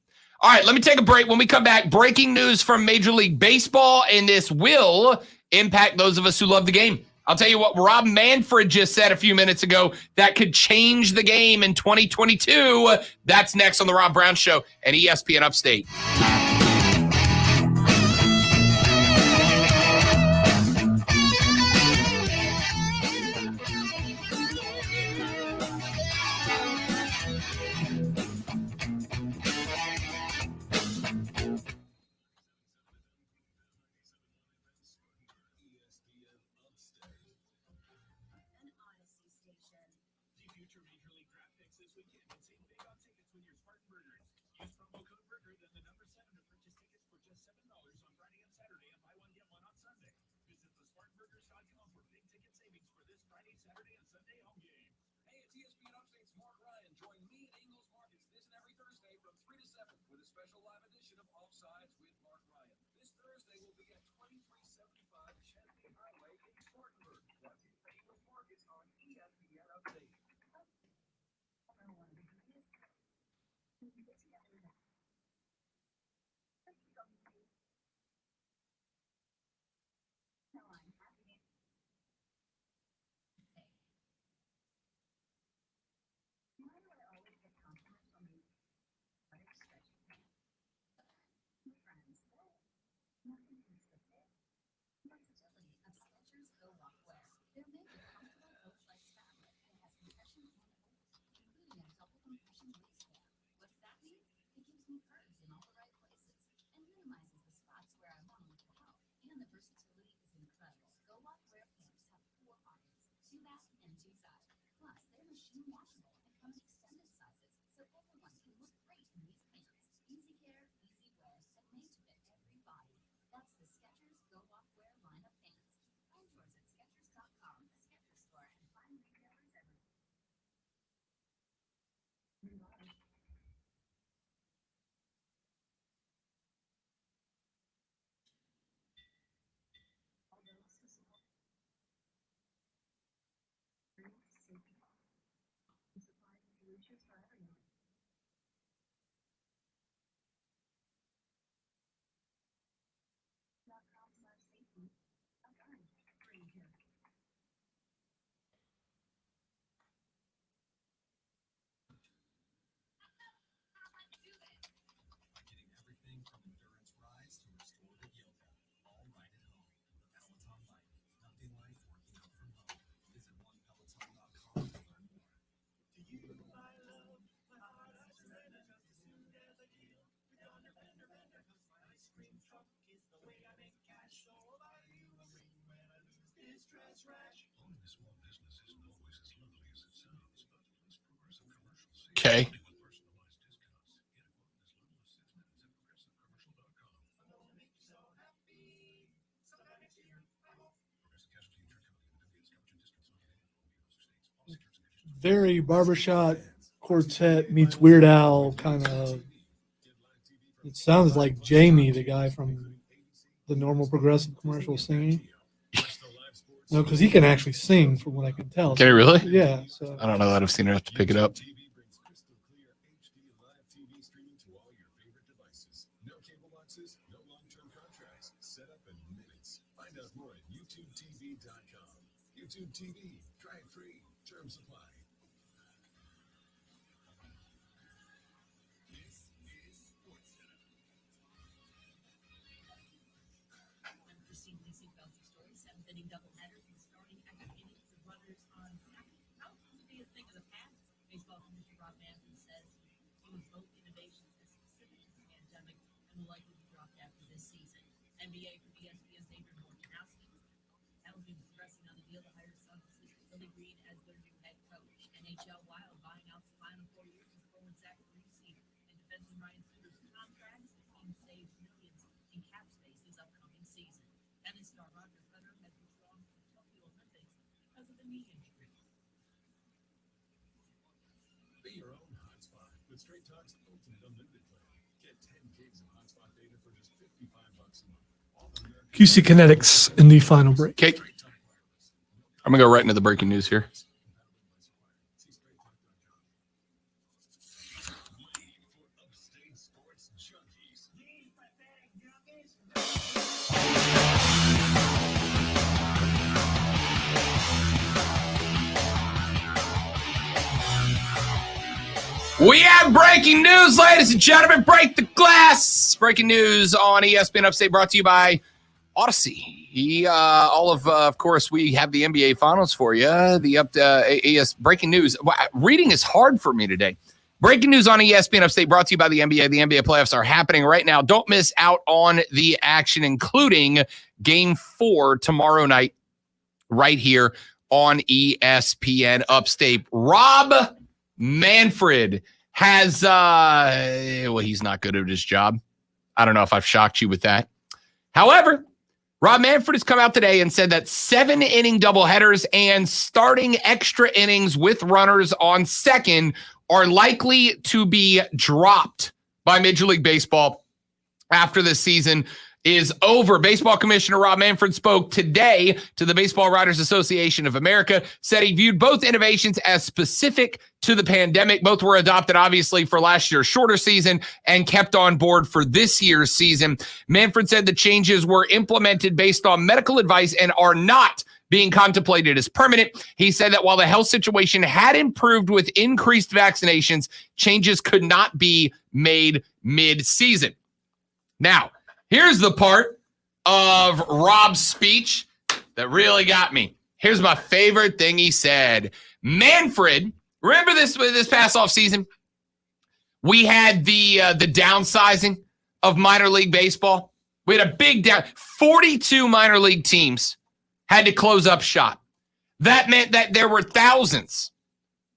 All right, let me take a break. When we come back, breaking news from Major League Baseball, and this will impact those of us who love the game. I'll tell you what Rob Manfred just said a few minutes ago that could change the game in 2022. That's next on The Rob Brown Show and ESPN Upstate. Okay. Very barbershop quartet meets Weird Al kind of. It sounds like Jamie, the guy from the Normal Progressive commercial, singing. No, because he can actually sing, from what I can tell. Can he really? Yeah. So I don't know that I've seen enough to pick it up. YouTube TV, try it free. Terms apply. Baseball commissioner Rob Manfred says he was both innovations and specific to the pandemic and will likely be dropped after this season. NBA from ESPN's Adrian Wojnarowski. LG was pressing on the deal to hire Suns assistant Billy Green as their new head coach. NHL Wild buying out the final 4 years of forward Zach Parise and defenseman Ryan Suter's contracts. The team saves millions in cap space this upcoming season. Tennis star Roger Federer has withdrawn from Straight Talk's ultimate unlimited plan. Get 10 gigs of hotspot data for just $55 a month. All American QC Kinetics in the final break. Okay. I'm going to go right into the breaking news here. We have breaking news, ladies and gentlemen. Break the glass. Breaking news on ESPN Upstate, brought to you by Odyssey. Of course, we have the NBA Finals for you. Breaking news. Reading is hard for me today. Breaking news on ESPN Upstate, brought to you by the NBA. The NBA playoffs are happening right now. Don't miss out on the action, including Game 4 tomorrow night, right here on ESPN Upstate. Rob Manfred has, he's not good at his job. I don't know if I've shocked you with that. However, Rob Manfred has come out today and said that 7-inning doubleheaders and starting extra innings with runners on second are likely to be dropped by Major League Baseball after the season is over. Baseball Commissioner Rob Manfred spoke today to the Baseball Writers Association of America, said he viewed both innovations as specific to the pandemic. Both were adopted, obviously, for last year's shorter season and kept on board for this year's season. Manfred said the changes were implemented based on medical advice and are not being contemplated as permanent. He said that while the health situation had improved with increased vaccinations, changes could not be made mid-season. Now, here's the part of Rob's speech that really got me. Here's my favorite thing he said. Manfred, remember this past offseason? We had the downsizing of minor league baseball. We had a big 42 minor league teams had to close up shop. That meant that there were thousands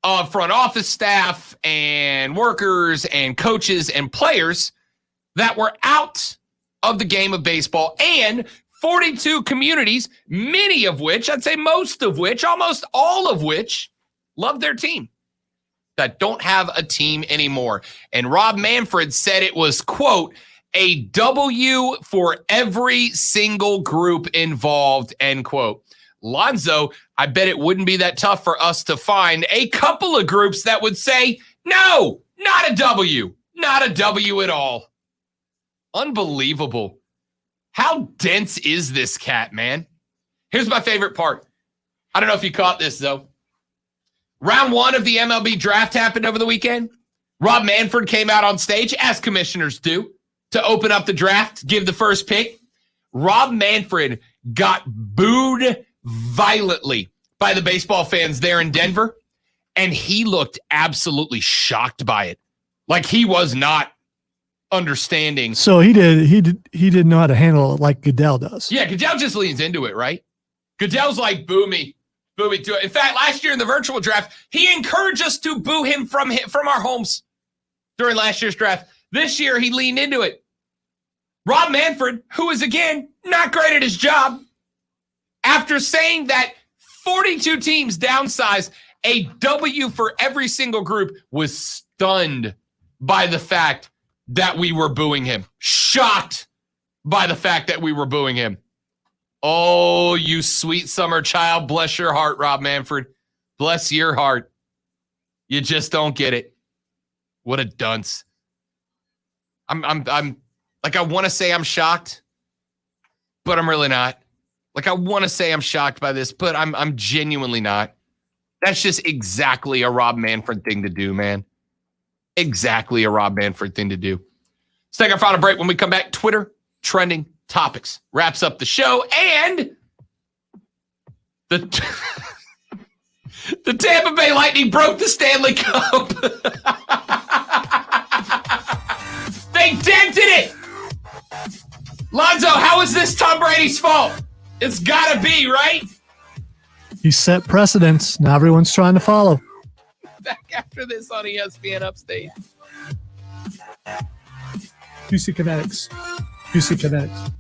of front office staff and workers and coaches and players that were out of the game of baseball, and 42 communities, many of which, I'd say most of which, almost all of which, love their team, that don't have a team anymore. And Rob Manfred said it was, quote, a W for every single group involved, end quote. Lonzo, I bet it wouldn't be that tough for us to find a couple of groups that would say, no, not a W, not a W at all. Unbelievable. How dense is this cat, man? Here's my favorite part. I don't know if you caught this, though. Round 1 of the MLB draft happened over the weekend. Rob Manfred came out on stage, as commissioners do, to open up the draft, give the first pick. Rob Manfred got booed violently by the baseball fans there in Denver, and he looked absolutely shocked by it. Like he was not understanding. So he didn't know how to handle it like Goodell does. Yeah, Goodell just leans into it, right? Goodell's like, boo me do it. In fact, last year in the virtual draft, he encouraged us to boo him from our homes during last year's draft. This year, he leaned into it. Rob Manfred, who is, again, not great at his job, after saying that 42 teams downsized, a W for every single group, was stunned by the fact that we were booing him. Shocked by the fact that we were booing him. Oh, you sweet summer child. Bless your heart, Rob Manfred. Bless your heart. You just don't get it. What a dunce. I'm like, I want to say I'm shocked, but I'm really not. Like, I want to say I'm shocked by this, but I'm genuinely not. That's just exactly a Rob Manfred thing to do, man. Exactly a Rob Manfred thing to do. Let's take our final break. When we come back, Twitter trending topics wraps up the show, and the Tampa Bay Lightning broke the Stanley Cup. They dented it. Lonzo, how is this Tom Brady's fault? It's got to be, right? He set precedents. Now everyone's trying to follow. Back after this on ESPN Upstate. QC Kinetics. QC Kinetics.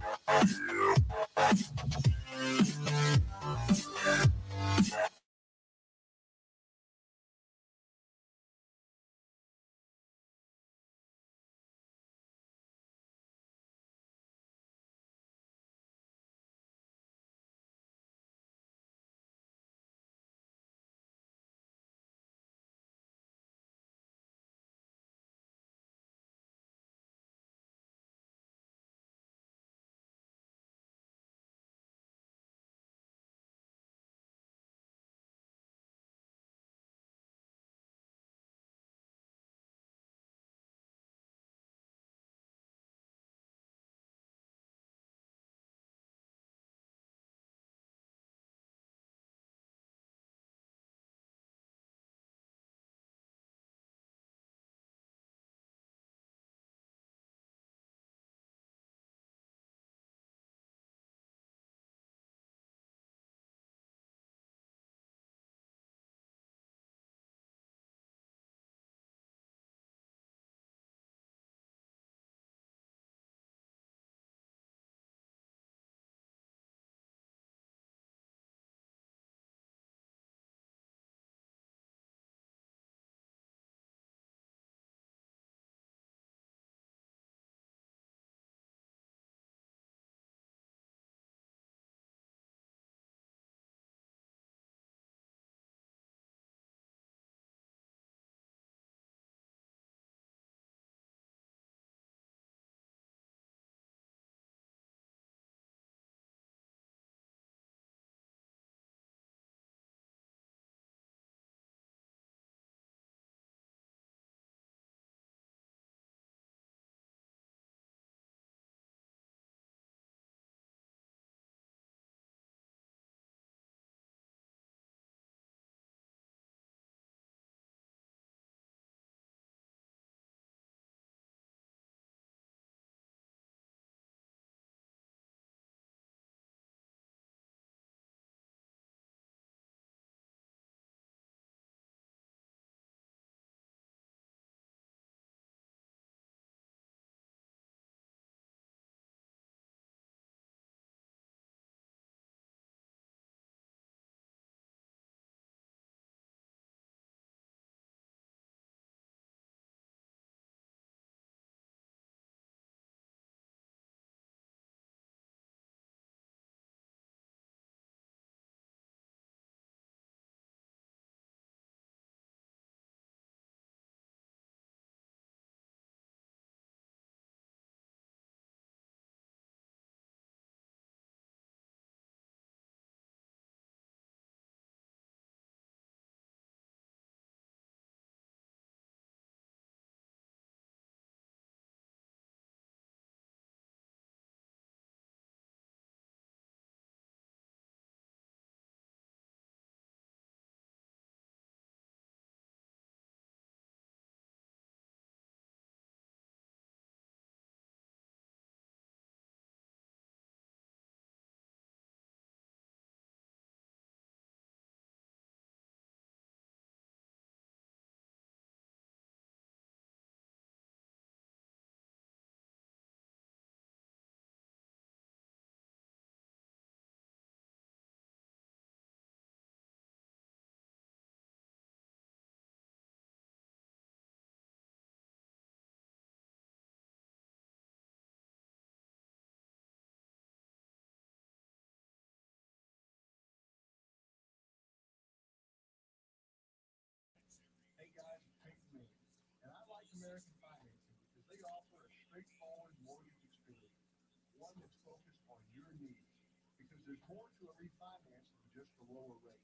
there's more to a refinance than just a lower rate.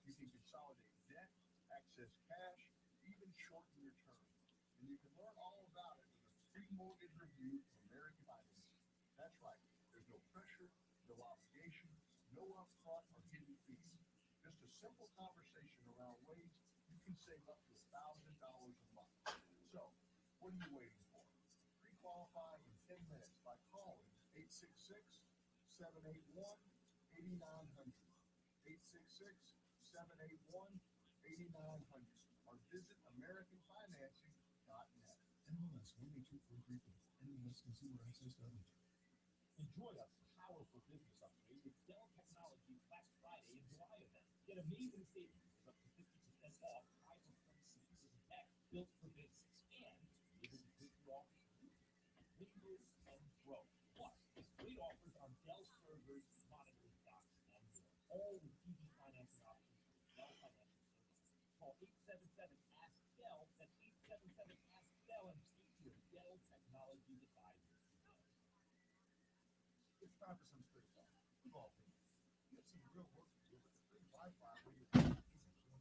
You can consolidate debt, access cash, even shorten your term. And you can learn all about it with a free mortgage review from American Finance. That's right. There's no pressure, no obligation, no upfront or hidden fees. Just a simple conversation around ways you can save up to $1,000 a month. So, what are you waiting for? Pre-qualify in 10 minutes by calling 866-781-8900. 866-781-8900. Or visit AmericanFinancing.net. MLS 18243. MLS Consumer Access. Enjoy a powerful business upgrade with Dell Technologies Black Friday and July event. Get amazing savings up to 50% off high-performance computers and tech built for business. And even good offers Windows 10 Pro. Plus, great offers on Dell servers, monitors, docks, and more. All with easy financing options from Dell Financial Services. Call 877-ASK-DELL. That's 877-ASK-DELL and speak to your Dell Technologies advisor. It's time for some straight talk. We've all been there. You have some real work to do with the free Wi-Fi where your phone isn't going to cut.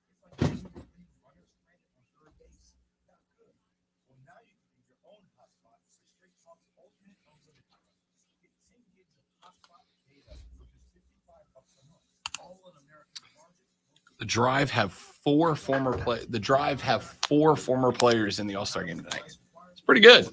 It's like using your big runner stranded on third base. Not good. Well, now you can use your own hotspot for Straight Talk's ultimate unlimited plan. Get 10 gigs of hotspot data for just $55 a month. All in American market. The Drive have four former players in the All-Star game tonight. It's pretty good.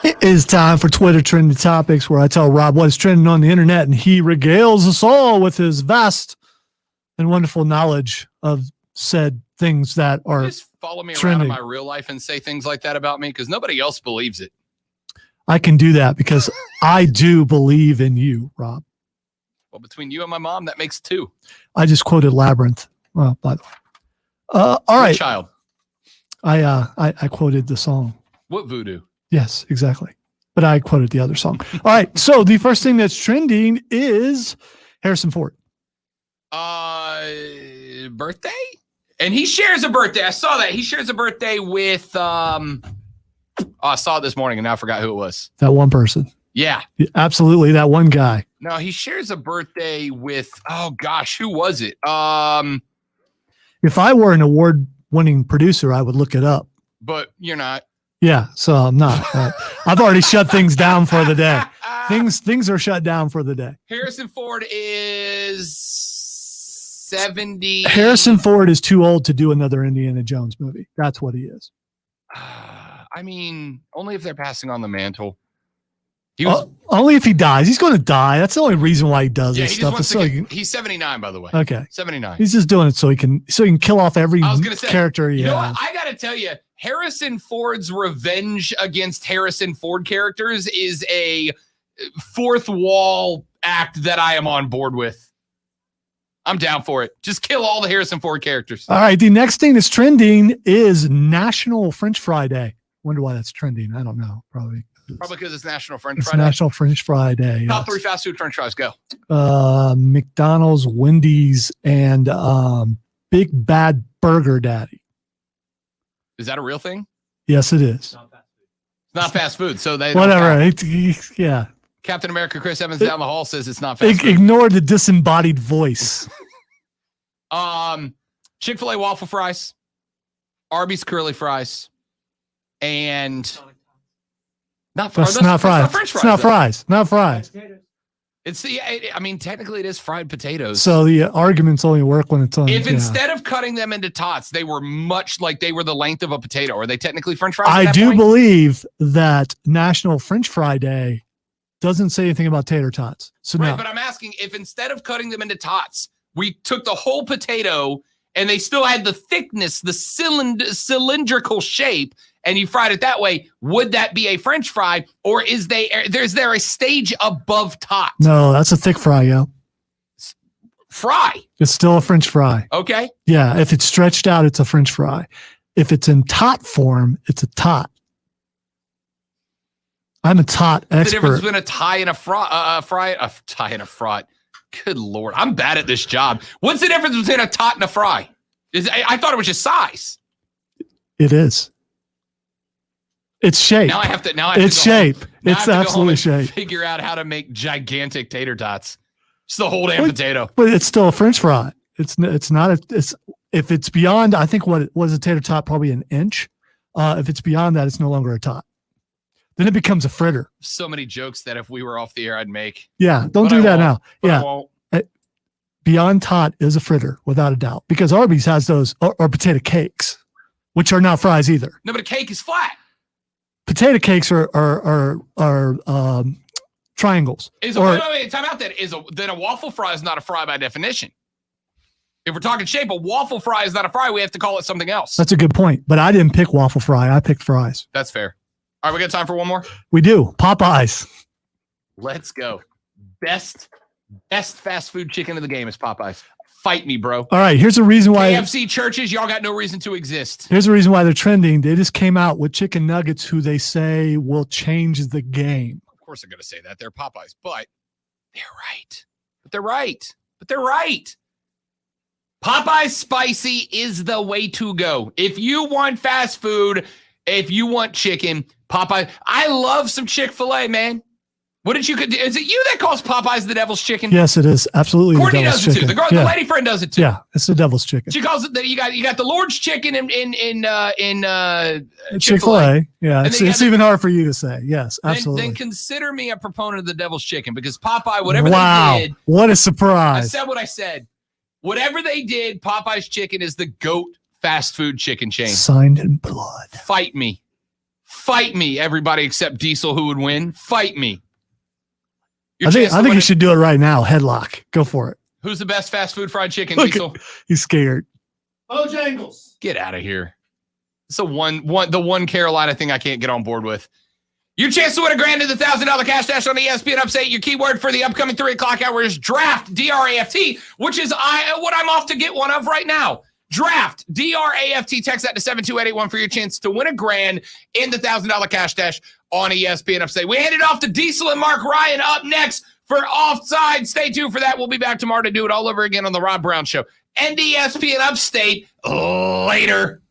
It is time for Twitter Trending Topics, where I tell Rob what is trending on the internet, and he regales us all with his vast and wonderful knowledge of said things that are Just follow me around trending. in my real life and say things like that about me because nobody else believes it. I can do that because I do believe in you, Rob. Well, between you and my mom, that makes two. I just quoted Labyrinth. Well, by the way. All right. Child. I quoted the song. What voodoo? Yes, exactly. But I quoted the other song. All right. So the first thing that's trending is Harrison Ford. Birthday? And he shares a birthday. I saw that. He shares a birthday with I saw it this morning and now I forgot who it was. That one person. Yeah. Absolutely. That one guy. No, he shares a birthday with oh gosh, who was it? If I were an award-winning producer, I would look it up. But you're not. Yeah, so I'm not. I've already shut things down for the day. Things are shut down for the day. Harrison Ford is 70. Harrison Ford is too old to do another Indiana Jones movie. That's what he is. I mean, only if they're passing on the mantle. He was only if he dies. He's going to die. That's the only reason why he does this he stuff. just So wants he to can- he's 79, by the way. Okay. 79. He's just doing it so he can kill off every I was gonna say, character he you know has. what? I gotta tell you, Harrison Ford's revenge against Harrison Ford characters is a fourth wall act that I am on board with. I'm down for it. Just kill all the Harrison Ford characters. All right. The next thing that's trending is National French Fry Day. Wonder why that's trending. I don't know. Probably because it's National French it's Fry Day. National French Fry Day. Top yes. 3 fast food French fries. Go. McDonald's, Wendy's, and Big Bad Burger Daddy. Is that a real thing? Yes, it is. It's not fast food. So they don't Whatever. count. Yeah. Captain America Chris Evans down the hall says it's not fast food. Ignore the disembodied voice. Chick-fil-A waffle fries, Arby's curly fries, and That's not fries. French fries. It's not though. fries. Not fries. It's the. I mean, technically, it is fried potatoes. So the arguments only work when it's on. if yeah. instead of cutting them into tots, they were much like they were the length of a potato, are they technically French fries? at I that do point? believe that National French Fry Day doesn't say anything about tater tots. So Right, no. but I'm asking if instead of cutting them into tots, we took the whole potato and they still had the thickness, the cylindrical shape, and you fried it that way, would that be a French fry, or is there a stage above tot? No, that's a thick fry, yo. Fry. It's still a French fry. Okay. Yeah, if it's stretched out, it's a French fry. If it's in tot form, it's a tot. I'm a tot The difference expert. between a tie and a tie and a fry. Good Lord. I'm bad at this job. What's the difference between a tot and a fry? I thought it was just size. It is. It's shape. Now I have to. It's shape. Now It's I have to go home absolutely and shape. Figure out how to make gigantic tater tots. It's the whole damn potato. But it's still a French fry. It's not a. It's if it's beyond. I think what was a tater tot probably an inch. If it's beyond that, it's no longer a tot. Then it becomes a fritter. So many jokes that if we were off the air, I'd make. Yeah, don't But do I that won't. now. But I Yeah, won't. beyond tot is a fritter without a doubt because Arby's has those or potato cakes, which are not fries either. No, but a cake is flat. Potato cakes are triangles. Wait, time out. Then a waffle fry is not a fry by definition. If we're talking shape, a waffle fry is not a fry. We have to call it something else. That's a good point. But I didn't pick waffle fry. I picked fries. That's fair. All right, we got time for one more. We do. Popeyes. Let's go. Best fast food chicken of the game is Popeyes. Fight me, bro. All right. Here's the reason why. KFC churches, y'all got no reason to exist. Here's the reason why they're trending. They just came out with chicken nuggets who they say will change the game. Of course they're going to say that. They're Popeyes, but they're right. But they're right. But they're right. Popeyes spicy is the way to go. If you want fast food, if you want chicken, Popeye. I love some Chick-fil-A, man. What did you? Is it you that calls Popeyes the devil's chicken? Yes, it is absolutely. Courtney the devil's does it too. chicken. The lady friend does it too. Yeah, it's the devil's chicken. She calls it that. You got the Lord's chicken in Chick-fil-A. Chick-fil-A. Yeah, And it's, then you it's got even hard for you to say. Yes, absolutely. Then consider me a proponent of the devil's chicken because Popeye, whatever Wow, they did, what a I surprise! said what I said. Whatever they did, Popeye's chicken is the GOAT fast food chicken chain. Signed in blood. Fight me. Fight me, everybody except Diesel, who would win. Fight me. Your I think chance to I think win you it- should do it right now. Headlock. Go for it. Who's the best fast food fried chicken, Look Diesel? He's scared. Bojangles. Get out of here. It's the one Carolina thing I can't get on board with. Your chance to win a grand in the $1,000 cash dash on ESPN Upstate. Your keyword for the upcoming 3 o'clock hour is draft, DRAFT, which is what I'm off to get one of right now. Draft, DRAFT. Text that to 72881 for your chance to win a grand in the $1,000 cash dash on ESPN Upstate. We hand it off to Diesel and Mark Ryan up next for Offside. Stay tuned for that. We'll be back tomorrow to do it all over again on the Rob Brown Show and ESPN Upstate later.